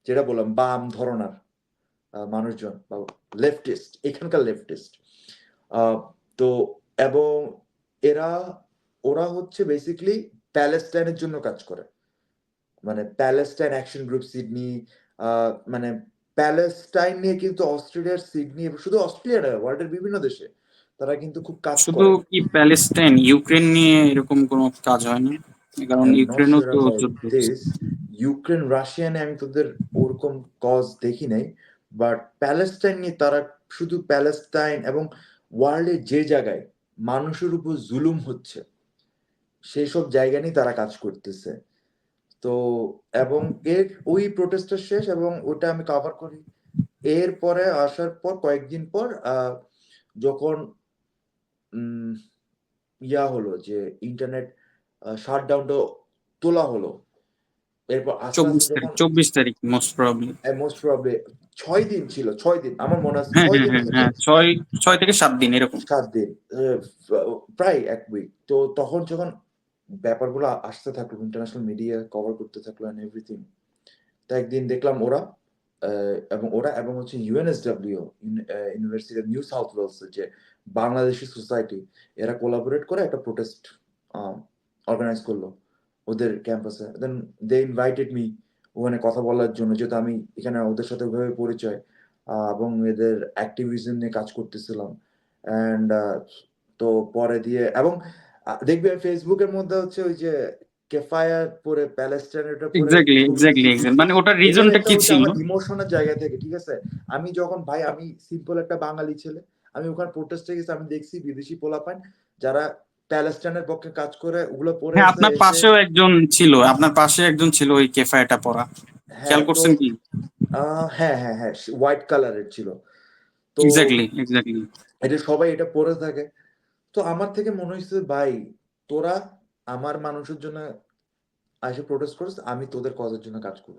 [SPEAKER 1] যেটা বললাম বাম ধরনার মানুষজন, বা লেফটিস্ট, এখানকার লেফটিস্ট। তো এবং ওরা হচ্ছে বেসিক্যালি প্যালেস্টাইনের জন্য কাজ করে। মানে প্যালেস্টাইন অ্যাকশন গ্রুপ সিডনি, মানে প্যালেস্টাইন নিয়ে কিন্তু অস্ট্রেলিয়ার সিডনি এবং শুধু অস্ট্রেলিয়া নয়, ওয়ার্ল্ডের বিভিন্ন দেশে তারা কিন্তু খুব কাজ
[SPEAKER 2] শুধু
[SPEAKER 1] করে।
[SPEAKER 2] কি প্যালেস্টাইন, ইউক্রেন নিয়ে এরকম কোনো কাজ হয় না? কারণ
[SPEAKER 1] আই এম নট
[SPEAKER 2] ইউক্রেনও
[SPEAKER 1] শিওর
[SPEAKER 2] তো
[SPEAKER 1] অ্যাবাউট
[SPEAKER 2] যুদ্ধ হচ্ছে।
[SPEAKER 1] দিস। ইউক্রেন, রাশিয়া নিয়ে আমি তোদের ওরকম কজ দেখি নাই। বাট প্যালেস্টাইন নিয়ে তারা শুধু প্যালেস্টাইন এবং ওয়ার্ল্ডের যে জায়গায় মানুষের উপর জুলুম হচ্ছে, সেসব জায়গা নিয়ে তারা কাজ করতেছে। তো এবং এর ওই প্রোটেস্টটা শেষ এবং ওটা আমি কভার করি। এরপরে আসার পর কয়েকদিন পর যখন উম হলো যে ইন্টারনেট শাটডাউনটা তোলা হলো। এরপর আস্তে, আস্তে
[SPEAKER 2] 24 তারিখ,
[SPEAKER 1] যখন
[SPEAKER 2] 24 তারিখ মোস্ট প্রবাবলি।
[SPEAKER 1] মোস্ট প্রবাবলি ৬ দিন ছিল। ৬ দিন। আমার মনে আছে
[SPEAKER 2] হ্যাঁ
[SPEAKER 1] ৬
[SPEAKER 2] হ্যাঁ
[SPEAKER 1] দিন
[SPEAKER 2] হ্যাঁ
[SPEAKER 1] থেকে
[SPEAKER 2] হ্যাঁ, 6 থেকে 7 দিন এরকম।
[SPEAKER 1] ৭ দিন। প্রায় ১ উইক। তো তখন যখন ব্যাপারগুলো আসতে থাকলো, ইন্টারন্যাশনাল মিডিয়া কভার করতে থাকলো অ্যান্ড এভরিথিং। তো একদিন দেখলাম ওরা এবং হচ্ছে UNSW, University of New South Wales যে বাংলাদেশি সোসাইটি, এরা কোলাবোরেট করে একটা প্রোটেস্ট অর্গানাইজ করলো ওদের ক্যাম্পাসে। দেন দে ইনভাইটেড মি ওখানে কথা বলার জন্য, যেহেতু আমি এখানে ওদের সাথে ওইভাবে পরিচয়, এবং এদের অ্যাক্টিভিজম নিয়ে কাজ করতেছিলাম। অ্যান্ড তো পরে দিয়ে এবং দেখবে ফেসবুকের মধ্যে হচ্ছে ওই যে কেফায়া পরে প্যালেস্টাইনের ওটা পরে
[SPEAKER 2] এক্স্যাক্টলি
[SPEAKER 1] ছবি
[SPEAKER 2] এক্স্যাক্টলি
[SPEAKER 1] দিছি।
[SPEAKER 2] এক্স্যাক্টলি, মানে ওটার
[SPEAKER 1] এখানে
[SPEAKER 2] রিজনটা
[SPEAKER 1] একটা
[SPEAKER 2] কি
[SPEAKER 1] হচ্ছে
[SPEAKER 2] ছিল?
[SPEAKER 1] আমার ইমোশনের জায়গা থেকে, ঠিক আছে? আমি সিম্পল একটা বাঙালি ছেলে। আমি ওখানে প্রোটেস্টে গেছি, আমি দেখছি বিদেশি পোলাপান যারা প্যালেস্টাইনের পক্ষে কাজ করে ওগুলো
[SPEAKER 2] হ্যাঁ,
[SPEAKER 1] পড়েছে
[SPEAKER 2] আপনার
[SPEAKER 1] এসে।
[SPEAKER 2] পাশেও একজন ছিল, আপনার পাশে একজন ছিল ওই কেফায়েটা পরা,
[SPEAKER 1] হ্যাঁ,
[SPEAKER 2] খেয়াল
[SPEAKER 1] তো
[SPEAKER 2] করছেন কি?
[SPEAKER 1] হ্যাঁ, হ্যাঁ, হ্যাঁ, হোয়াইট কালারের ছিল। তো
[SPEAKER 2] এক্স্যাক্টলি এক্স্যাক্টলি।
[SPEAKER 1] এটা সবাই এটা পড়ে থাকে। তো আমার থেকে মনে হইছে ভাই, তোরা আমার মানুষের জন্য আইসা প্রোটেস্ট করিস, আমি তোদের কজের জন্য কাজ করব।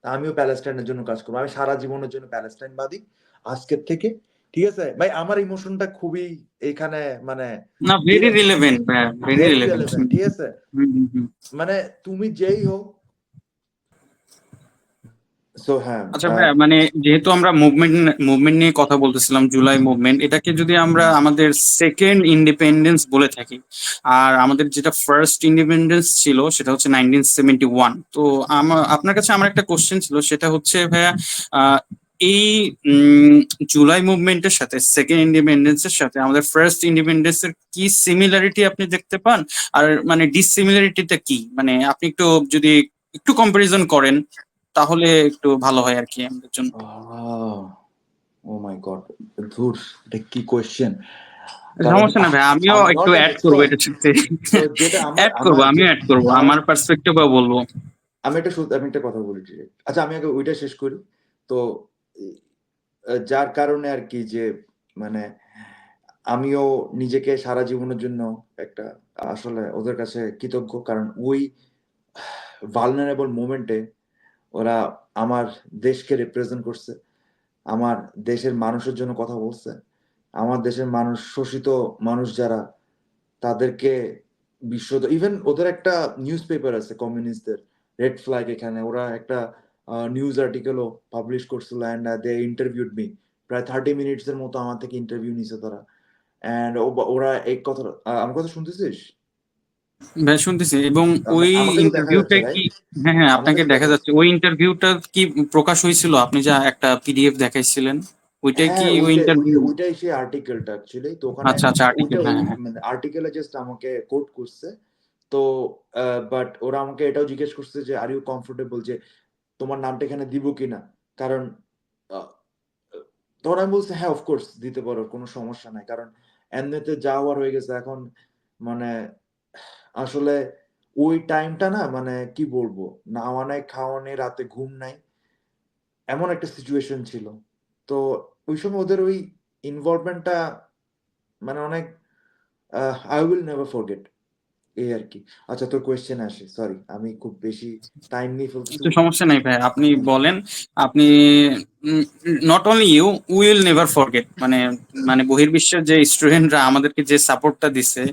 [SPEAKER 1] আমিও প্যালেস্টাইনের জন্য কাজ করব। আমি সারা জীবনের জন্য প্যালেস্টাইনবাদী আজকের থেকে। ঠিক আছে? ভাই আমার ইমোশনটা খুবই এইখানে মানে
[SPEAKER 2] না, very
[SPEAKER 1] direct,
[SPEAKER 2] relevant, very
[SPEAKER 1] very
[SPEAKER 2] relevant.
[SPEAKER 1] Relevant. ঠিক আছে?
[SPEAKER 2] হুম হুম হুম।
[SPEAKER 1] মানে তুমি যেই হও। সো হ্যাঁ,
[SPEAKER 2] আচ্ছা ভাইয়া, মানে যেহেতু আমরা মুভমেন্ট মুভমেন্ট নিয়ে কথা বলতেছিলাম, জুলাই মুভমেন্ট, এটাকে যদি আমরা আমাদের সেকেন্ড ইন্ডিপেন্ডেন্স বলে থাকি, আর আমাদের যেটা ফার্স্ট ইন্ডিপেন্ডেন্স ছিল সেটা হচ্ছে 1971। তো আপনার কাছে আমার একটা কোশ্চেন ছিল, সেটা হচ্ছে ভাইয়া, আহ, এই উম, জুলাই মুভমেন্টের সাথে সেকেন্ড ইন্ডিপেন্ডেন্সের সাথে আমাদের ফার্স্ট ইন্ডিপেন্ডেন্সের কি সিমিলারিটি আপনি দেখতে পান? আর মানে ডিসিমিলারিটিটা কি, মানে আপনি একটু যদি একটু কম্পারিজন করেন তাহলে একটু ভালো হয় আর কি আমাদের জন্য।
[SPEAKER 1] ও মাই গড, ধুর, এটা কি কোয়েশ্চেন! কারণ
[SPEAKER 2] সমস্যা না ভাই, আমিও
[SPEAKER 1] আমি
[SPEAKER 2] একটু
[SPEAKER 1] নট
[SPEAKER 2] অ্যাড করবো
[SPEAKER 1] এক্সপার্ট।
[SPEAKER 2] এটার সাথে।
[SPEAKER 1] তো যেটা আমার
[SPEAKER 2] অ্যাড করবো,
[SPEAKER 1] আমার যে
[SPEAKER 2] আমিও অ্যাড করবো,
[SPEAKER 1] আমার
[SPEAKER 2] আমার পার্সপেক্টিভও বলবো।
[SPEAKER 1] আমি একটা কথা বলি ডিরেক্ট। আচ্ছা আমি আগে ওইটা শেষ করি। তো যার কারণে আরকি যে মানে আমিও নিজেকে সারা জীবনের জন্য একটা আসলে ওদের কাছে কৃতজ্ঞ। কারণ ওই vulnerable moment এ ওরা আমার দেশকে রিপ্রেজেন্ট করছে। আমার দেশের মানুষের জন্য কথা বলছে। আমার দেশের মানুষ, শোষিত মানুষ যারা, তাদেরকে ইভেন ওদের একটা নিউজ পেপার আছে কমিউনিস্টদের, রেড ফ্ল্যাগ, এখানে ওরা একটা নিউজ আর্টিকেলও পাবলিশ করছিল অ্যান্ড দে ইন্টারভিউড মি। প্রায় 30 মিনিটস এর মতো আমার থেকে ইন্টারভিউ নিছে তারা। অ্যান্ড ওরা এই কথা, আমার কথা শুনতেছিস?
[SPEAKER 2] ভাই শুনতেছি, এবং ওই
[SPEAKER 1] আমাকে তো দেখা
[SPEAKER 2] ইন্টারভিউটা
[SPEAKER 1] যাচ্ছে,
[SPEAKER 2] কি,
[SPEAKER 1] রাইট?
[SPEAKER 2] হ্যাঁ হ্যাঁ
[SPEAKER 1] আমাকে
[SPEAKER 2] আপনাকে
[SPEAKER 1] তো দেখা
[SPEAKER 2] দেখা
[SPEAKER 1] যাচ্ছে।
[SPEAKER 2] যাচ্ছে, ওই ইন্টারভিউটা কি প্রকাশ হয়েছিল? আপনি যা একটা পিডিএফ দেখাইছিলেন, ওইটাই কি
[SPEAKER 1] হ্যাঁ,
[SPEAKER 2] ওই ইন্টারভিউ?
[SPEAKER 1] ওইটাই সেই আর্টিকেলটা অ্যাকচুয়ালি। তো ওখানে
[SPEAKER 2] আচ্ছা আচ্ছা,
[SPEAKER 1] ওইটা
[SPEAKER 2] আর্টিকেল,
[SPEAKER 1] ওই
[SPEAKER 2] হ্যাঁ হ্যাঁ।
[SPEAKER 1] মানে আর্টিকেলে জাস্ট আমাকে কোট করছে। তো বাট ওরা আমাকে এটাও জিজ্ঞেস করছে যে আর ইউ কমফোর্টেবল যে তোমার নামটা এখানে দিব কিনা? কারণ আ তখন আমি বলছি, "হ্যাঁ, অফ কোর্স দিতে পারো। কোন সমস্যা নাই।" কারণ এমনিতে যা হওয়ার হয়ে গেছে। এখন মানে আসলে ওই টাইমটা না, মানে কি বলবো? নাওয়া নাই, খাওয়া নেই, রাতে ঘুম নাই। এমন একটা সিচুয়েশন ছিল। তো ওই সময় ওদের ওই ইনভলভমেন্টটা মানে অনেক I will never forget, এই আরকি। আচ্ছা তোর কোয়েশ্চেনে আসি। সরি, আমি খুব বেশি টাইম নিয়ে ফেলতেছি।
[SPEAKER 2] একটু সমস্যা নেই ভাই, আপনি
[SPEAKER 1] হুম।
[SPEAKER 2] বলেন। আপনি not only you, will never forget, মানে মানে বহির্বিশ্বের যে স্টুডেন্টরা আমাদেরকে যে সাপোর্টটা দিছে,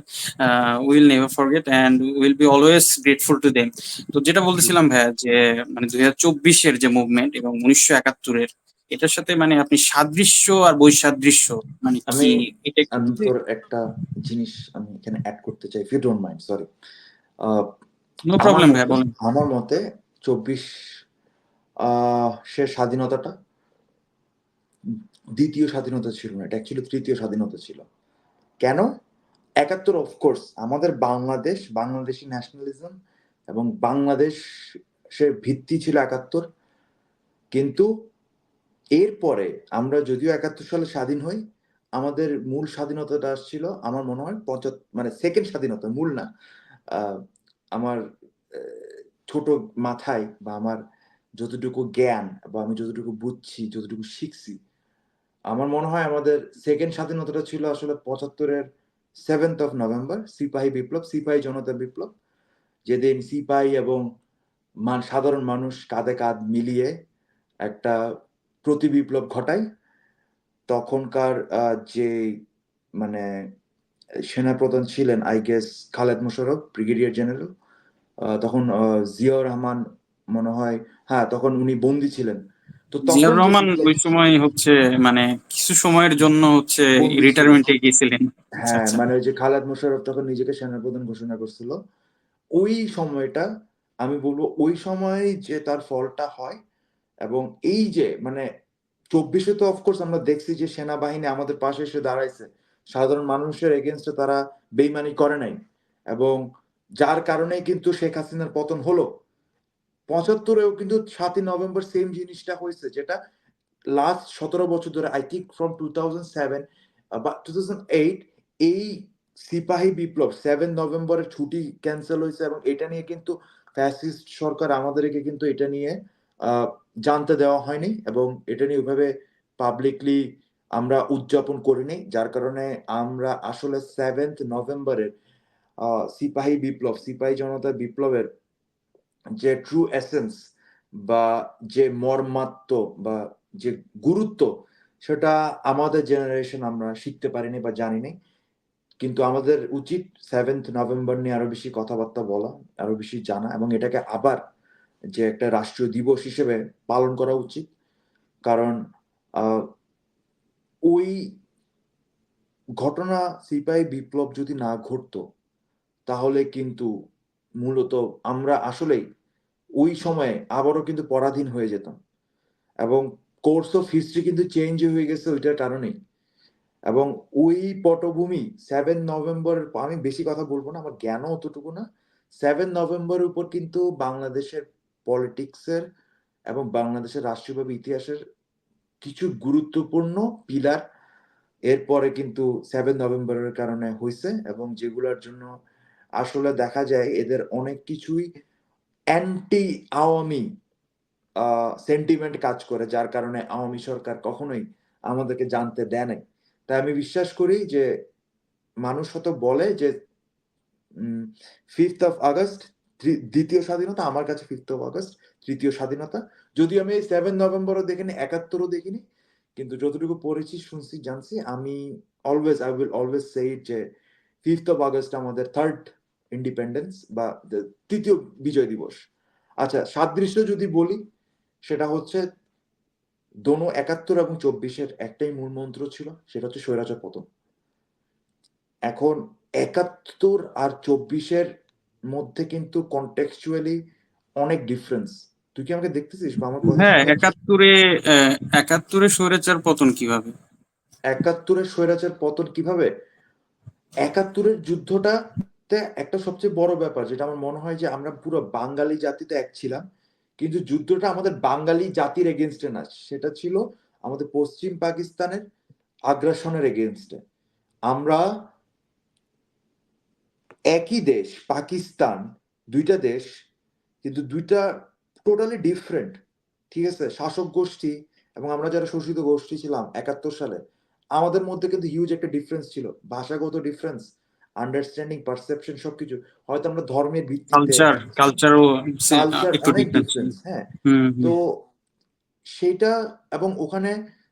[SPEAKER 2] will never forget and will be always grateful to them. তো যেটা
[SPEAKER 1] জি।
[SPEAKER 2] বলতেছিলাম ভাইয়া, যে মানে 2024-এর যে মুভমেন্ট এবং 1971-এর, এটার সাথে মানে আপনি সাদৃশ্য আর বৈসাদৃশ্য মানে
[SPEAKER 1] আমি
[SPEAKER 2] কি এটা একটু
[SPEAKER 1] আমি
[SPEAKER 2] বুঝি?
[SPEAKER 1] তোর একটা জিনিস আমি এখানে অ্যাড করতে চাই, if you don't mind, sorry.
[SPEAKER 2] No
[SPEAKER 1] আমার
[SPEAKER 2] প্রবলেম ভাইয়া,
[SPEAKER 1] মতে
[SPEAKER 2] বলেন।
[SPEAKER 1] আমার মতে 24 সে স্বাধীনতাটা দ্বিতীয় স্বাধীনতা ছিল না, এটা অ্যাকচুয়ালি তৃতীয় স্বাধীনতা ছিল। কেন? 71 অফকোর্স আমাদের বাংলাদেশি ন্যাশনালিজম এবং বাংলাদেশের ভিত্তি ছিল 71, কিন্তু এরপরে আমরা যদিও 71 সালে স্বাধীন হই, আমাদের মূল স্বাধীনতাটা আসছিল আমার মনে হয় মানে সেকেন্ড স্বাধীনতা, মূল না। আহ, আমার ছোট মাথায় বা আমার যতটুকু জ্ঞান বা আমি যতটুকু বুঝছি, যতটুকু শিখছি, আমার মনে হয় আমাদের সেকেন্ড স্বাধীনতাটা ছিল আসলে 75-এর 7th অফ নভেম্বর, সিপাহী বিপ্লব, সিপাহী জনতা বিপ্লব, যেদিন সিপাহী এবং সাধারণ মানুষ কাঁধে কাঁধ মিলিয়ে একটা প্রতি বিপ্লব ঘটায়। তখনকার যে মানে সেনাপ্রধান ছিলেন, I guess Khaled Mosharraf, brigadier general. তখন জিয়াউর রহমান মনে হয়, হ্যাঁ তখন উনি বন্দী ছিলেন। তো তখন
[SPEAKER 2] জিয়াউর
[SPEAKER 1] যে
[SPEAKER 2] রহমান
[SPEAKER 1] বিপ্লব
[SPEAKER 2] ওই সময় হচ্ছে মানে কিছু সময়ের জন্য হচ্ছে
[SPEAKER 1] বন্দী ছিলেন,
[SPEAKER 2] রিটায়ারমেন্টে গিয়েছিলেন। আচ্ছা
[SPEAKER 1] হ্যাঁ
[SPEAKER 2] আচ্ছা।
[SPEAKER 1] মানে ওই যে খালেদ মোশাররফ তখন নিজেকে সেনাপ্রধান ঘোষণা করছিল, ওই সময়টা আমি বলবো ওই সময় যে তার ফলটা হয়। এবং এই যে মানে 24-এ তো অফকোর্স আমরা দেখছি যে সেনাবাহিনী আমাদের পাশে এসে দাঁড়াইছে, সাধারণ মানুষের এগেনস্টে তারা বেইমানি করে নাই, এবং যার কারণেই কিন্তু শেখ হাসিনার পতন হলো। 75-এও কিন্তু 7ই নভেম্বর সেম জিনিসটা হয়েছে, যেটা লাস্ট 17 বছর ধরে, আই থিঙ্ক ফ্রম 2007 বা 2008, এই সিপাহী বিপ্লব 7 নভেম্বরের ছুটি ক্যান্সেল হয়েছে, এবং এটা নিয়ে কিন্তু ফ্যাসিস্ট সরকার আমাদেরকে কিন্তু এটা নিয়ে আহ, জানতে দেওয়া হয়নি, এবং এটা নিয়ে ওইভাবে পাবলিকলি আমরা উদযাপন করিনি, যার কারণে আমরা আসলে 7th নভেম্বরের সিপাহী বিপ্লব, সিপাহী জনতা বিপ্লবের যে ট্রু এসেন্স বা যে মর্মাত্ম বা যে গুরুত্ব, সেটা আমাদের জেনারেশন আমরা শিখতে পারিনি বা জানিনি। কিন্তু আমাদের উচিত 7th নভেম্বর নিয়ে আরো বেশি কথাবার্তা বলা, আরো বেশি জানা, এবং এটাকে আবার যে একটা রাষ্ট্রীয় দিবস হিসেবে পালন করা উচিত। কারণ আহ, ওই ঘটনা, সিপাহী বিপ্লব যদি না ঘটতো, তাহলে কিন্তু মূলত আমরা আসলেই ওই সময়ে আবারও কিন্তু পরাধীন হয়ে যেতাম, এবং কোর্স অফ হিস্ট্রি কিন্তু চেঞ্জ হয়ে গেছে ওইটার কারণেই। এবং ওই পটভূমি 7 নভেম্বর, আমি বেশি কথা বলবো না, আমার জ্ঞানও অতটুকু না। 7 নভেম্বরের উপর কিন্তু বাংলাদেশের পলিটিক্সের এবং বাংলাদেশের রাষ্ট্রীয়ভাবে ইতিহাসের কিছু গুরুত্বপূর্ণ পিলার এরপরে কিন্তু 7 নভেম্বরের কারণে হয়েছে, এবং যেগুলোর জন্য আসলে দেখা যায় এদের অনেক কিছুই অ্যান্টি আওয়ামী সেন্টিমেন্ট কাজ করে, যার কারণে আওয়ামী সরকার কখনোই আমাদেরকে জানতে দেয় নাই। তাই আমি বিশ্বাস করি যে মানুষ হয়তো বলে যে 5th অফ আগস্ট দ্বিতীয় স্বাধীনতা, আমার কাছে 5th অফ আগস্ট তৃতীয় স্বাধীনতা। যদিও আমি 7 নভেম্বরও দেখিনি, 71ও দেখিনি, কিন্তু যতটুকু পড়েছি, শুনছি, জানছি, আমি আই উইল অলওয়েজ সে যে 5th অফ আগস্ট আমাদের থার্ড ইন্ডিপেন্ডেন্স বা তৃতীয় বিজয় দিবস। আচ্ছা, সাদৃশ্য যদি বলি, সেটা হচ্ছে দোনো 71 এবং 24-এর একটাই মূল মন্ত্র ছিল, সেটা হচ্ছে স্বৈরাচার পতন। এখন 71 আর 24-এর মধ্যে কিন্তু কন্টেক্সচুয়ালি অনেক ডিফারেন্স। তুই কি আমাকে দেখতেছিস বা আমার কথা
[SPEAKER 2] হ্যাঁ,
[SPEAKER 1] শোনা যাচ্ছে?
[SPEAKER 2] একাত্তরে স্বৈরাচার পতন কিভাবে?
[SPEAKER 1] 71-এর স্বৈরাচার পতন কিভাবে? 71-এর যুদ্ধটাতে একটা সবচেয়ে বড় ব্যাপার যেটা আমার মনে হয়, যে আমরা পুরো বাঙালি জাতিতে এক ছিলাম, কিন্তু যুদ্ধটা আমাদের বাঙালি জাতির এগেনস্টে না, সেটা ছিল আমাদের পশ্চিম পাকিস্তানের আগ্রাসনের এগেনস্টে। আমরা একই দেশ পাকিস্তান, দুইটা দেশ, কিন্তু দুইটা টোটালি ডিফারেন্ট, ঠিক আছে, শাসক গোষ্ঠী। এবং আমরা যারা শোষিত গোষ্ঠী ছিলাম 71 সালে, আমাদের মধ্যে কিন্তু হিউজ একটা ডিফারেন্স ছিল, ভাষাগত ডিফারেন্স, আন্ডারস্ট্যান্ডিং, পারসেপশন, সবকিছু। হয়তো আমরা ধর্মের ভিত্তিতে,
[SPEAKER 2] কালচারও
[SPEAKER 1] কালচার
[SPEAKER 2] একটু
[SPEAKER 1] অনেক
[SPEAKER 2] ডিফারেন্স।
[SPEAKER 1] ডিফারেন্স, হ্যাঁ।
[SPEAKER 2] হুম
[SPEAKER 1] তো
[SPEAKER 2] হুম।
[SPEAKER 1] সেটা, এবং ওখানে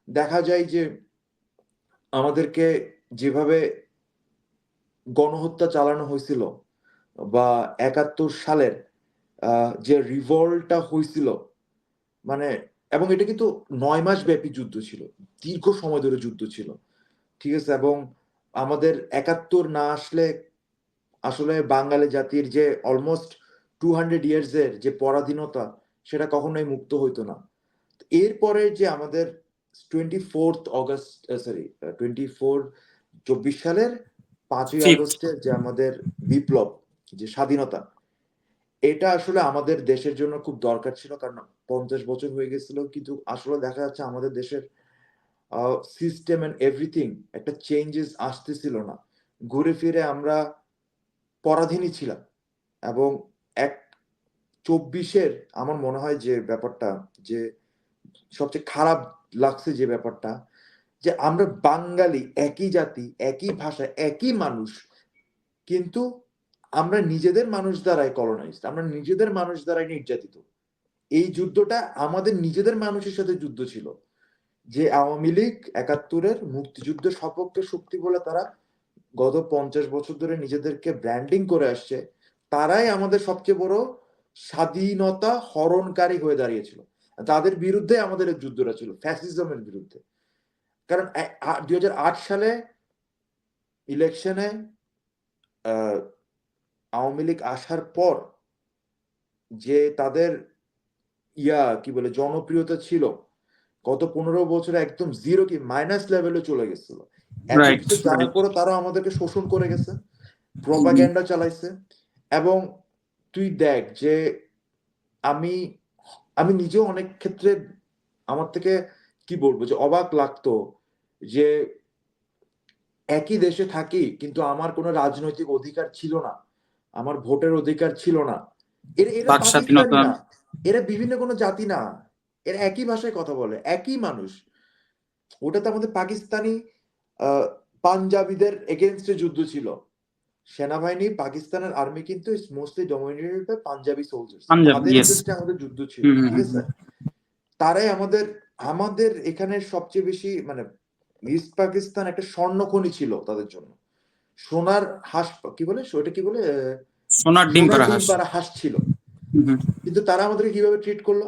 [SPEAKER 1] দেখা যায় যে আমাদেরকে যেভাবে গণহত্যা চালানো হয়েছিল, বা 71 সালের যে রিভল্টটা হয়েছিল, মানে এবং এটা কিন্তু 9 মাস ব্যাপী যুদ্ধ ছিল, দীর্ঘ সময় ধরে যুদ্ধ ছিল, ঠিক আছে। এবং আমাদের 71 না আসলে আসলে বাঙালি জাতির যে অলমোস্ট 200 ইয়ার্স এর যে পরাধীনতা, সেটা কখনোই মুক্ত হইতো না। এরপরে যে আমাদের 24 আগস্ট, সরি 24 সালের
[SPEAKER 2] 5th।
[SPEAKER 1] আগস্টের যে আমাদের বিপ্লব, যে স্বাধীনতা, এটা আসলে আমাদের দেশের জন্য খুব দরকার ছিল, কারণ 50 বছর হয়ে গেছিল, কিন্তু আসলে দেখা যাচ্ছে আমাদের দেশের সিস্টেম এন্ড এভরিথিং একটা চেঞ্জেস আসতেছিল না। ঘুরে ফিরে আমরা পরাধীনই ছিলাম। এবং এক 24-এর আমার মনে হয় যে ব্যাপারটা, যে সবচেয়ে খারাপ লাগছে যে ব্যাপারটা, যে আমরা বাঙালি, একই জাতি, একই ভাষা, একই মানুষ, কিন্তু আমরা নিজেদের মানুষ দ্বারাই কলোনাইজড, আমরা নিজেদের মানুষ দ্বারাই নির্যাতিত। এই যুদ্ধটা আমাদের নিজেদের মানুষের সাথে যুদ্ধ ছিল। যে আওয়ামী লীগ 71-এর মুক্তিযুদ্ধের সপক্ষে শক্তি বলে তারা গত 50 বছর ধরে নিজেদেরকে ব্র্যান্ডিং করে আসছে, তারাই আমাদের সবচেয়ে বড় স্বাধীনতা হরণকারী হয়ে দাঁড়িয়েছিল। তাদের বিরুদ্ধে আমাদের এই যুদ্ধটা ছিল, ফ্যাসিজমের বিরুদ্ধে। কারণ 2008 সালে ইলেকশনে আওয়ামী লীগ আসার পর যে তাদের কি বলে জনপ্রিয়তা ছিল, গত 15 বছরে একদম জিরো কি মাইনাস লেভেলে চলে গেছিল। এত
[SPEAKER 2] রাইট,
[SPEAKER 1] কিছু জানার
[SPEAKER 2] রাইট।
[SPEAKER 1] পরও তারা আমাদেরকে শোষণ করে গেছে, প্রপাগ্যান্ডা চালাইছে। এবং তুই দেখ যে আমি আমি নিজেও অনেক ক্ষেত্রে আমার থেকে কি বলবো, যে অবাক লাগতো যে একই দেশে থাকি কিন্তু আমার কোনো রাজনৈতিক অধিকার ছিল না, আমার ভোটের অধিকার ছিল না। এরা এরা
[SPEAKER 2] বাক
[SPEAKER 1] পাকিস্তানি
[SPEAKER 2] স্বাধীনতা।
[SPEAKER 1] না, এরা বিভিন্ন কোনো জাতি না, এরা একই ভাষায় কথা বলে, একই মানুষ। ওটা তো আমাদের পাকিস্তানি আহ, পাঞ্জাবিদের এগেনস্টে যুদ্ধ ছিল। সেনাবাহিনী, পাকিস্তানের আর্মি কিন্তু mostly dominated by Punjabi soldiers,
[SPEAKER 2] Punjab,
[SPEAKER 1] তাদের
[SPEAKER 2] ইয়েস।
[SPEAKER 1] এগেনস্টে আমাদের যুদ্ধ ছিল,
[SPEAKER 2] হুম, হুম,
[SPEAKER 1] ঠিক আছে।
[SPEAKER 2] হুম।
[SPEAKER 1] তারাই আমাদের আমাদের এখানে সবচেয়ে বেশি মানে ইস্ট পাকিস্তান একটা স্বর্ণ খনি ছিল তাদের জন্য। সোনার হাঁস, কি বলে ওটা, কি বলে
[SPEAKER 2] সোনার ডিম
[SPEAKER 1] সোনার
[SPEAKER 2] পাড়া
[SPEAKER 1] ডিম
[SPEAKER 2] হাঁস।
[SPEAKER 1] পাড়া হাঁস ছিল।
[SPEAKER 2] হুম, হুম।
[SPEAKER 1] কিন্তু তারা আমাদেরকে কিভাবে ট্রিট করলো?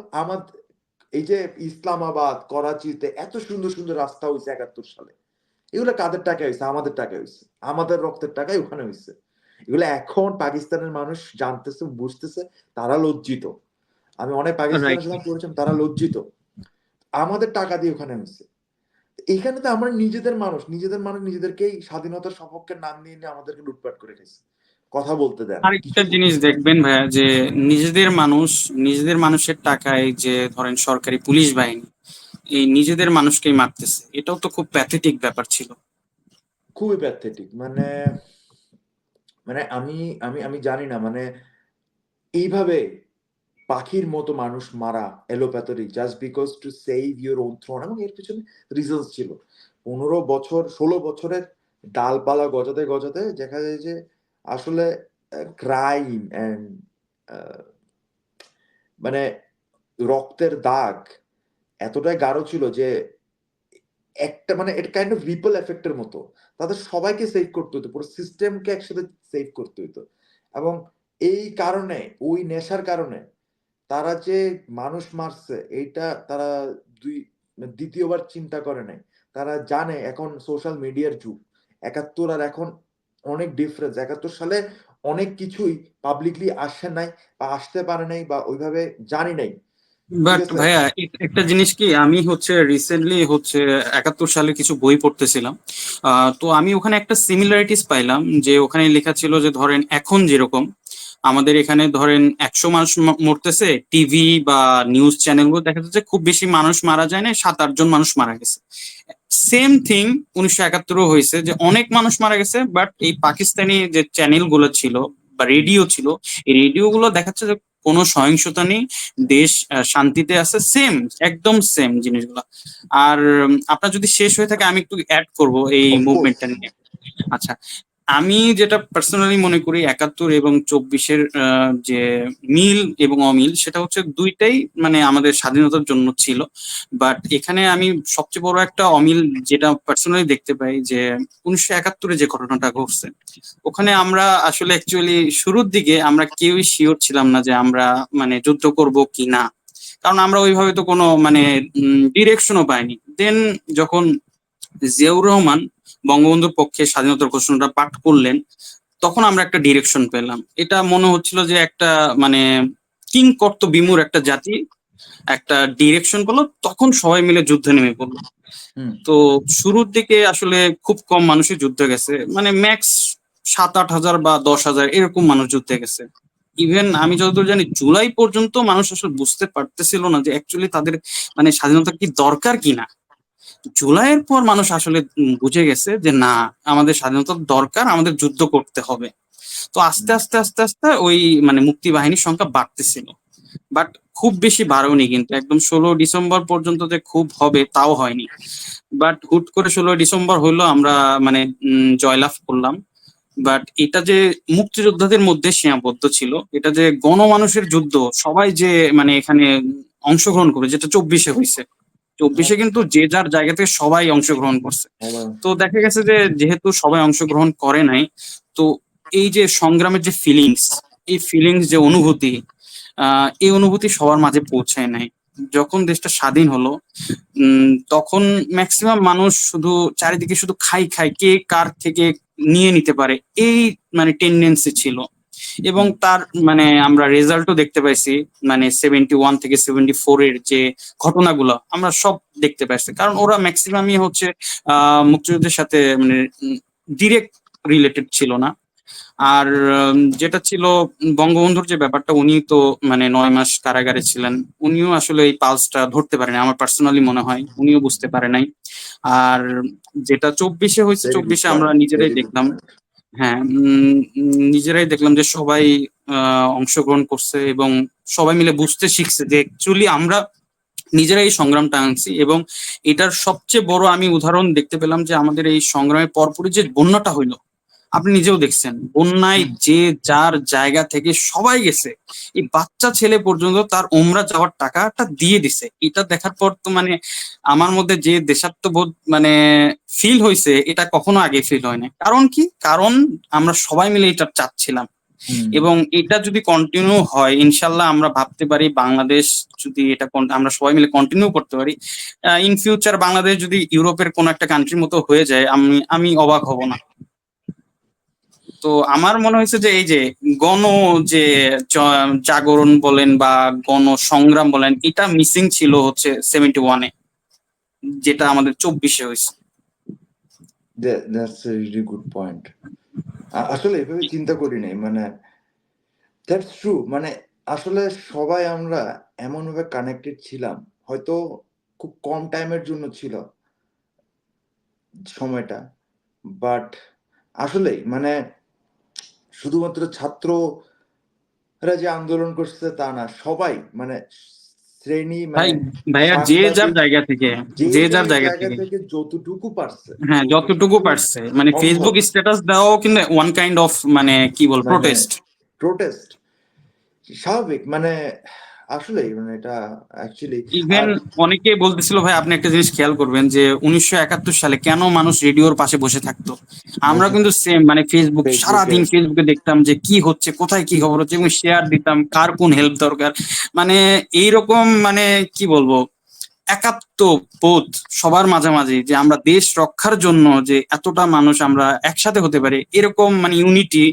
[SPEAKER 1] এই যে ইসলামাবাদ, করাচিতে এত সুন্দর সুন্দর রাস্তা হয়েছে 71 সালে, এগুলো কাদের টাকায় হয়েছে? আমাদের টাকায় হয়েছে, আমাদের রক্তের টাকায় ওখানে হয়েছে। এগুলো এখন পাকিস্তানের মানুষ জানতেছে, বুঝতেছে, তারা লজ্জিত। আমি অনেক
[SPEAKER 2] রাইট।
[SPEAKER 1] পাকিস্তানের সাথে পড়েছিলাম, তারা লজ্জিত। আমাদের টাকা দিয়ে ওখানে হয়েছে। এখানে তো আমরা নিজেদের মানুষ নিজেদেরকেই স্বাধীনতার সপক্ষের নাম নিয়ে নিয়ে আমাদেরকে লুটপাট করে গেছে। কথা বলতে দেয় না,
[SPEAKER 2] আরেকটা
[SPEAKER 1] কিছু
[SPEAKER 2] জিনিস
[SPEAKER 1] করতে দেয় না।
[SPEAKER 2] দেখবেন ভাইয়া, যে নিজেদের মানুষ, নিজেদের মানুষের টাকায় যে ধরেন সরকারি পুলিশ বাহিনী এই নিজেদের মানুষকেই মারতেছে, এটাও তো খুব প্যাথেটিক ব্যাপার ছিল।
[SPEAKER 1] খুবই প্যাথেটিক। মানে মানে আমি আমি আমি জানি না, মানে এইভাবে পাখির মতো মানুষ মারা এলোপ্যাথরি just because to save your own throne. এবং এর পিছনে রিজনস ছিল। 15 বছর, 16 বছরের ডালপালা গজাতে গজাতে দেখা যায় যে আসলে ক্রাইম অ্যান্ড মানে রক্তের দাগ এতটাই গাঢ় ছিল যে একটা মানে এটা কাইন্ড অফ রিপল এফেক্টের মতো। তাদের সবাইকে সেভ করতে হতো, পুরো সিস্টেমকে একসাথে সেভ করতে হতো। এবং এই কারণে, ওই নেশার কারণে তারা যে মানুষ মারছে, এইটা তারা দুই দ্বিতীয়বার চিন্তা করে নাই। তারা জানে এখন সোশ্যাল মিডিয়ার যুগ। 71 আর এখন অনেক ডিফারেন্স। 71 সালে অনেক কিছুই পাবলিকলি আসে নাই, বা আসতে পারে নাই, বা ওইভাবে জানি নাই, ঠিক
[SPEAKER 2] বাট
[SPEAKER 1] আছে।
[SPEAKER 2] ভাইয়া, একটা জিনিস কি, আমি হচ্ছে রিসেন্টলি হচ্ছে 71 সালে কিছু বই পড়তেছিলাম। তো আমি ওখানে একটা সিমিলারিটিস পাইলাম, যে ওখানে লেখা ছিল যে ধরেন এখন যেরকম আমাদের এখানে ধরেন 100 মানুষ মরতেছে, টিভি বা নিউজ চ্যানেলগুলো দেখা যাচ্ছে খুব বেশি মানুষ মারা যায় না, 7-8 জন মানুষ মারা গেছে। সেম থিং 1971-ও হয়েছে, যে অনেক মানুষ মারা গেছে, বাট এই পাকিস্তানি যে চ্যানেল গুলো ছিল বা রেডিও ছিল, এই রেডিও গুলো দেখাচ্ছে যে কোনো সহিংসতা নেই, দেশ শান্তিতে আছে, সেম, একদম সেম জিনিসগুলো। আর আপনার যদি শেষ হয়ে থাকে আমি একটু অ্যাড করব এই
[SPEAKER 1] অফকোর্স।
[SPEAKER 2] মুভমেন্টটা নিয়ে। আচ্ছা, আমি যেটা পার্সোনালি মনে করি 71 এবং 24-এর যে মিল এবং অমিল, সেটা হচ্ছে দুইটাই মানে আমাদের স্বাধীনতার জন্য ছিল। বাট এখানে আমি সবচেয়ে বড় একটা অমিল যেটা পার্সোনালি দেখতে পাই, যে 1971-এ যে ঘটনাটা ঘটছে, ওখানে আমরা আসলে অ্যাকচুয়ালি শুরুর দিকে আমরা কেউই শিওর ছিলাম না যে আমরা মানে যুদ্ধ করব কি না। কারণ আমরা ওইভাবে তো কোনো মানে ডিরেকশনও পাইনি। দেন যখন জিয়াউর রহমান বঙ্গবন্ধুর পক্ষে স্বাধীনতার ঘোষণাটা পাঠ করলেন, তখন আমরা একটা ডিরেকশন পেলাম। এটা মনে হচ্ছিল যে একটা মানে কিং কর্ত বিমূঢ় একটা জাতি একটা ডিরেকশন পেলো, তখন সবাই মিলে যুদ্ধে নেমে পড়লো।
[SPEAKER 1] হুম
[SPEAKER 2] তো শুরুর দিকে আসলে খুব কম মানুষই যুদ্ধে গেছে, মানে ম্যাক্স 7-8 হাজার বা 10 হাজার এরকম মানুষ যুদ্ধে গেছে। ইভেন আমি যতদূর জানি জুলাই পর্যন্ত মানুষ আসলে বুঝতে পারতেছিল না যে অ্যাকচুয়ালি তাদের মানে স্বাধীনতা কি দরকার কিনা। জুলাইয়ের পর মানুষ আসলে বুঝে গেছে যে না, আমাদের স্বাধীনতার দরকার, আমাদের যুদ্ধ করতে হবে। তো আস্তে
[SPEAKER 1] হুম
[SPEAKER 2] আস্তে আস্তে আস্তে ওই মানে মুক্তি বাহিনীর সংখ্যা বাড়তেছিল, বাট খুব বেশি বাড়েনি কিন্তু, একদম 16 ডিসেম্বর পর্যন্ত যে খুব হবে তাও হয়নি। বাট হুট করে 16 ডিসেম্বর হইলো, আমরা মানে জয়লাভ করলাম। বাট এটা যে মুক্তিযোদ্ধাদের মধ্যে সীমাবদ্ধ ছিল, এটা যে গণমানুষের যুদ্ধ, সবাই যে মানে এখানে অংশগ্রহণ করে, যেটা 24-এ হয়েছে, 24-এ
[SPEAKER 1] আচ্ছা,
[SPEAKER 2] কিন্তু যে যার জায়গা থেকে সবাই অংশগ্রহণ করছে।
[SPEAKER 1] আবার
[SPEAKER 2] তো দেখা গেছে যে যেহেতু সবাই অংশগ্রহণ করে নাই, তো এই যে সংগ্রামের যে ফিলিংস, এই ফিলিংস যে অনুভূতি, এই অনুভূতি সবার মাঝে পৌঁছায় নাই। যখন দেশটা স্বাধীন হলো তখন ম্যাক্সিমাম মানুষ শুধু চারিদিকে শুধু খাই খাই, কে কার থেকে নিয়ে নিতে পারে, এই মানে টেন্ডেন্সি ছিল। এবং
[SPEAKER 1] হুম
[SPEAKER 2] তার মানে আমরা রেজাল্টও দেখতে পাইছি, মানে 71 থেকে 74 এর যে ঘটনাগুলো আমরা সব দেখতে পাইছি, কারণ ওরা ম্যাক্সিমামই হচ্ছে মুক্তিযুদ্ধের সাথে মানে ডিরেক্ট রিলেটেড ছিল না। আর যেটা ছিল বঙ্গবন্ধুর যে ব্যাপারটা, উনি তো মানে 9 মাস কারাগারে ছিলেন, উনিও আসলে এই পালসটা ধরতে পারেনি, আমার পার্সোনালি মনে হয় উনিও বুঝতে পারে নাই। আর যেটা 24-এ হয়েছে,
[SPEAKER 1] ভেরি গুড
[SPEAKER 2] 24-এ আমরা
[SPEAKER 1] পয়েন্ট,
[SPEAKER 2] নিজেরাই
[SPEAKER 1] ভেরি গুড
[SPEAKER 2] দেখলাম।
[SPEAKER 1] পয়েন্ট।
[SPEAKER 2] হ্যাঁ, নিজেরাই দেখলাম যে সবাই অংশগ্রহণ করছে এবং সবাই মিলে বুঝতে শিখছে যে অ্যাকচুয়ালি আমরা নিজেরাই এই সংগ্রামটা আনছি। এবং এটার সবচেয়ে বড় আমি উদাহরণ দেখতে পেলাম যে আমাদের এই সংগ্রামের পরপরই যে বন্যাটা হইলো, আপনি নিজেও দেখছেন বন্যায়
[SPEAKER 1] হুম
[SPEAKER 2] যে যার জায়গা থেকে সবাই গেছে, এই বাচ্চা ছেলে পর্যন্ত তার ওমরা যাওয়ার টাকাটা দিয়ে দিছে। এটা দেখার পর তো মানে আমার মধ্যে যে দেশাত্মবোধ মানে ফিল হয়েছে, এটা কখনো আগে ফিল হয় না। কারণ কি, কারণ আমরা সবাই মিলে এটা চাচ্ছিলাম।
[SPEAKER 1] হুম
[SPEAKER 2] এবং এটা যদি কন্টিনিউ হয়, ইনশাল্লাহ আমরা ভাবতে পারি বাংলাদেশ যদি এটা আমরা সবাই মিলে কন্টিনিউ করতে পারি, ইন ফিউচার বাংলাদেশ যদি ইউরোপের কোন একটা কান্ট্রির মতো হয়ে যায়, আমি আমি অবাক হব না। তো আমার মনে হয়েছে যে এই যে গণ যে জাগরণ বলেন বা গণ সংগ্রাম বলেন, এটা মিসিং ছিল হচ্ছে 71-এ, যেটা আমাদের 24-এ হয়েছে।
[SPEAKER 1] That's a really good point. আসলে এভাবে চিন্তা করি নাই, মানে দ্যাটস ট্রু। মানে আসলে সবাই আমরা এমনভাবে কানেক্টেড ছিলাম, হয়তো খুব কম টাইমের জন্য ছিল সময়টা, বাট আসলেই মানে শুধুমাত্র ছাত্ররা যে আন্দোলন করছে তা না, সবাই মানে শ্রেণী
[SPEAKER 2] ভাই,
[SPEAKER 1] মানে
[SPEAKER 2] ভাইয়া যে যার
[SPEAKER 1] সাংবাদিক
[SPEAKER 2] জায়গা থেকে,
[SPEAKER 1] যে
[SPEAKER 2] যে যার
[SPEAKER 1] যার
[SPEAKER 2] জায়গা
[SPEAKER 1] জায়গা
[SPEAKER 2] থেকে,
[SPEAKER 1] থেকে যতটুকু পারছে,
[SPEAKER 2] হ্যাঁ যতটুকু
[SPEAKER 1] যতটুকু
[SPEAKER 2] পারছে, মানে
[SPEAKER 1] সম্ভব,
[SPEAKER 2] ফেসবুক স্ট্যাটাস দেওয়াও কিন্তু ওয়ান কাইন্ড অফ মানে কি বল
[SPEAKER 1] মানে
[SPEAKER 2] প্রোটেস্ট।
[SPEAKER 1] প্রোটেস্ট স্বাভাবিক, মানে আসলেই মানে এটা অ্যাকচুয়ালি।
[SPEAKER 2] ইভেন
[SPEAKER 1] আর
[SPEAKER 2] অনেকে বলতেছিল, ভাই আপনি একটা জিনিস খেয়াল করবেন যে 1971 সালে কেন মানুষ রেডিওর পাশে বসে থাকতো, আমরা
[SPEAKER 1] বসে
[SPEAKER 2] কিন্তু সেম মানে ফেসবুক,
[SPEAKER 1] ফেসবুকে
[SPEAKER 2] সারাদিন ফেসবুকে দেখতাম যে কি হচ্ছে, কোথায় কি
[SPEAKER 1] কি
[SPEAKER 2] খবর হচ্ছে,
[SPEAKER 1] হচ্ছে।
[SPEAKER 2] এবং শেয়ার দিতাম কার কোন হেল্প দরকার। মানে এইরকম মানে কি বলবো, একাত্ম বোধ সবার মাঝামাঝি, যে আমরা দেশ রক্ষার জন্য যে এতটা মানুষ আমরা একসাথে হতে পারি, এরকম মানে ইউনিটি।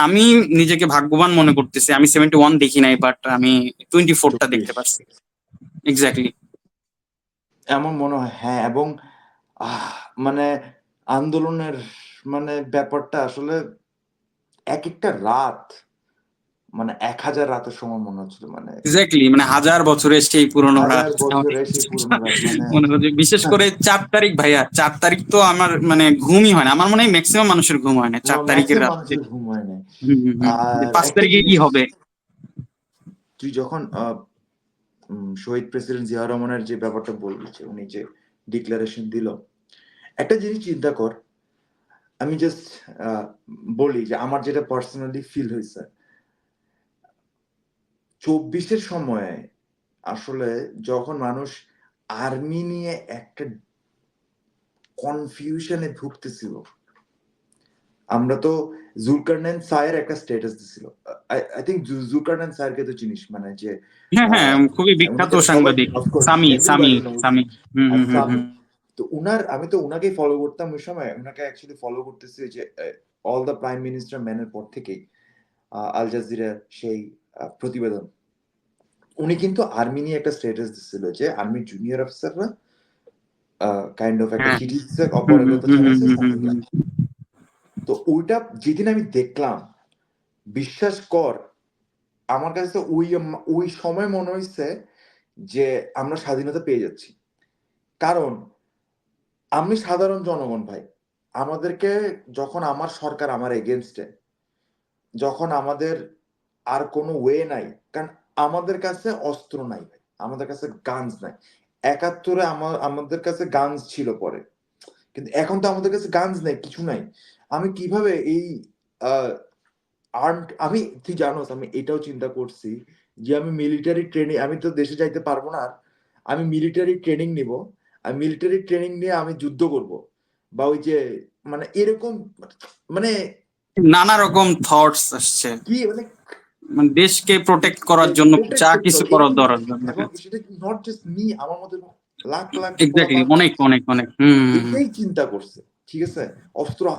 [SPEAKER 2] আমি নিজেকে ভাগ্যবান মনে করতেছি, আমি 71 দেখি নাই, বাট আমি 24টা দেখতে
[SPEAKER 1] 24
[SPEAKER 2] পারছি। এক্স্যাক্টলি।
[SPEAKER 1] এমন মনে হয়, হ্যাঁ। এবং আহ মানে আন্দোলনের মানে ব্যাপারটা আসলে একেকটা রাত মানে ১,০০০ রাতের সমান মনে হচ্ছিল। মানে
[SPEAKER 2] এক্স্যাক্টলি, মানে 1000 বছরের সেই পুরোনো রাত
[SPEAKER 1] ১,০০০
[SPEAKER 2] আমার
[SPEAKER 1] বছরের সেই পুরনো রাত মানে
[SPEAKER 2] মনে হচ্ছে। বিশেষ করে 4 তারিখ, ভাইয়া 4 তারিখ তো আমার মানে ঘুমই হয় না, আমার মনে হয় ম্যাক্সিমাম মানুষের ঘুম হয় না 4 তারিখের
[SPEAKER 1] মেক্সিমাম
[SPEAKER 2] রাত্রে।
[SPEAKER 1] মানুষের ঘুম হয় নাই।
[SPEAKER 2] যে
[SPEAKER 1] আর
[SPEAKER 2] 5 তারিখে কি হবে।
[SPEAKER 1] তুই যখন শহীদ প্রেসিডেন্ট জিয়া রহমানের যে ব্যাপারটা বললি, যে উনি যে ডিক্লারেশন দিল, একটা জিনিস চিন্তা কর। আমি জাস্ট বলি যে আমার যেটা পার্সোনালি ফিল হয়েছে 24-এর সময়ে, আসলে যখন মানুষ আর্মি নিয়ে একটা কনফিউশনে ভুগতেছিল, আমরা তো জুলকারনাইন স্যারের একটা স্ট্যাটাস দিছিল। আই থিংক জুলকারনাইন স্যারকে তো চিনিস, মানে যে
[SPEAKER 2] হ্যাঁ হ্যাঁ, খুবই
[SPEAKER 1] উনি
[SPEAKER 2] বিখ্যাত
[SPEAKER 1] তো সবাই,
[SPEAKER 2] সাংবাদিক।
[SPEAKER 1] Of course
[SPEAKER 2] Sami Sami
[SPEAKER 1] everybody knows
[SPEAKER 2] Sami. Hmm hmm hmm
[SPEAKER 1] Sami.
[SPEAKER 2] Hmm.
[SPEAKER 1] তো উনার, আমি তো উনাকেই ফলো করতাম ওই সময়, উনাকে অ্যাকচুয়ালি ফলো করতেছি যে অল দ্য প্রাইম মিনিস্টার ম্যানের পর থেকেই আল জাজিরার সেই প্রতিবেদন। উনি কিন্তু আর্মি নিয়ে একটা স্ট্যাটাস দিছিল যে আর্মির জুনিয়র অফিসাররা কাইন্ড অফ একটা
[SPEAKER 2] হ্যাঁ।
[SPEAKER 1] চিঠি দিচ্ছে,
[SPEAKER 2] হুম হুম
[SPEAKER 1] অপরাগতা
[SPEAKER 2] হুম হুম
[SPEAKER 1] চালাইছে,
[SPEAKER 2] হুম হুম
[SPEAKER 1] সামথিং
[SPEAKER 2] হুম।
[SPEAKER 1] লাইক। তো ওইটা যেদিন আমি দেখলাম, বিশ্বাস কর, আমার কাছে তো ওই সময় মনে হয়েছে যে আমরা স্বাধীনতা পেয়ে যাচ্ছি। কারণ আমি সাধারণ জনগণ ভাই, আমাদেরকে যখন আমার সরকার আমার এগেনস্টে, যখন আমাদের আর কোনো ওয়ে নাই, কারণ আমাদের কাছে অস্ত্র নাই ভাই, আমাদের কাছে গানস নাই। ৭১-এ আমাদের কাছে গানস ছিল পরে, কিন্তু এখন তো আমাদের কাছে গানস নাই, কিছু নাই। আমি কিভাবে এই আর্মড, আমি, তুই জানোস আমি এটাও চিন্তা করছি যে আমি মিলিটারি ট্রেনিং, আমি তো দেশে যাইতে পারবো না আর, আমি মিলিটারি ট্রেনিং নিব, আর মিলিটারি ট্রেনিং নিয়ে আমি যুদ্ধ করব, বা ওই যে মানে এরকম, মানে
[SPEAKER 2] নানা রকম থটস আসছে,
[SPEAKER 1] কি মানে
[SPEAKER 2] মানে দেশকে প্রোটেক্ট করার জন্য
[SPEAKER 1] প্রোটেক্ট
[SPEAKER 2] যা
[SPEAKER 1] করতে
[SPEAKER 2] কিছু
[SPEAKER 1] হবে
[SPEAKER 2] করার
[SPEAKER 1] এরকম। এবং
[SPEAKER 2] দরকার।
[SPEAKER 1] সেটা নট জাস্ট মি, আমার মতো লাখ লাখ
[SPEAKER 2] এক্স্যাক্টলি,
[SPEAKER 1] পোলাপান
[SPEAKER 2] অনেক অনেক অনেক। হুম
[SPEAKER 1] এটাই চিন্তা করছে। ঠিক আছে,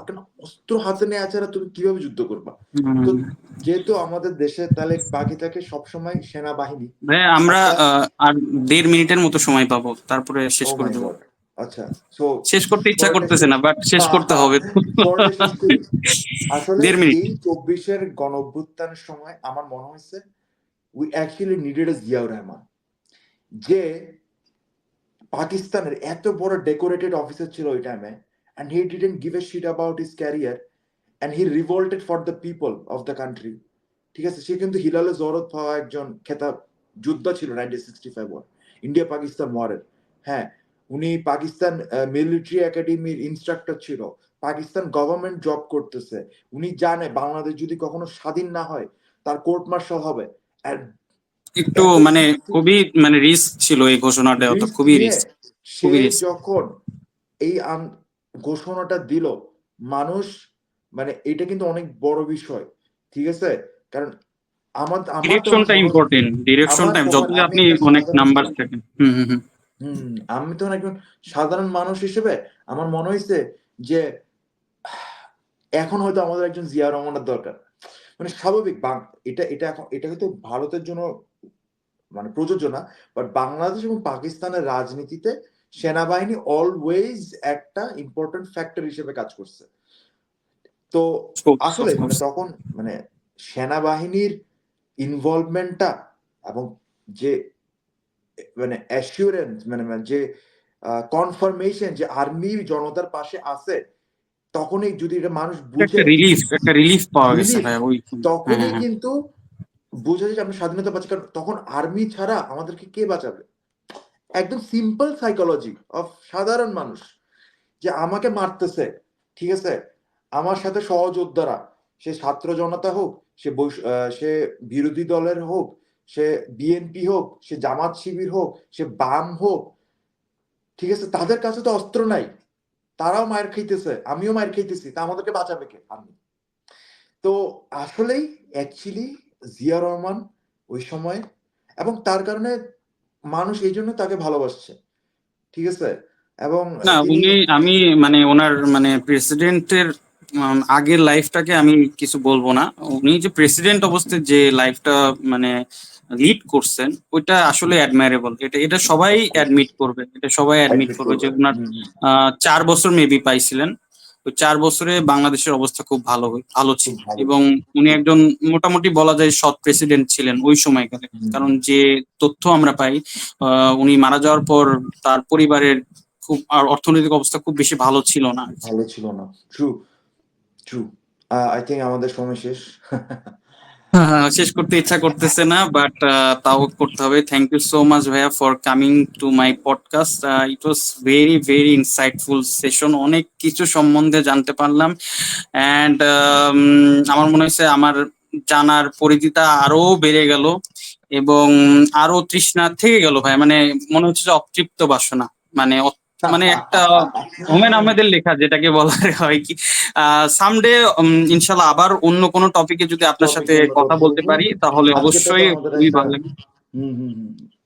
[SPEAKER 1] কেন অস্ত্র হাতে নেওয়া ছাড়া তুমি কিভাবে যুদ্ধ করবা?
[SPEAKER 2] হুম
[SPEAKER 1] তো
[SPEAKER 2] হুম।
[SPEAKER 1] যেহেতু আমাদের দেশে তাহলে বাকি থাকে সবসময় সেনাবাহিনী
[SPEAKER 2] ভাই আমরা
[SPEAKER 1] একটা।
[SPEAKER 2] আর 1.5 মিনিটের মতো সময় পাবো, তারপরে শেষ
[SPEAKER 1] ও
[SPEAKER 2] করে
[SPEAKER 1] মাই
[SPEAKER 2] দেবো।
[SPEAKER 1] গড। আচ্ছা, সো
[SPEAKER 2] শেষ করতে ইচ্ছা
[SPEAKER 1] শর্টে
[SPEAKER 2] করতেছে
[SPEAKER 1] শেষ,
[SPEAKER 2] না, বাট শেষ করতে হবে তো।
[SPEAKER 1] শর্টে শেষ করি। আসলে
[SPEAKER 2] 1.5 মিনিট।
[SPEAKER 1] এই ২৪-এর গণ অভ্যুত্থানের সময় আমার মনে হয়েছে উই অ্যাকচুয়ালি নিডেড এ জিয়াউর রহমান, যে পাকিস্তানের এত বড় ডেকোরেটেড অফিসার ছিল ওই টাইমে, and he didn't give a shit about his career, and he revolted for the people of the country. ঠিক আছে, সে কিন্তু হিলালে জরত পাওয়া একজন খেতাব যোদ্ধা ছিল 1965 ওয়ার, ইন্ডিয়া পাকিস্তান ওয়ারের। হ্যাঁ, উনি পাকিস্তান মিলিটারি একাডেমির ইনস্ট্রাক্টর ছিল, পাকিস্তান গভর্নমেন্ট জব করতেছে। উনি জানে বাংলাদেশ যদি কখনো স্বাধীন না হয় তার কোর্ট মার্শাল হবে। আর
[SPEAKER 2] একটু
[SPEAKER 1] এত
[SPEAKER 2] মানে খুবই মানে রিস্ক ছিল এই ঘোষণাটা, তো
[SPEAKER 1] রিস্ক
[SPEAKER 2] খুবই
[SPEAKER 1] নিয়ে
[SPEAKER 2] রিস্ক,
[SPEAKER 1] সে
[SPEAKER 2] খুবই রিস্ক।
[SPEAKER 1] যখন এই ঘোষণাটা দিল, মানুষ, মানে এটা কিন্তু অনেক বড় বিষয়। ঠিক আছে, কারণ আমার আমার তখন
[SPEAKER 2] ডিরেকশনটা
[SPEAKER 1] মনে,
[SPEAKER 2] ইম্পর্টেন্ট,
[SPEAKER 1] আমার
[SPEAKER 2] ডিরেকশনটা
[SPEAKER 1] তখন,
[SPEAKER 2] যতই
[SPEAKER 1] আমি
[SPEAKER 2] আপনি
[SPEAKER 1] একটা
[SPEAKER 2] অনেক
[SPEAKER 1] সাধারণ,
[SPEAKER 2] নাম্বার থাকেন। হুম হুম হুম।
[SPEAKER 1] আমি তখন একজন সাধারণ মানুষ হিসেবে আমার মনে হয়েছে যে এখন হয়তো আমাদের একজন জিয়া রহমানের দরকার। মানে স্বাভাবিক, এটা এটা এখন এটা হয়তো ভারতের জন্য মানে প্রযোজ্য না, বাট বাংলাদেশ এবং পাকিস্তানের রাজনীতিতে সেনাবাহিনী অলওয়েজ একটা ইম্পর্টেন্ট ফ্যাক্টর হিসেবে কাজ করছে। তো আসলে মানে
[SPEAKER 2] অফকোর্স।
[SPEAKER 1] তখন মানে সেনাবাহিনীর ইনভলভমেন্টটা এবং যে মানে অ্যাসিউরেন্স, মানে যে কনফার্মেশন যে আর্মি জনতার পাশে আছে, তখনই যদি এটা মানুষ
[SPEAKER 2] একটা
[SPEAKER 1] বুঝে,
[SPEAKER 2] রিলিফ, একটা রিলিফ পাওয়া গেছে
[SPEAKER 1] রিলিফ,
[SPEAKER 2] ভাই ওই। হ্যাঁ
[SPEAKER 1] তখনই
[SPEAKER 2] হ্যাঁ।
[SPEAKER 1] কিন্তু বোঝা যায় যে আমরা স্বাধীনতা পাচ্ছি। কারণ তখন আর্মি ছাড়া আমাদেরকে কে বাঁচাবে? একদম সিম্পল সাইকোলজি অফ সাধারণ মানুষ, যে আমাকে মারতেছে, ঠিক আছে, আমার সাথে সহযোদ্ধারা, সে ছাত্র জনতা হোক, সে বিরোধী দলের হোক, সে বিএনপি হোক, সে জামাত শিবির হোক, সে বাম হোক, ঠিক আছে, তাদের কাছে তো অস্ত্র নাই, তারাও মায়ের খাইতেছে, আমিও মায়ের খাইতেছি, তা আমাদেরকে বাঁচাবে কে? আমি। তো আসলেই অ্যাকচুয়ালি জিয়া রহমান ওই সময়, এবং তার কারণে মানুষ এই জন্য তাকে ভালোবাসছে। ঠিক আছে, এবং
[SPEAKER 2] না
[SPEAKER 1] তিনি,
[SPEAKER 2] উনি, আমি মানে ওনার মানে প্রেসিডেন্টের আগের লাইফটাকে আমি কিছু বলবো না। উনি যে প্রেসিডেন্ট অবস্থায় যে লাইফটা মানে লিড করছেন, ওইটা আসলে অ্যাডমায়ারেবল। এটা এটা সবাই
[SPEAKER 1] অফকোর্স
[SPEAKER 2] অ্যাডমিট করবে, এটা সবাই অ্যাডমিট
[SPEAKER 1] অ্যাডমিট
[SPEAKER 2] করবে যে
[SPEAKER 1] করবে।
[SPEAKER 2] ওনার 4 বছর মেবি পাইছিলেন। ওই 4 বছরে বাংলাদেশের অবস্থা খুব ভালো
[SPEAKER 1] খুব
[SPEAKER 2] ছিল।
[SPEAKER 1] ভালো
[SPEAKER 2] এবং
[SPEAKER 1] ছিল।
[SPEAKER 2] উনি একজন মোটামুটি বলা যায় সৎ প্রেসিডেন্ট ছিলেন ওই সময়কালে। কারণ যে তথ্য আমরা পাই, উনি মারা যাওয়ার পর তার পরিবারের খুব আর অর্থনৈতিক অবস্থা খুব বেশি ভালো ছিল না আর কি।
[SPEAKER 1] ভালো ছিল না। True, true. আই থিংক আমাদের সময় শেষ।
[SPEAKER 2] শেষ করতে ইচ্ছা করতেছে না, বাট তাও করতে হবে। থ্যাংক ইউ সো মাচ ভাইয়া for coming to my podcast. It was very very insightful session, অনেক কিছু সম্বন্ধে জানতে পারলাম। অ্যান্ড আমার মনে হয়েছে আমার জানার পরিধিটা আরো বেড়ে গেল, এবং আরো তৃষ্ণা থেকে গেল ভাই। মানে মনে হচ্ছে যে অতৃপ্ত বাসনা, মানে মানে একটা হুমায়ুন আহমেদের লেখা যেটাকে বলা হয় কি সামডে ইনশাল্লাহ আবার অন্য কোনো টপিকে যদি আপনার সাথে
[SPEAKER 1] অন্য
[SPEAKER 2] কথা
[SPEAKER 1] টপিক
[SPEAKER 2] বলতে পারি তাহলে
[SPEAKER 1] আজকেরটা তো
[SPEAKER 2] অবশ্যই
[SPEAKER 1] আমাদের
[SPEAKER 2] খুবই
[SPEAKER 1] একটা
[SPEAKER 2] ভালো লাগবে।
[SPEAKER 1] হুম হুম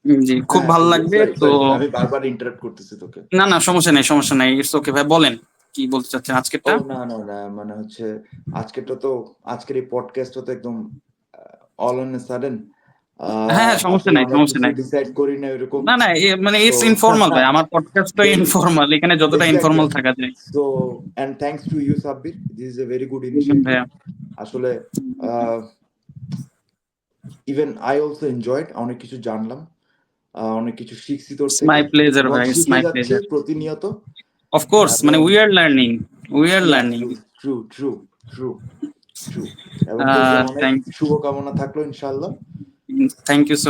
[SPEAKER 1] হুম
[SPEAKER 2] জি খুব
[SPEAKER 1] হ্যাঁ
[SPEAKER 2] ভালো লাগবে তো।
[SPEAKER 1] সরি আমি বারবার ইন্টারাপ্ট করতেছি তোকে।
[SPEAKER 2] না না সমস্যা নাই ইটস ওকে ভাই, বলেন কি বলতে চাচ্ছেন
[SPEAKER 1] ও
[SPEAKER 2] আজকেরটা।
[SPEAKER 1] না না না মানে হচ্ছে আজকেরটা তো আজকের এই পডকাস্টটা তো একদম অল অন এ সাডেন
[SPEAKER 2] হ্যাঁ হ্যাঁ
[SPEAKER 1] আসলে আমরা
[SPEAKER 2] সমস্যা
[SPEAKER 1] কিছু
[SPEAKER 2] নাই।
[SPEAKER 1] ডিসাইড করি না এরকম।
[SPEAKER 2] না না মানে
[SPEAKER 1] সো
[SPEAKER 2] ইটস ইনফর্মাল ভাই, আমার পডকাস্টটাই
[SPEAKER 1] ভেরি
[SPEAKER 2] ইনফর্মাল, এখানে যতটা
[SPEAKER 1] এক্স্যাক্টলি।
[SPEAKER 2] ইনফর্মাল থাকা যায়।
[SPEAKER 1] So and thanks to you Sabbir, this is a very good
[SPEAKER 2] hmm,
[SPEAKER 1] initiative.
[SPEAKER 2] ভাইয়া
[SPEAKER 1] আসলে ইভেন আই অলসো এনজয়েড, অনেক কিছু জানলাম, অনেক কিছু শিখছি তোর
[SPEAKER 2] ইটস
[SPEAKER 1] থেকে
[SPEAKER 2] মাই প্লেজার
[SPEAKER 1] এবং
[SPEAKER 2] ভাই, ইটস
[SPEAKER 1] শিখে
[SPEAKER 2] মাই
[SPEAKER 1] যাচ্ছি
[SPEAKER 2] প্লেজার।
[SPEAKER 1] প্রতিনিয়ত।
[SPEAKER 2] অফ কোর্স মানে
[SPEAKER 1] এবং
[SPEAKER 2] we are
[SPEAKER 1] yeah
[SPEAKER 2] learning.
[SPEAKER 1] True true true true true এবং তোর জন্য অনেক
[SPEAKER 2] থ্যাংক
[SPEAKER 1] শুভকামনা থাকলো ইনশাআল্লাহ।
[SPEAKER 2] Thank you so